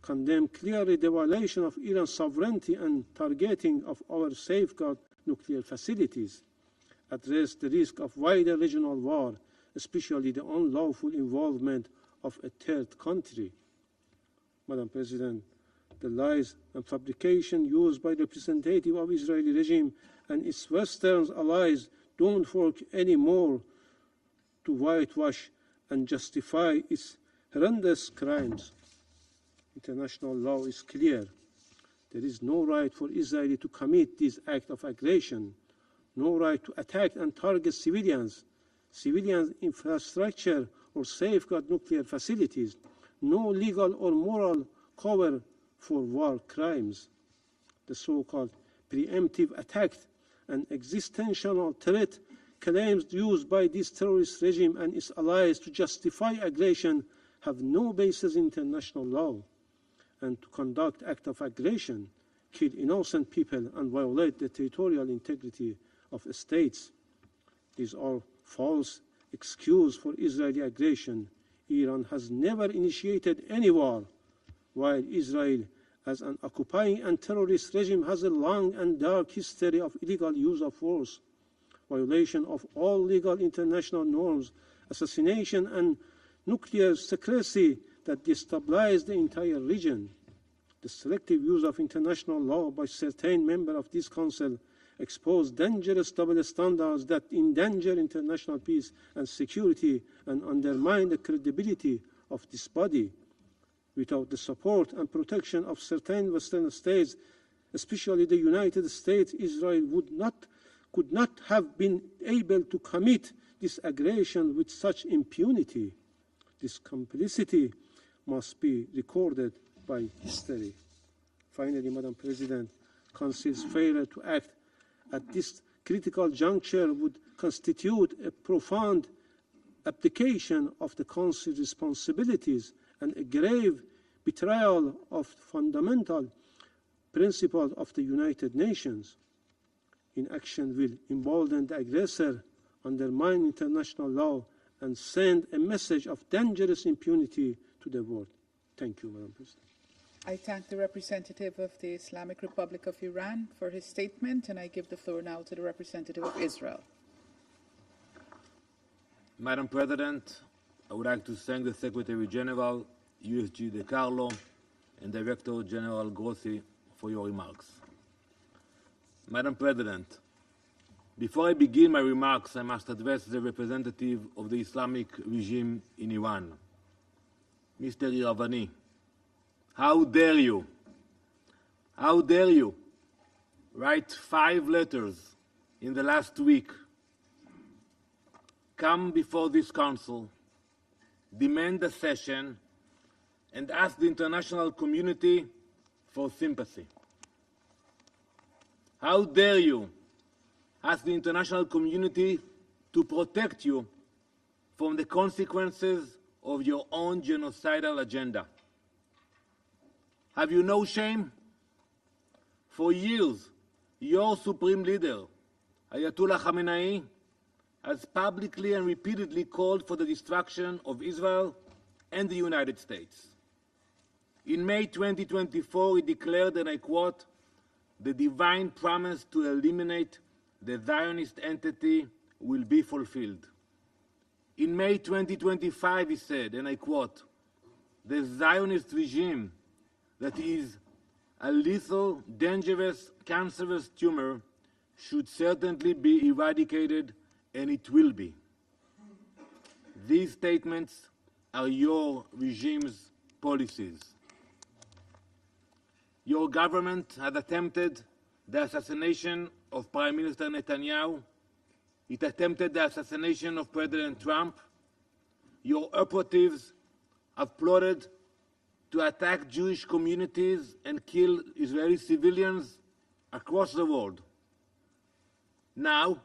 Condemn clearly the violation of Iran's sovereignty and targeting of our safeguard nuclear facilities. Address the risk of wider regional war, especially the unlawful involvement of a third country. Madam President, the lies and fabrication used by the representative of Israeli regime and its Western allies don't work anymore to whitewash and justify its horrendous crimes. International law is clear. There is no right for Israel to commit this act of aggression, no right to attack and target civilian infrastructure or safeguard nuclear facilities, no legal or moral cover for war crimes. The so-called preemptive attack and existential threat claims used by this terrorist regime and its allies to justify aggression have no basis in international law, and to conduct acts of aggression, kill innocent people and violate the territorial integrity of states. These are false excuses for Israeli aggression. Iran has never initiated any war. while Israel, as an occupying and terrorist regime, has a long and dark history of illegal use of force, violation of all legal international norms, assassination, and nuclear secrecy that destabilized the entire region. The selective use of international law by certain members of this Council expose dangerous double standards that endanger international peace and security and undermine the credibility of this body. Without the support and protection of certain Western states, especially the United States, Israel could not have been able to commit this aggression with such impunity. This complicity must be recorded by history. Finally, Madam President, Council's failure to act at this critical juncture would constitute a profound abdication of the Council's responsibilities and a grave betrayal of fundamental principles of the United Nations. Inaction will embolden the aggressor, undermine international law, and send a message of dangerous impunity to the world. Thank you, Madam President. I thank the representative of the Islamic Republic of Iran for his statement, and I give the floor now to the representative of Israel. Madam President, I would like to thank the Secretary General, USG De Carlo, and Director General Grossi for your remarks. Madam President, before I begin my remarks, I must address the representative of the Islamic regime in Iran, Mr. Iravani. How dare you? How dare you write 5 letters in the last week, come before this Council, demand a session, and ask the international community for sympathy? How dare you ask the international community to protect you from the consequences of your own genocidal agenda? Have you no shame? For years, your supreme leader, Ayatollah Khamenei, has publicly and repeatedly called for the destruction of Israel and the United States. In May 2024, he declared, and I quote, "The divine promise to eliminate the Zionist entity will be fulfilled." In May 2025, he said, and I quote, "The Zionist regime that is a lethal, dangerous, cancerous tumor should certainly be eradicated, and it will be." These statements are your regime's policies. Your government has attempted the assassination of Prime Minister Netanyahu. It attempted the assassination of President Trump. Your operatives have plotted to attack Jewish communities and kill Israeli civilians across the world. Now,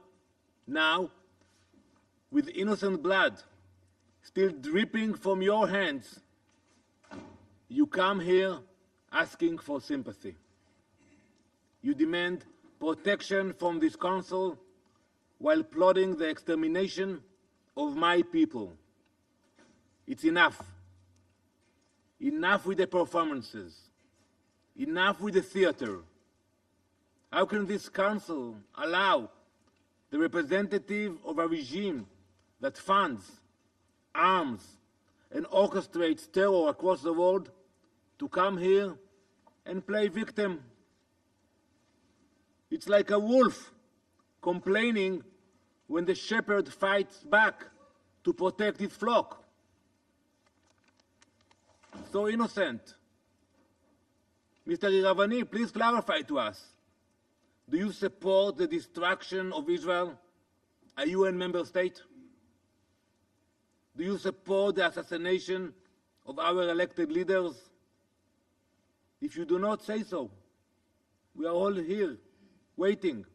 with innocent blood still dripping from your hands, you come here asking for sympathy. You demand protection from this Council while plotting the extermination of my people. It's enough. Enough with the performances. Enough with the theater. How can this Council allow the representative of a regime that funds, arms, and orchestrates terror across the world to come here and play victim? It's like a wolf complaining when the shepherd fights back to protect his flock. So innocent. Mr. Iravani, please clarify to us. Do you support the destruction of Israel, a UN member state? Do you support the assassination of our elected leaders? If you do not, say so. We are all here, waiting.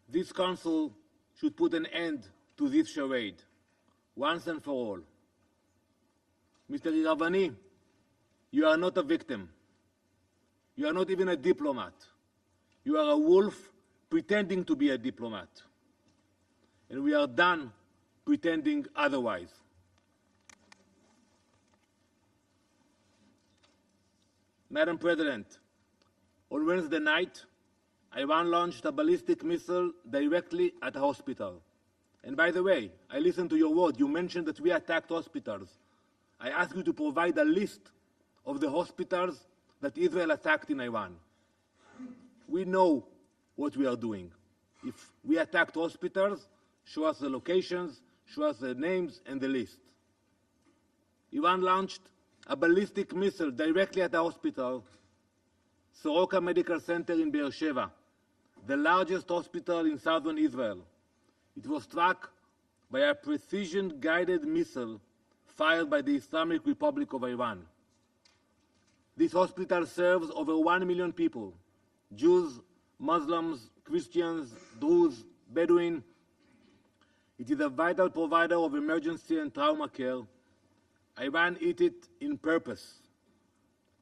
This Council should put an end to this charade, once and for all. Mr. Iravani, you are not a victim. You are not even a diplomat. You are a wolf pretending to be a diplomat. And we are done pretending otherwise. Madam President, on Wednesday night, Iran launched a ballistic missile directly at a hospital. And by the way, I listened to your word. You mentioned that we attacked hospitals. I ask you to provide a list of the hospitals that Israel attacked in Iran. We know what we are doing. If we attacked hospitals, show us the locations, show us the names and the list. Iran launched a ballistic missile directly at the hospital, Soroka Medical Center in Beersheba, the largest hospital in southern Israel. It was struck by a precision-guided missile fired by the Islamic Republic of Iran. This hospital serves over 1 million people, Jews, Muslims, Christians, Druze, Bedouin. It is a vital provider of emergency and trauma care. Iran hit it in purpose.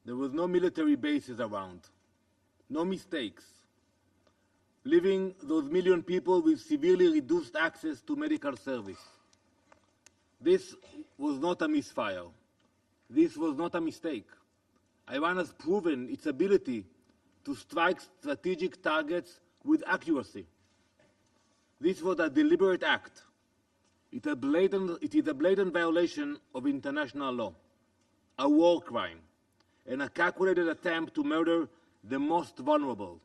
There was no military bases around, no mistakes, leaving those million people with severely reduced access to medical service. This was not a misfire. This was not a mistake. Iran has proven its ability to strike strategic targets with accuracy. This was a deliberate act. It is a blatant violation of international law, a war crime, and a calculated attempt to murder the most vulnerable.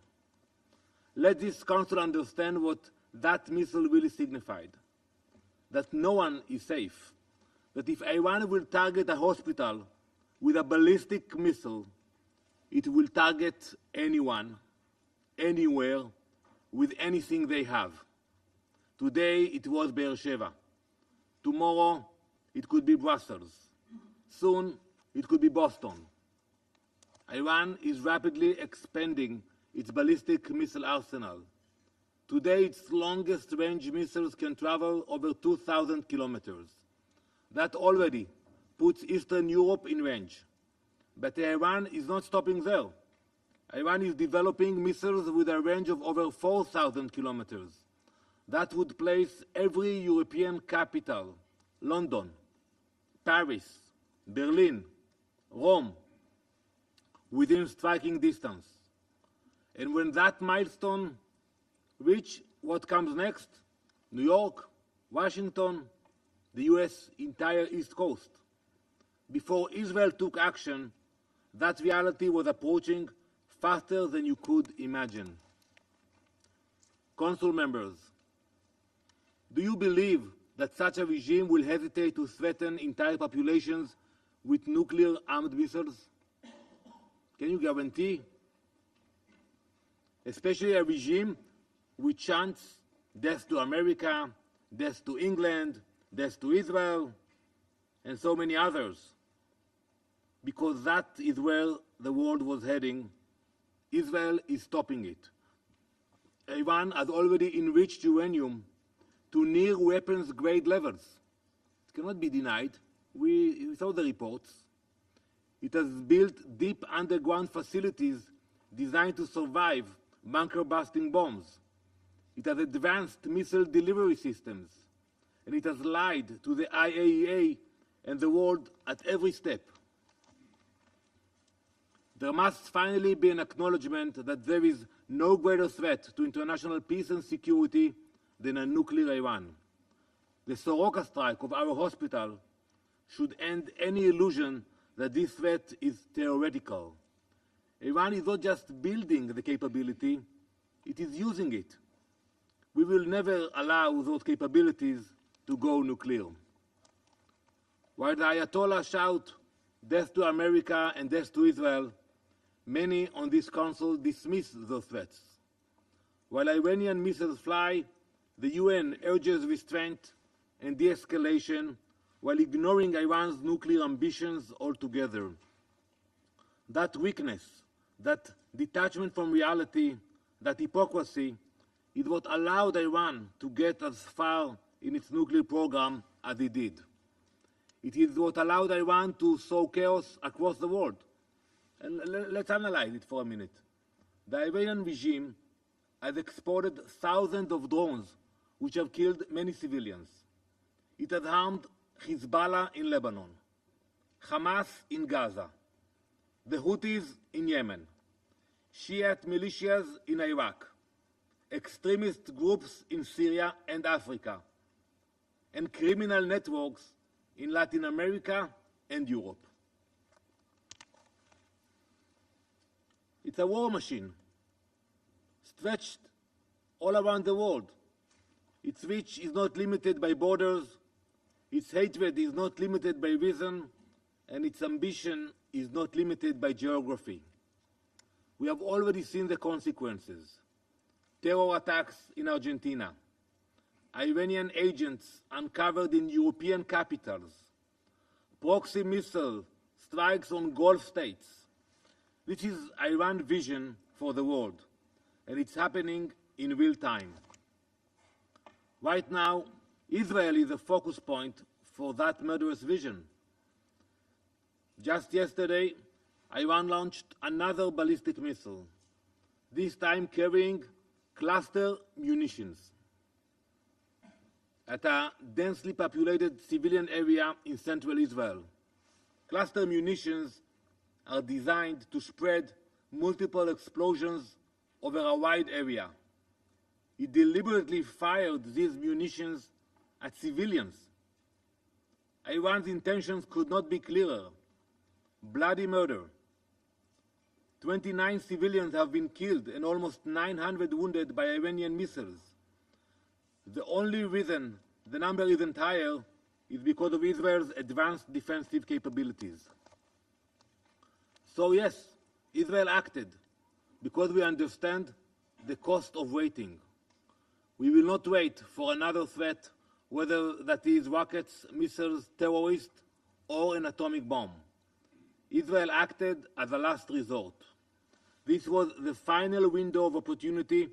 Let this Council understand what that missile really signified, that no one is safe, that if Iran will target a hospital with a ballistic missile, it will target anyone, anywhere, with anything they have. Today it was Beersheba. Tomorrow it could be Brussels. Soon it could be Boston. Iran is rapidly expanding its ballistic missile arsenal. Today its longest range missiles can travel over 2,000 kilometers. That already puts Eastern Europe in range. But Iran is not stopping there. Iran is developing missiles with a range of over 4,000 kilometers. That would place every European capital, London, Paris, Berlin, Rome, within striking distance. And when that milestone reaches, what comes next? New York, Washington, the US entire East Coast. Before Israel took action, that reality was approaching faster than you could imagine. Council members, do you believe that such a regime will hesitate to threaten entire populations with nuclear-armed missiles? Can you guarantee? Especially a regime which chants death to America, death to England, death to Israel, and so many others. Because that is where the world was heading. Israel is stopping it. Iran has already enriched uranium to near weapons-grade levels. It cannot be denied. We saw the reports. It has built deep underground facilities designed to survive bunker-busting bombs. It has advanced missile delivery systems. And it has lied to the IAEA and the world at every step. There must finally be an acknowledgement that there is no greater threat to international peace and security than a nuclear Iran. The Soroka strike of our hospital should end any illusion that this threat is theoretical. Iran is not just building the capability, it is using it. We will never allow those capabilities to go nuclear. While the Ayatollah shout death to America and death to Israel, many on this council dismiss those threats. While Iranian missiles fly, the UN urges restraint and de-escalation while ignoring Iran's nuclear ambitions altogether. That weakness, that detachment from reality, that hypocrisy is what allowed Iran to get as far in its nuclear program as it did. It is what allowed Iran to sow chaos across the world. And let's analyze it for a minute. The Iranian regime has exported thousands of drones which have killed many civilians. It has harmed Hezbollah in Lebanon, Hamas in Gaza, the Houthis in Yemen, Shiite militias in Iraq, extremist groups in Syria and Africa, and criminal networks in Latin America and Europe. It's a war machine, stretched all around the world. Its reach is not limited by borders, its hatred is not limited by reason, and its ambition is not limited by geography. We have already seen the consequences. Terror attacks in Argentina, Iranian agents uncovered in European capitals, proxy missile strikes on Gulf states. This is Iran's vision for the world, and it's happening in real time. Right now, Israel is a focus point for that murderous vision. Just yesterday, Iran launched another ballistic missile, this time carrying cluster munitions at a densely populated civilian area in central Israel. Cluster munitions are designed to spread multiple explosions over a wide area. It deliberately fired these munitions at civilians. Iran's intentions could not be clearer. Bloody murder. 29 civilians have been killed and almost 900 wounded by Iranian missiles. The only reason the number isn't higher is because of Israel's advanced defensive capabilities. So yes, Israel acted because we understand the cost of waiting. We will not wait for another threat, whether that is rockets, missiles, terrorists, or an atomic bomb. Israel acted as a last resort. This was the final window of opportunity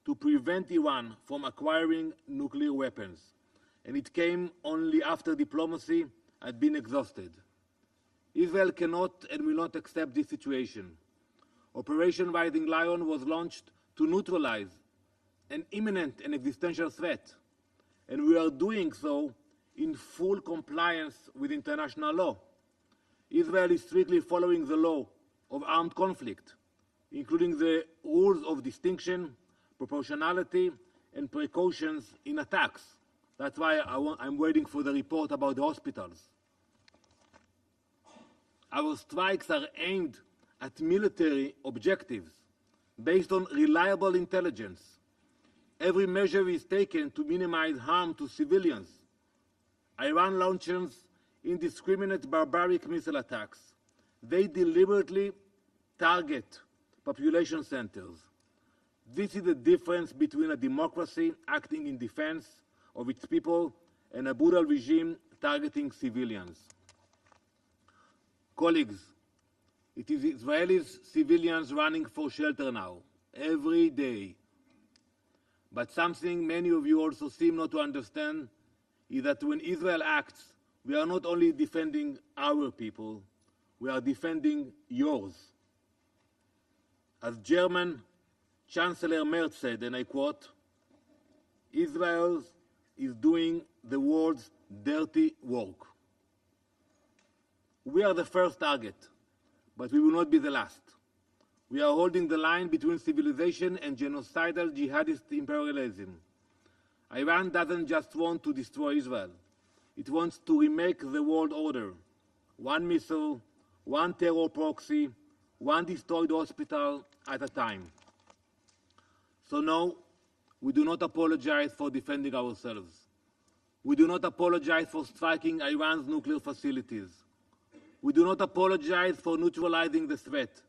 to prevent Iran from acquiring nuclear weapons, and it came only after diplomacy had been exhausted. Israel cannot and will not accept this situation. Operation Rising Lion was launched to neutralize an imminent and existential threat, and we are doing so in full compliance with international law. Israel is strictly following the law of armed conflict, including the rules of distinction, proportionality, and precautions in attacks. That's why I'm waiting for the report about the hospitals. Our strikes are aimed at military objectives based on reliable intelligence. Every measure is taken to minimize harm to civilians. Iran launches indiscriminate barbaric missile attacks. They deliberately target population centers. This is the difference between a democracy acting in defense of its people and a brutal regime targeting civilians. Colleagues, it is Israeli civilians running for shelter now, every day. But something many of you also seem not to understand is that when Israel acts, we are not only defending our people, we are defending yours. As German Chancellor Merz said, and I quote, Israel is doing the world's dirty work. We are the first target, but we will not be the last. We are holding the line between civilization and genocidal jihadist imperialism. Iran doesn't just want to destroy Israel. It wants to remake the world order. One missile, one terror proxy, one destroyed hospital at a time. So no, we do not apologize for defending ourselves. We do not apologize for striking Iran's nuclear facilities. We do not apologize for neutralizing the threat,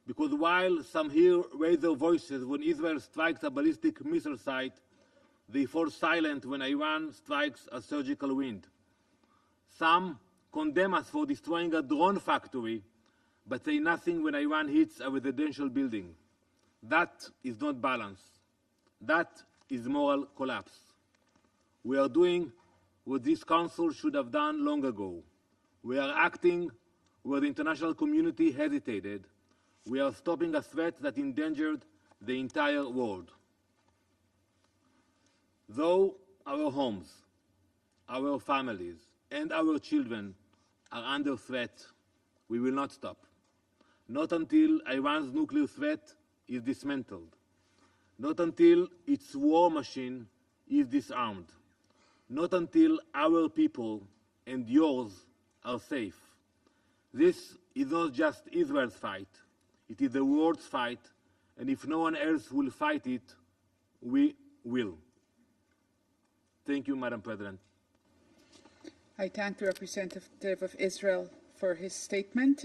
because while some here raise their voices when Israel strikes a ballistic missile site, they fall silent when Iran strikes a surgical wind. Some condemn us for destroying a drone factory, but say nothing when Iran hits a residential building. That is not balance. That is moral collapse. We are doing what this Council should have done long ago. We are acting where the international community hesitated. We are stopping a threat that endangered the entire world. Though our homes, our families, and our children are under threat, we will not stop. Not until Iran's nuclear threat is dismantled. Not until its war machine is disarmed. Not until our people and yours are safe. This is not just Israel's fight. It is the world's fight, and if no one else will fight it, we will. Thank you, Madam President. I thank the representative of Israel for his statement.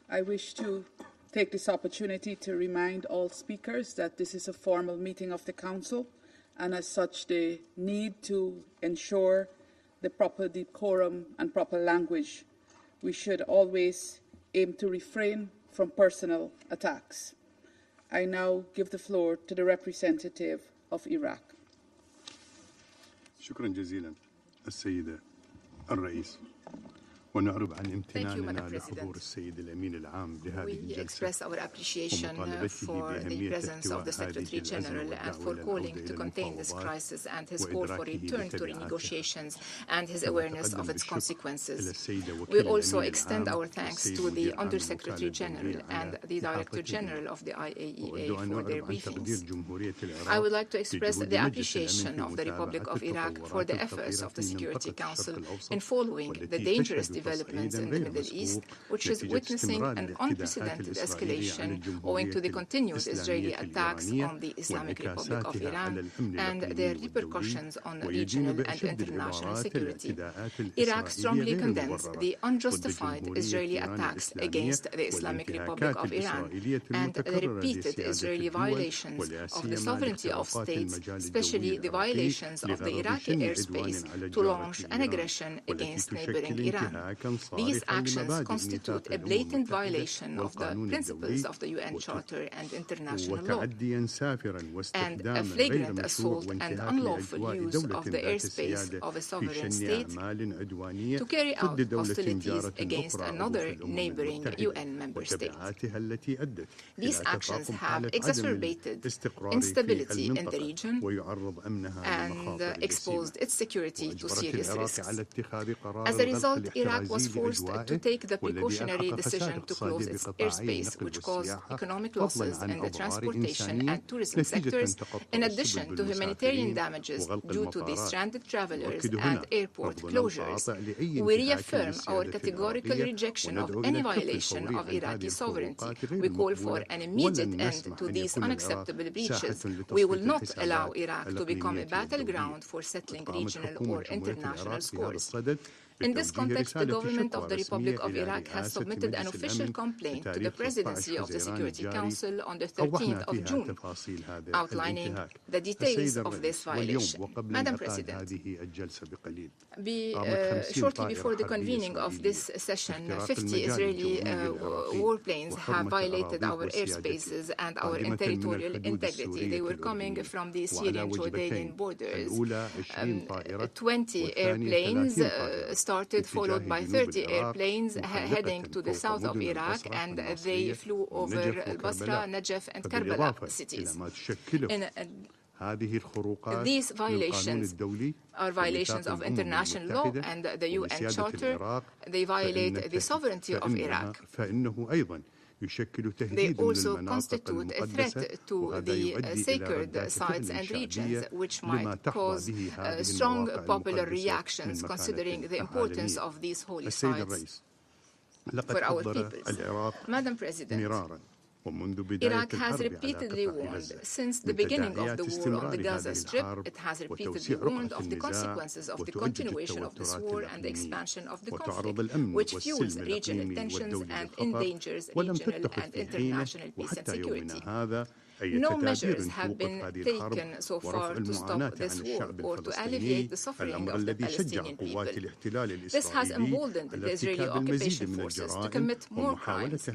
I wish to take this opportunity to remind all speakers that this is a formal meeting of the Council, and as such they need to ensure the proper decorum and proper language. We should always aim to refrain from personal attacks. I now give the floor to the representative of Iraq. شكرا جزيلا السيدة الرئيس ونعرب عن امتناننا لحضور السيد الأمين العام لهذه We الجلسة express our appreciation for the presence of the Secretary General and for calling to contain this crisis and his call for return to renegotiations and his awareness of its consequences. We also extend our thanks to the Under-Secretary General and the Director General of the IAEA for their briefings. I would like to express the appreciation of the Republic of Iraq for the efforts of the Security Council in following the dangerous developments in the Middle East, which is witnessing an unprecedented escalation owing to the continued Israeli attacks on the Islamic Republic of Iran and their repercussions on regional and international security. Iraq strongly condemns the unjustified Israeli attacks against the Islamic Republic of Iran and the repeated Israeli violations of the sovereignty of states, especially the violations of the Iraqi airspace to launch an aggression against neighboring Iran. These actions constitute a blatant violation of the principles of the UN Charter and international law, and a flagrant assault and unlawful use of the airspace of a sovereign state to carry out hostilities against another neighboring UN member state. These actions have exacerbated instability in the region and exposed its security to serious risks. As a result, Iraq was forced to take the precautionary decision to close its airspace, which caused economic losses in the transportation and tourism sectors, in addition to humanitarian damages due to the stranded travelers and airport closures. We reaffirm our categorical rejection of any violation of Iraqi sovereignty. We call for an immediate end to these unacceptable breaches. We will not allow Iraq to become a battleground for settling regional or international scores. In this context, the government of the Republic of Iraq has submitted an official complaint to the Presidency of the Security Council on the 13th of June, outlining the details of this violation. Madam President, shortly before the convening of this session, 50 Israeli warplanes have violated our airspaces and our territorial integrity. They were coming from the Syrian-Jordanian borders. 20 airplanes started, followed by 30 airplanes heading to the south of Iraq, and they flew over Basra, Najaf, and Karbala cities. These violations are violations of international law and the UN Charter. They violate the sovereignty of Iraq. They also constitute a threat to the sacred sites and regions, which might cause strong popular reactions considering the importance of these holy sites for our peoples. Madam President, Iraq has repeatedly warned since the beginning of the war on the Gaza Strip. It has repeatedly warned of the consequences of the continuation of this war and the expansion of the conflict, which fuels regional tensions and endangers regional and international peace and security. No measures have been taken so far to stop this war or to alleviate the suffering of the Palestinian people. This has emboldened the Israeli occupation forces to commit more crimes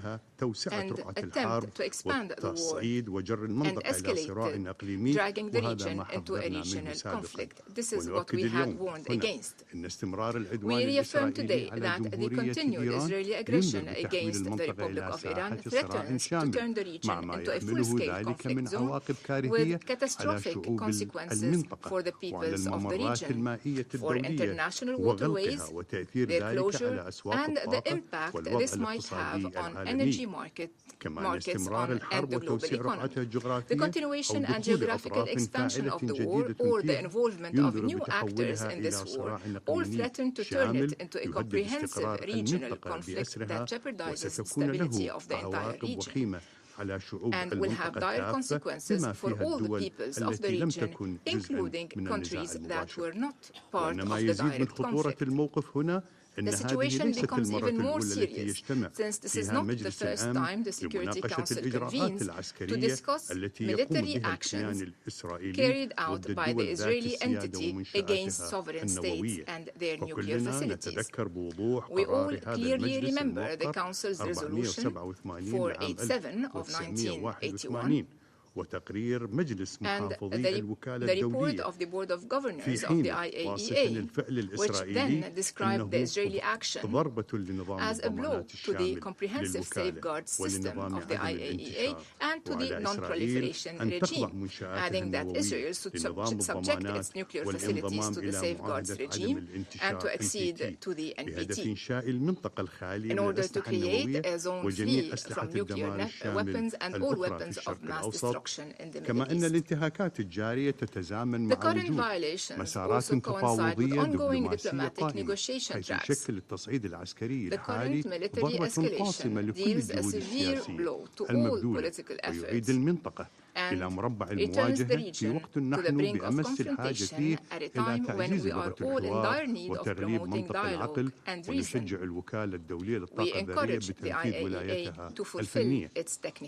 and attempt الحرب والتصعيد وجر المنطقة إلى صراع إقليمي وهذا ما حذرنا منه سابقا. ونؤكد اليوم هنا أن استمرار العدوان الإسرائيلي على جمهورية إيران ينذر بتحويل المنطقة إلى ساحة صراع شامل مع ما يحمله ذلك من عواقب كارثية على شعوب المنطقة وعلى الممرات المائية الدولية وغلقها وتأثير ذلك على أسواق الطاقة والوضع الاقتصادي العالمي. كما أن استمرار الحرب وتوسيع رقعتها الجغرافية أو دخول أطراف فاعلة جديدة فيها ينذر بتحولها إلى صراع إقليمي شامل يهدد استقرار المنطقة بأسرها وستكون له عواقب وخيمة على شعوب المنطقة كافة بما فيها الدول التي لم تكن جزءا من النزاع المباشر. وإنما يزيد من خطورة الموقف هنا أن هذه ليست المرة الأولى التي يجتمع فيها مجلس الأمن لمناقشة الإجراءات العسكرية التي يقوم بها الكيان الإسرائيلي ضد الدول ذات السيادة ومنشآتها النووية. وكلنا نتذكر بوضوح قرار هذا المجلس الموقر 487 لعام 1981 وتقرير مجلس محافظي الوكالة الدولية في حين واصفا الفعل الإسرائيلي أنه ضربة لنظام الضمانات الشامل للوكالة ولنظام عدم الانتشار وعلى إسرائيل أن تخضع منشآتها النووية لنظام الضمانات والانضمام إلى معاهدة عدم الانتشار بهدف إنشاء المنطقة الخالية من الأسلحة النووية وجميع أسلحة الدمار الشامل الأخرى في الشرق الأوسط. كما أن الانتهاكات الجارية تتزامن مع وجود مسارات تفاوضية دبلوماسية قائمة حيث يشكل التصعيد العسكري الحالي ضربة قاصمة لكل الجهود السياسية المبذولة ويعيد المنطقة إلى مربع المواجهة في وقت نحن بأمس الحاجة فيه إلى تعزيز لغة الحوار وتغليب منطق العقل ونشجع الوكالة الدولية للطاقة الذرية بتنفيذ ولايتها الفنية.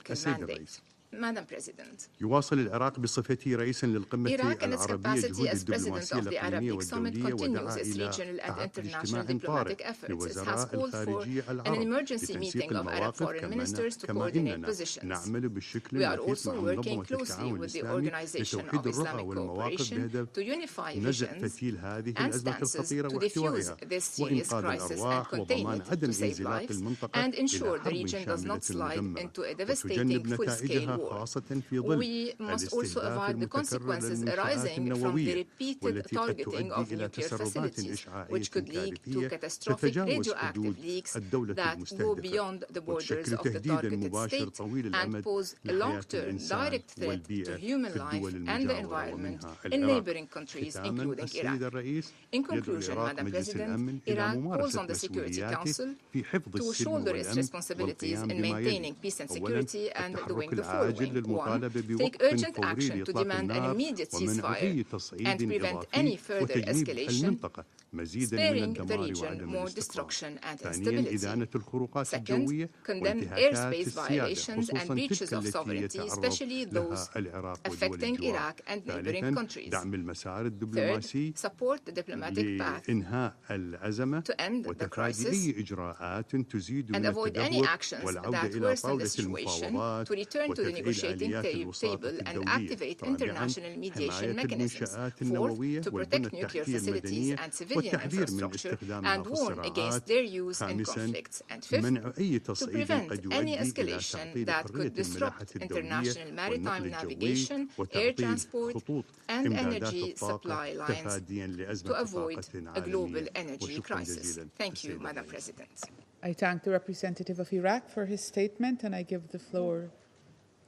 السيد الرئيس، Madam President, يواصل العراق بصفته رئيسا للقمة Iraq in its العربية capacity جهود as president الدبلوماسية of the الإقليمية Arabic Summit والدولية continues ودعا its إلى regional and عقد international اجتماع طارئ diplomatic efforts. It has لوزراء called for الخارجية an العرب emergency لتنسيق meeting of Arab المواقف foreign ministers to كما coordinate إننا positions. نعمل بالشكل We are الوثيق also مع working منظمة closely التعاون with the الإسلامي Organization لتوحيد of الرؤى Islamic والمواقف Cooperation بهدف to unify نزع visions فتيل هذه and الأزمة stances الخطيرة to واحتوائها defuse this serious وإنقاذ crisis and الأرواح contain وضمان it عدم to save انزلاق lives المنطقة and إلى ensure the حرب region does شاملة not slide مدمرة into a devastating وتجنب full-scale نتائجها war. خاصة في ظل We must also الاستهداف avoid the المتكرر consequences للمنشآت arising from the النووية repeated والتي قد targeting تؤدي of إلى nuclear تسربات facilities, إشعاعية which could lead to كارثية catastrophic تتجاوز radioactive حدود leaks الدولة that go المستهدفة beyond the borders وتشكل of the تهديدا targeted مباشر state طويل and الأمد pose a لحياة long-term الإنسان direct threat to والبيئة human في الدول life and the المجاورة environment ومنها in العراق. neighboring countries, ختاما including السيد Iraq. الرئيس In يدعو conclusion, العراق Madam مجلس President, الأمن إلى Iraq calls ممارسة on the Security مسؤولياته Council في حفظ to السلم shoulder its والأمن responsibilities والقيام in بما يلي. maintaining peace and أولا security and doing التحرك the العاجل following. One, للمطالبة take بوقف urgent فوري action to لإطلاق demand an النار immediate ومنع ceasefire أي and تصعيد prevent any إضافي further وتجنيب escalation, المنطقة مزيدا من sparing the الدمار region وعدم more الاستقرار. destruction and ثانيا instability. إدانة الخروقات Second, الجوية condemn وانتهاكات airspace السيادة violations and خصوصا breaches تلك of التي sovereignty, يتعرض especially لها those العراق ودول affecting الجوار. Iraq and neighboring ثالثا countries. دعم المسار Third, الدبلوماسي support the diplomatic path لإنهاء الأزمة to end the وتفادي crisis أي إجراءات تزيد and من avoid any التدهور actions والعودة that إلى worsen the طاولة situation, المفاوضات to return to the وتفعيل negotiating آليات الوساطة table and الدولية. activate رابعا international mediation حماية mechanisms. المنشآت Fourth, النووية to والبنى protect nuclear التحتية facilities المدنية and civilian والتحذير من infrastructure استخدامها and في warn against الصراعات. their use in خامسا conflicts. And fifth, منع أي to تصعيد prevent قد any يؤدي إلى escalation تعطيل that حرية could الملاحة disrupt الدولية international maritime والنقل الجوي navigation, air وتعطيل transport, خطوط and إمدادات energy الطاقة supply lines تفاديا to لأزمة avoid طاقة a global عالمية. energy وشكرا crisis. جزيلا. Thank you, Madam President. I thank the representative of Iraq for his statement, and I give the floor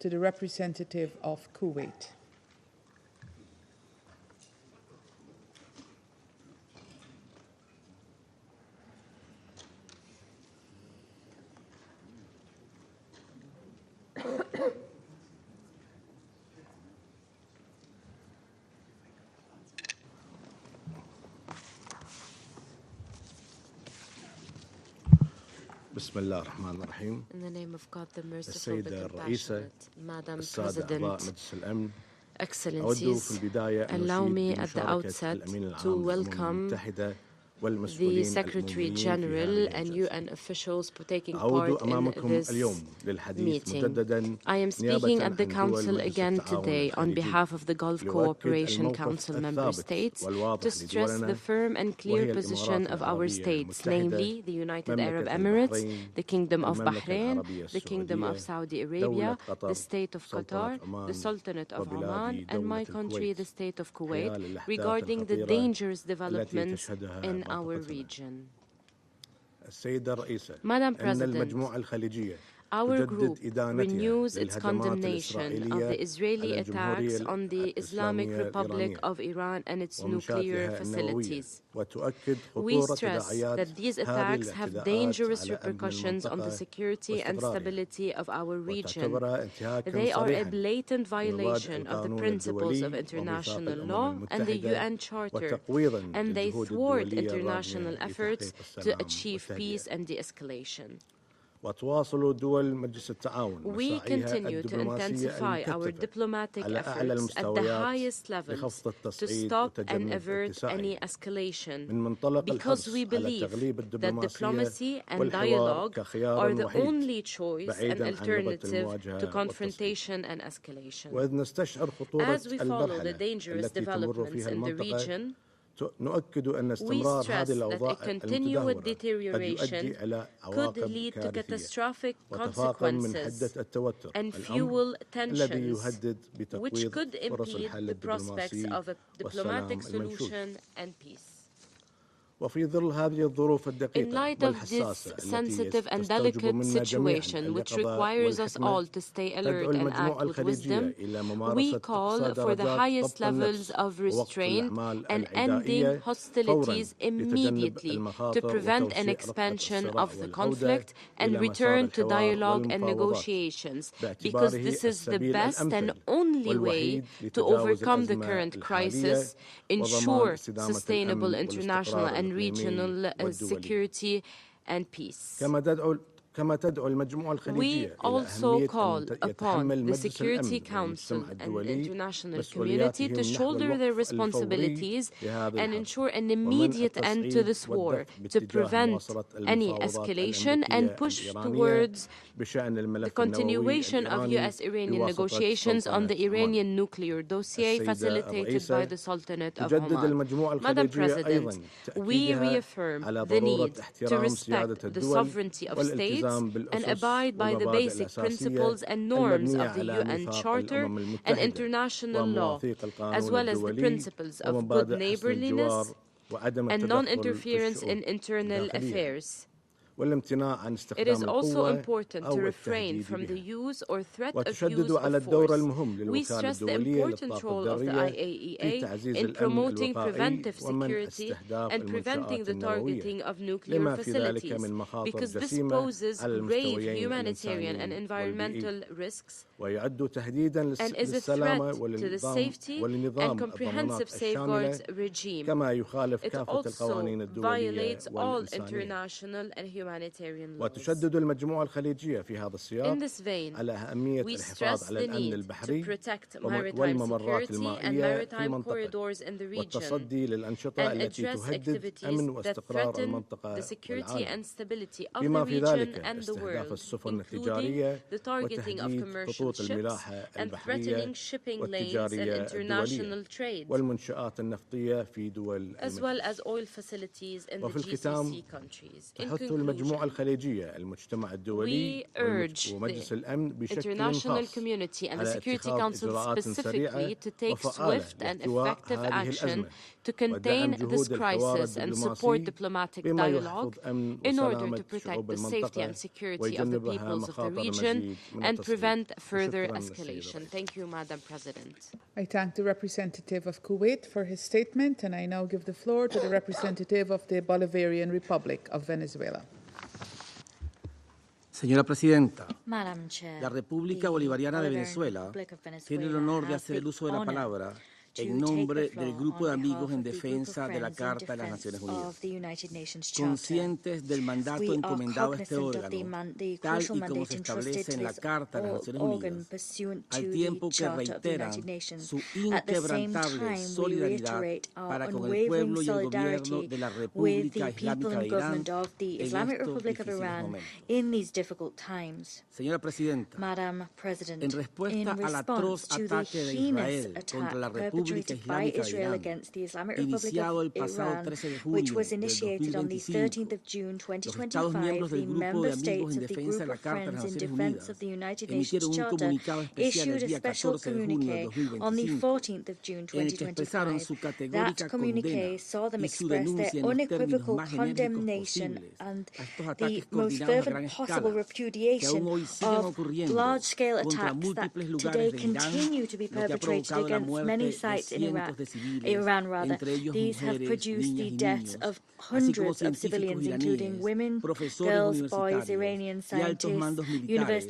to the representative of Kuwait. بسم الله الرحمن الرحيم. In the name of God, the merciful, السيدة the الرئيسة compassionate, Madam السادة أعضاء President, مجلس الأمن Excellencies, في البداية أن allow me نشيد at the بمشاركة outset الأمين to العام للأمم welcome المتحدة the Secretary General and UN officials for taking part in this meeting. I am speaking at the Council again today on behalf of the Gulf Cooperation Council member states to stress the firm and clear position of our states, namely the United Arab Emirates, the Kingdom of Bahrain, the Kingdom of Saudi Arabia, the State of Qatar, the Sultanate of Oman, and my country, the State of Kuwait, regarding the dangerous developments in our region. Madam President, our group renews its condemnation of the Israeli attacks on the Islamic Republic of Iran and its nuclear facilities. We stress that these attacks have dangerous repercussions on the security and stability of our region. They are a blatant violation of the principles of international law and the UN Charter, and they thwart international efforts to achieve peace and de-escalation. We continue to intensify our diplomatic efforts at the highest levels to stop and avert any escalation, because we believe that diplomacy and dialogue are the only choice and alternative to confrontation and escalation. As we follow the dangerous developments in the region, we stress that a continued deterioration could lead to catastrophic consequences and fuel tensions, which could impede the prospects of a diplomatic solution and peace. In light of this sensitive and delicate situation, which requires us all to stay alert and act with wisdom, we call for the highest levels of restraint and ending hostilities immediately to prevent an expansion of the conflict and return to dialogue and negotiations, because this is the best and only way to overcome the current crisis, ensure sustainable international and regional security and peace. We also call upon the Security Council and the international community to shoulder their responsibilities and ensure an immediate end to this war, to prevent any escalation and push towards the continuation of U.S.-Iranian negotiations on the Iranian nuclear dossier facilitated by the Sultanate of Oman. Madam President, we reaffirm the need to respect the sovereignty of states and abide by the basic principles and norms of the UN Charter and international law, as well as the principles of good neighborliness and non-interference in internal affairs. It is also important to refrain from the use or threat of use of force. We stress the important role of the IAEA in promoting preventive security and preventing the targeting of nuclear facilities, because this poses grave humanitarian and environmental risks and is a threat to the safety and comprehensive safeguards regime. It also violates all international and humanitarian laws. In this vein, we stress the need to protect maritime security and maritime corridors in the region and address activities that threaten the security and stability of the region and the world, including the targeting of commercial ships and threatening shipping lanes and international trade, as well as oil facilities in the GCC countries. In conclusion, we urge the international community and the Security Council specifically to take swift and effective action to contain this crisis and support diplomatic dialogue in order to protect the safety and security of the peoples of the region and prevent further escalation. Thank you, Madam President. I thank the representative of Kuwait for his statement, and I now give the floor to the representative of the Bolivarian Republic of Venezuela. Señora Presidenta, Madam Chair, la República Bolivariana de Venezuela tiene el honor de hacer el uso de la palabra en nombre del Grupo de Amigos en Defensa de la Carta de las Naciones Unidas, conscientes del mandato encomendado a este órgano, tal y como se establece en la Carta de las Naciones Unidas, al tiempo que reiteran su inquebrantable solidaridad para con el pueblo y el gobierno de la República Islámica de Irán en estos difíciles momentos. Señora Presidenta, en respuesta al atroz ataque de Israel contra la República Islámica de Irán, iniciado el pasado 13 de junio del 2025, los Estados miembros del Grupo de Amigos en Defensa de la Carta de las Naciones Unidas emitieron un comunicado especial el día 14 de junio del 2025 en el que expresaron su categórica condena y su denuncia en los términos más enérgicos posibles a estos ataques coordinados a gran escala que aún hoy siguen ocurriendo contra múltiples lugares de Irán, lo que ha provocado la muerte de cientos de civiles, entre ellos mujeres, niñas y niños, así como científicos iraníes, profesores universitarios y altos mandos militares,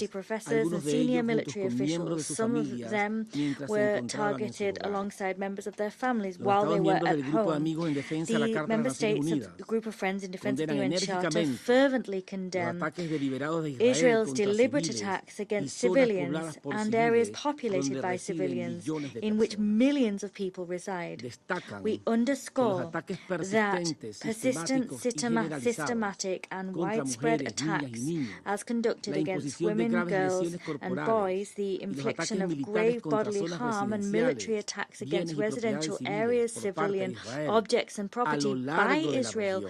algunos de ellos juntos con miembros de sus familias mientras se encontraban en su hogar. Los Estados miembros del Grupo de Amigos en Defensa de la Carta de las Naciones Unidas condenan enérgicamente los ataques deliberados de Israel contra civiles y zonas pobladas por civiles in which millions of people reside. We underscore that persistent, systematic and widespread attacks as conducted against women, girls and boys, the infliction of grave bodily harm and military attacks against residential areas, civilian objects and property by Israel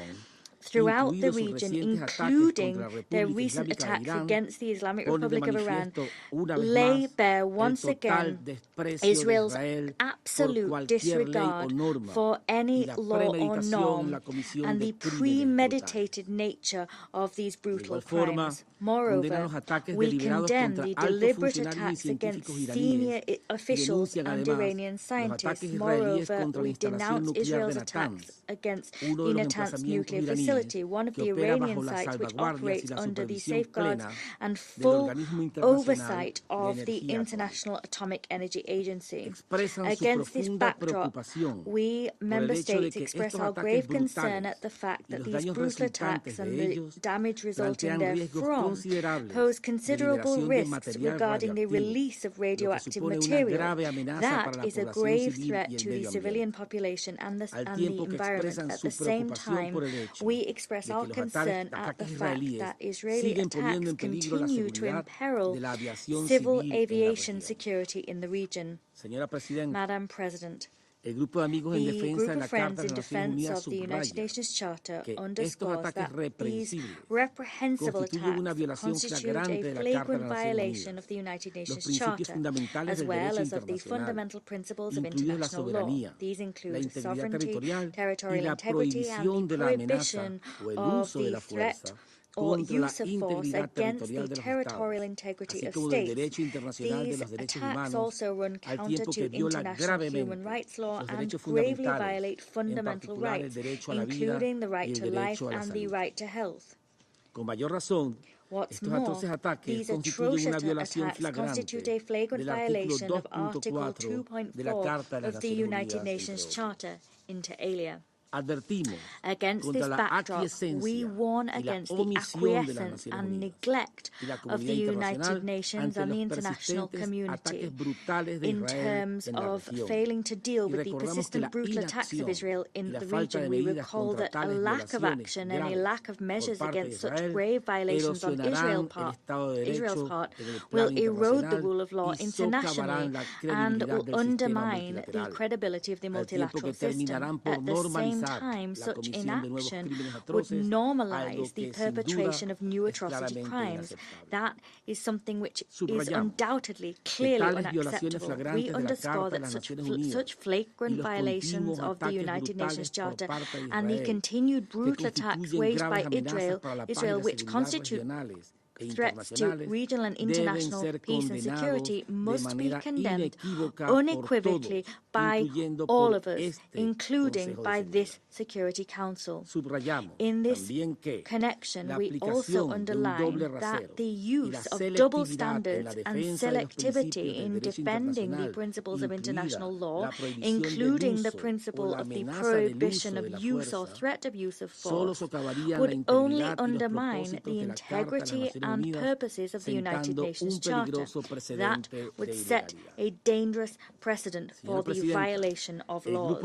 throughout the region, including their recent attacks against the Islamic Republic of Iran, lay bare once again Israel's absolute disregard for any law or norm and the premeditated nature of these brutal crimes. Moreover, we condemn the deliberate attacks against senior officials and Iranian scientists. Moreover, we denounce Israel's attacks against the Natanz nuclear facility, one of the Iranian sites which operates under the safeguards and full oversight of the International Atomic Energy Agency. Against this backdrop, we member states express our grave concern at the fact that these brutal attacks and the damage resulting therefrom pose considerable risks regarding the release of radioactive material. That is a grave threat to the civilian population and the environment. At the same time, we express our concern at the fact that Israeli attacks continue to imperil civil aviation security in the region. Madam President, el Grupo de Amigos en Defensa de la Carta de las Naciones Unidas subraya que estos ataques represibles constituyen una violación flagrante de la Carta de las Naciones Unidas, los principios fundamentales del derecho internacional, incluidos la soberanía, la integridad territorial y la prohibición de la amenaza o el uso de la fuerza or use of force against the territorial integrity of states. These attacks also run counter to international human rights law and gravely violate fundamental rights, including the right to life and the right to health. Con mayor razón, What's more, these atrocious attacks constitute a flagrant violation of Article 2.4 of the United Nations Charter, inter alia. Against this backdrop, we warn against the acquiescence and neglect of the United Nations and the international community in terms of failing to deal with the persistent brutal attacks of Israel in the region. We recall that a lack of action and a lack of measures against such grave violations on Israel's part will erode the rule of law internationally and will undermine the credibility of the multilateral system. At the same time, such inaction would normalize the perpetration of new atrocity crimes. That is something which is undoubtedly clearly unacceptable. We underscore that such flagrant violations of the United Nations Charter and the continued brutal attacks waged by Israel which constitute threats to regional and international peace and security must be condemned unequivocally by all of us, including by this Security Council. In this connection, we also underline that the use of double standards and selectivity in defending the principles of international law, including the principle of the prohibition of use or threat of use of force, would only undermine the integrity and purposes of the United Nations Charter. That would set a dangerous precedent for the violation of laws.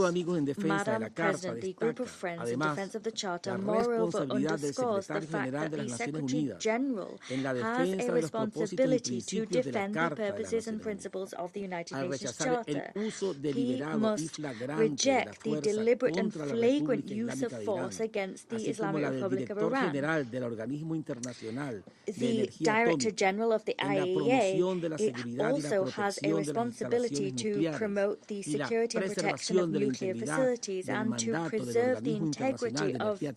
Madam President, the group of friends in defense of the Charter moreover underscores the fact that the Secretary General has a responsibility to defend the purposes and principles of the United Nations Charter. He must reject the deliberate and flagrant use of force against the Islamic Republic of Iran. The Director General of the IAEA also has a responsibility to promote the security and protection of nuclear facilities and to preserve the integrity of the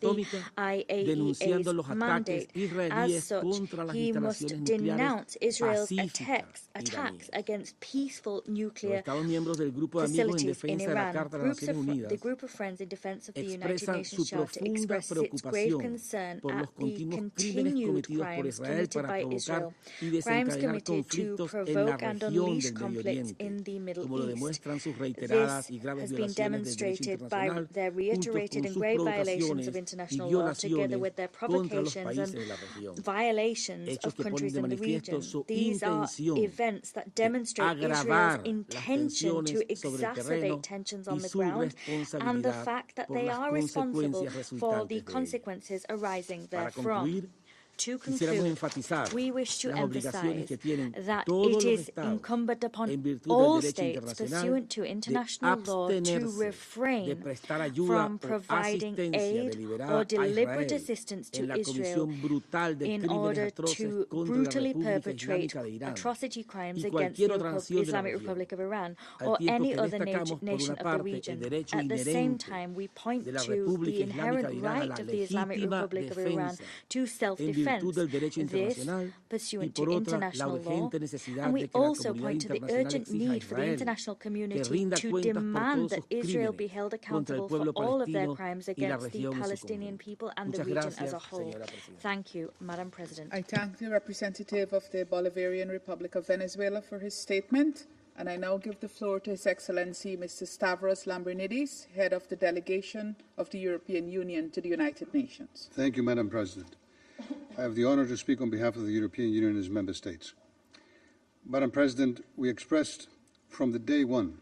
IAEA's mandate. As such, he must denounce Israel's attacks against peaceful nuclear facilities in Iran. The group of friends in defense of the United Nations Charter expresses its grave concern at the continued crimes committed by Israel, crimes committed to provoke and unleash conflicts in the Middle East. This has been demonstrated by their reiterated and grave violations of international law, together with their provocations and violations of countries in the region. These are events that demonstrate Israel's intention to exacerbate tensions on the ground and the fact that they are responsible for the consequences arising therefrom. To conclude, we wish to emphasize that it is incumbent upon all states pursuant to international law to refrain from providing aid or deliberate assistance to Israel in order to brutally perpetrate atrocity crimes against the Islamic Republic of Iran or any other nation of the region. At the same time, we point to the inherent right of the Islamic Republic of Iran to self-defense. This pursuant to international law, and we also point to the urgent need for the international community to demand that Israel be held accountable for all of their crimes against the Palestinian people and the region as a whole. Thank you, Madam President. I thank the representative of the Bolivarian Republic of Venezuela for his statement, and I now give the floor to His Excellency Mr. Stavros Lambrinidis, head of the delegation of the European Union to the United Nations. Thank you, Madam President. I have the honor to speak on behalf of the European Union and its member states. Madam President, we expressed from the day one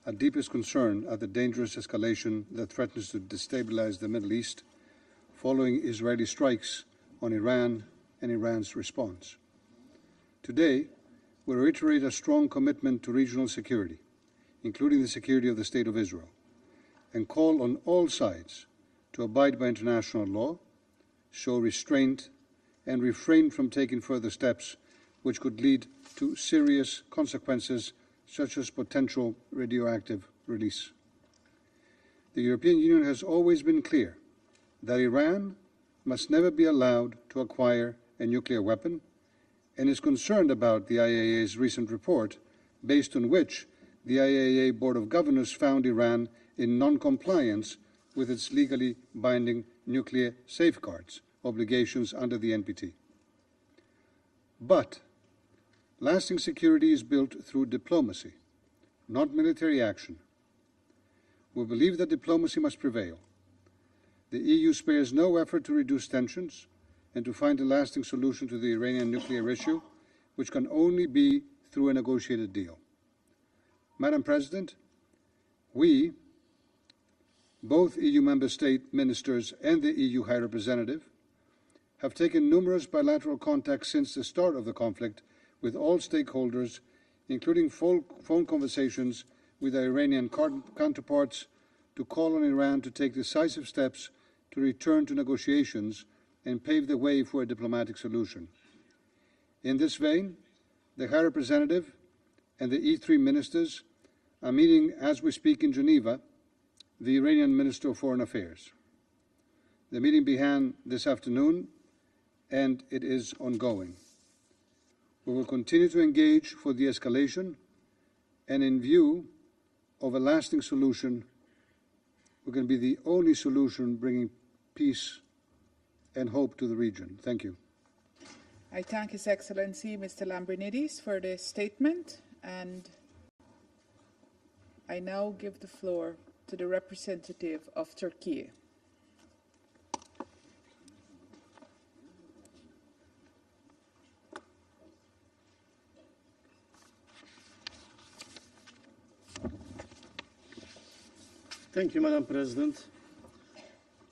our deepest concern at the dangerous escalation that threatens to destabilize the Middle East following Israeli strikes on Iran and Iran's response. Today, we reiterate a strong commitment to regional security, including the security of the State of Israel, and call on all sides to abide by international law, show restraint, and refrain from taking further steps which could lead to serious consequences such as potential radioactive release. The European Union has always been clear that Iran must never be allowed to acquire a nuclear weapon and is concerned about the IAEA's recent report, based on which the IAEA Board of Governors found Iran in non-compliance with its legally binding nuclear safeguards obligations under the NPT. But lasting security is built through diplomacy, not military action. We believe that diplomacy must prevail. The EU spares no effort to reduce tensions and to find a lasting solution to the Iranian nuclear issue, which can only be through a negotiated deal. Madam President, we, both EU member state ministers and the EU High Representative, have taken numerous bilateral contacts since the start of the conflict with all stakeholders, including phone conversations with our Iranian counterparts, to call on Iran to take decisive steps to return to negotiations and pave the way for a diplomatic solution. In this vein, the High Representative and the E3 ministers are meeting as we speak in Geneva the Iranian Minister of Foreign Affairs. The meeting began this afternoon and it is ongoing. We will continue to engage for de-escalation, and in view of a lasting solution, we're going to be the only solution bringing peace and hope to the region. Thank you. I thank His Excellency Mr. Lambrinidis for the statement, and I now give the floor to the representative of Turkey. Thank you, Madam President.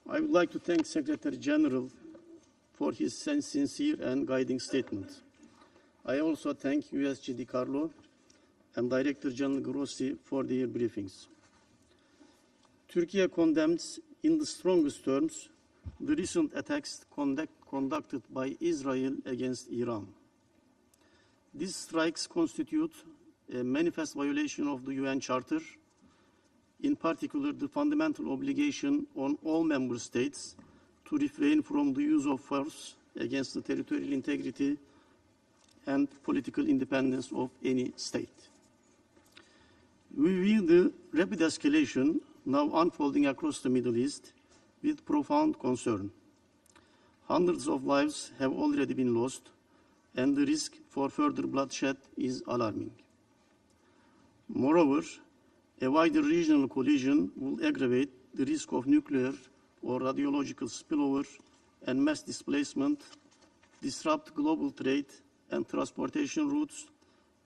I would like to thank Secretary General for his sincere and guiding statement. I also thank USG DiCarlo and Director General Grossi for their briefings. Turkey condemns in the strongest terms the recent attacks conducted by Israel against Iran. These strikes constitute a manifest violation of the UN Charter, in particular the fundamental obligation on all member states to refrain from the use of force against the territorial integrity and political independence of any state. We view the rapid escalation now unfolding across the Middle East with profound concern. Hundreds of lives have already been lost, and the risk for further bloodshed is alarming. Moreover, a wider regional collision will aggravate the risk of nuclear or radiological spillover and mass displacement, disrupt global trade and transportation routes,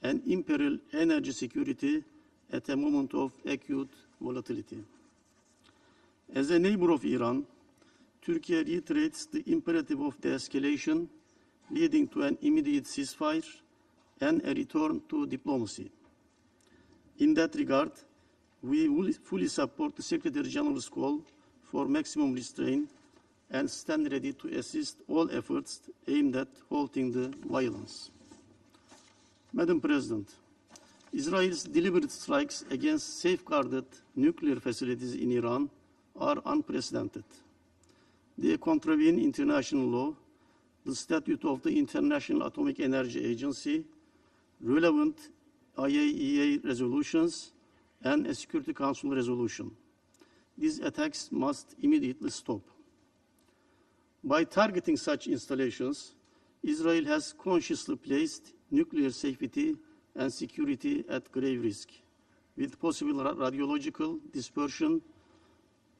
and imperil energy security at a moment of acute volatility. As a neighbor of Iran, Turkey reiterates the imperative of de-escalation, leading to an immediate ceasefire and a return to diplomacy. In that regard, we will fully support the Secretary General's call for maximum restraint and stand ready to assist all efforts aimed at halting the violence. Madam President, Israel's deliberate strikes against safeguarded nuclear facilities in Iran are unprecedented. They contravene international law, the statute of the International Atomic Energy Agency, relevant IAEA resolutions, and a Security Council resolution. These attacks must immediately stop. By targeting such installations, Israel has consciously placed nuclear safety and security at grave risk, with possible radiological dispersion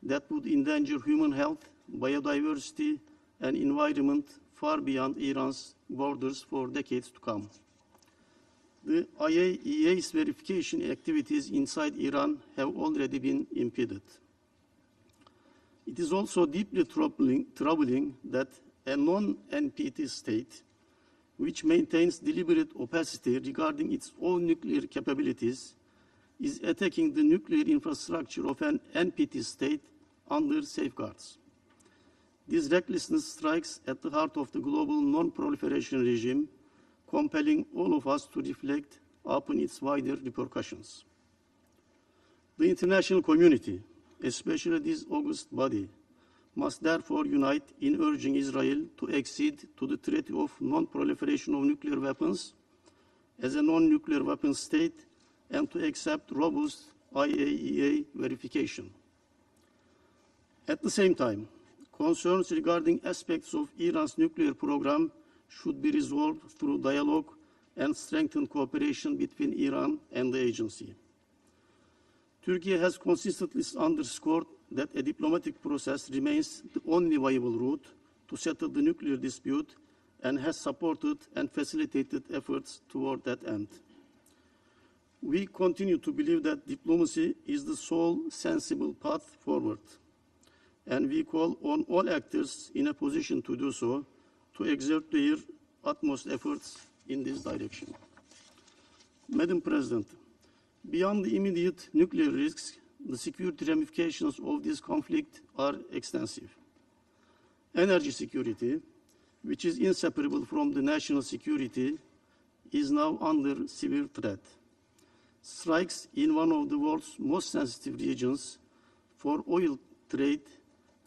that would endanger human health, biodiversity, and environment far beyond Iran's borders for decades to come. The IAEA's verification activities inside Iran have already been impeded. It is also deeply troubling that a non-NPT state, which maintains deliberate opacity regarding its own nuclear capabilities, is attacking the nuclear infrastructure of an NPT state under safeguards. This recklessness strikes at the heart of the global non-proliferation regime, compelling all of us to reflect upon its wider repercussions. The international community, especially this august body, must therefore unite in urging Israel to accede to the Treaty of Non-Proliferation of Nuclear Weapons as a non-nuclear weapons state and to accept robust IAEA verification. At the same time, concerns regarding aspects of Iran's nuclear program should be resolved through dialogue and strengthened cooperation between Iran and the agency. Turkey has consistently underscored that a diplomatic process remains the only viable route to settle the nuclear dispute and has supported and facilitated efforts toward that end. We continue to believe that diplomacy is the sole sensible path forward, and we call on all actors in a position to do so to exert their utmost efforts in this direction. Madam President, beyond the immediate nuclear risks, the security ramifications of this conflict are extensive. Energy security, which is inseparable from the national security, is now under severe threat. Strikes in one of the world's most sensitive regions for oil trade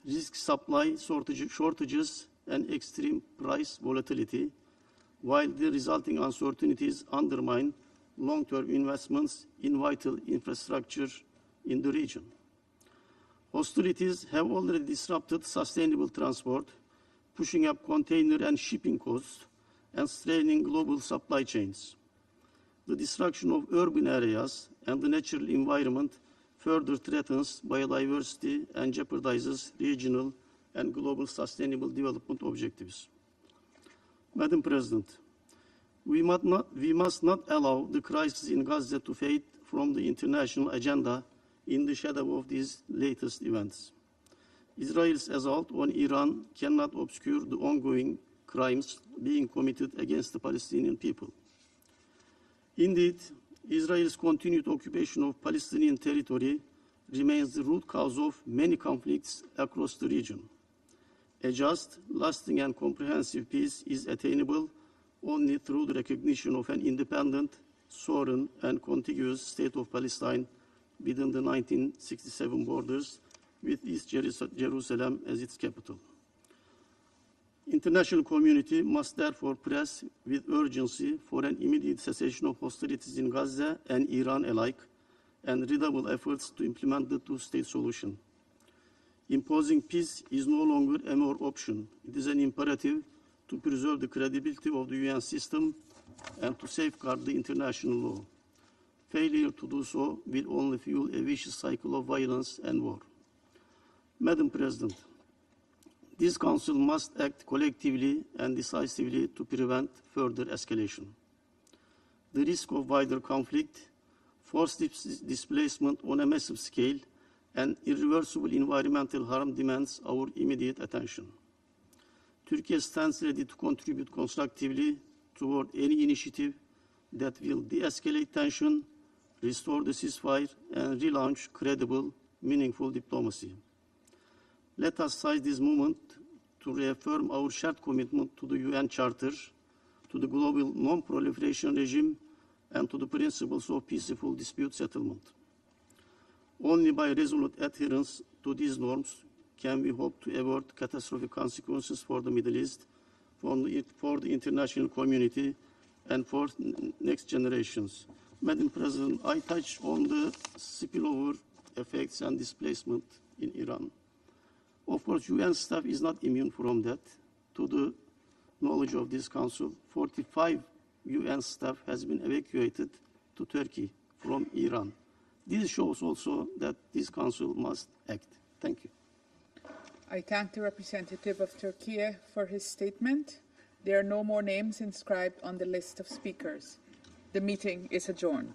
risk supply shortages and extreme price volatility, while the resulting uncertainties undermine long-term investments in vital infrastructure in the region. Hostilities have already disrupted sustainable transport, pushing up container and shipping costs and straining global supply chains. The destruction of urban areas and the natural environment further threatens biodiversity and jeopardizes regional and global sustainable development objectives. Madam President, we must not allow the crisis in Gaza to fade from the international agenda in the shadow of these latest events. Israel's assault on Iran cannot obscure the ongoing crimes being committed against the Palestinian people. Indeed, Israel's continued occupation of Palestinian territory remains the root cause of many conflicts across the region. A just, lasting, and comprehensive peace is attainable only through the recognition of an independent, sovereign, and contiguous state of Palestine within the 1967 borders, with East Jerusalem as its capital. International community must therefore press with urgency for an immediate cessation of hostilities in Gaza and Iran alike, and redouble efforts to implement the two-state solution. Imposing peace is no longer a mere option. It is an imperative to preserve the credibility of the UN system and to safeguard the international law. Failure to do so will only fuel a vicious cycle of violence and war. Madam President, this Council must act collectively and decisively to prevent further escalation. The risk of wider conflict, forced displacement on a massive scale, and irreversible environmental harm demands our immediate attention. Turkey stands ready to contribute constructively toward any initiative that will de-escalate tension, restore the ceasefire, and relaunch credible, meaningful diplomacy. Let us seize this moment to reaffirm our shared commitment to the UN Charter, to the global non-proliferation regime, and to the principles of peaceful dispute settlement. Only by resolute adherence to these norms can we hope to avert catastrophic consequences for the Middle East, for the international community, and for next generations. Madam President, I touched on the spillover effects and displacement in Iran. Of course, UN staff is not immune from that. To the knowledge of this Council, 45 UN staff has been evacuated to Turkey from Iran. This shows also that this Council must act. Thank you. I thank the representative of Turkey for his statement. There are no more names inscribed on the list of speakers. The meeting is adjourned.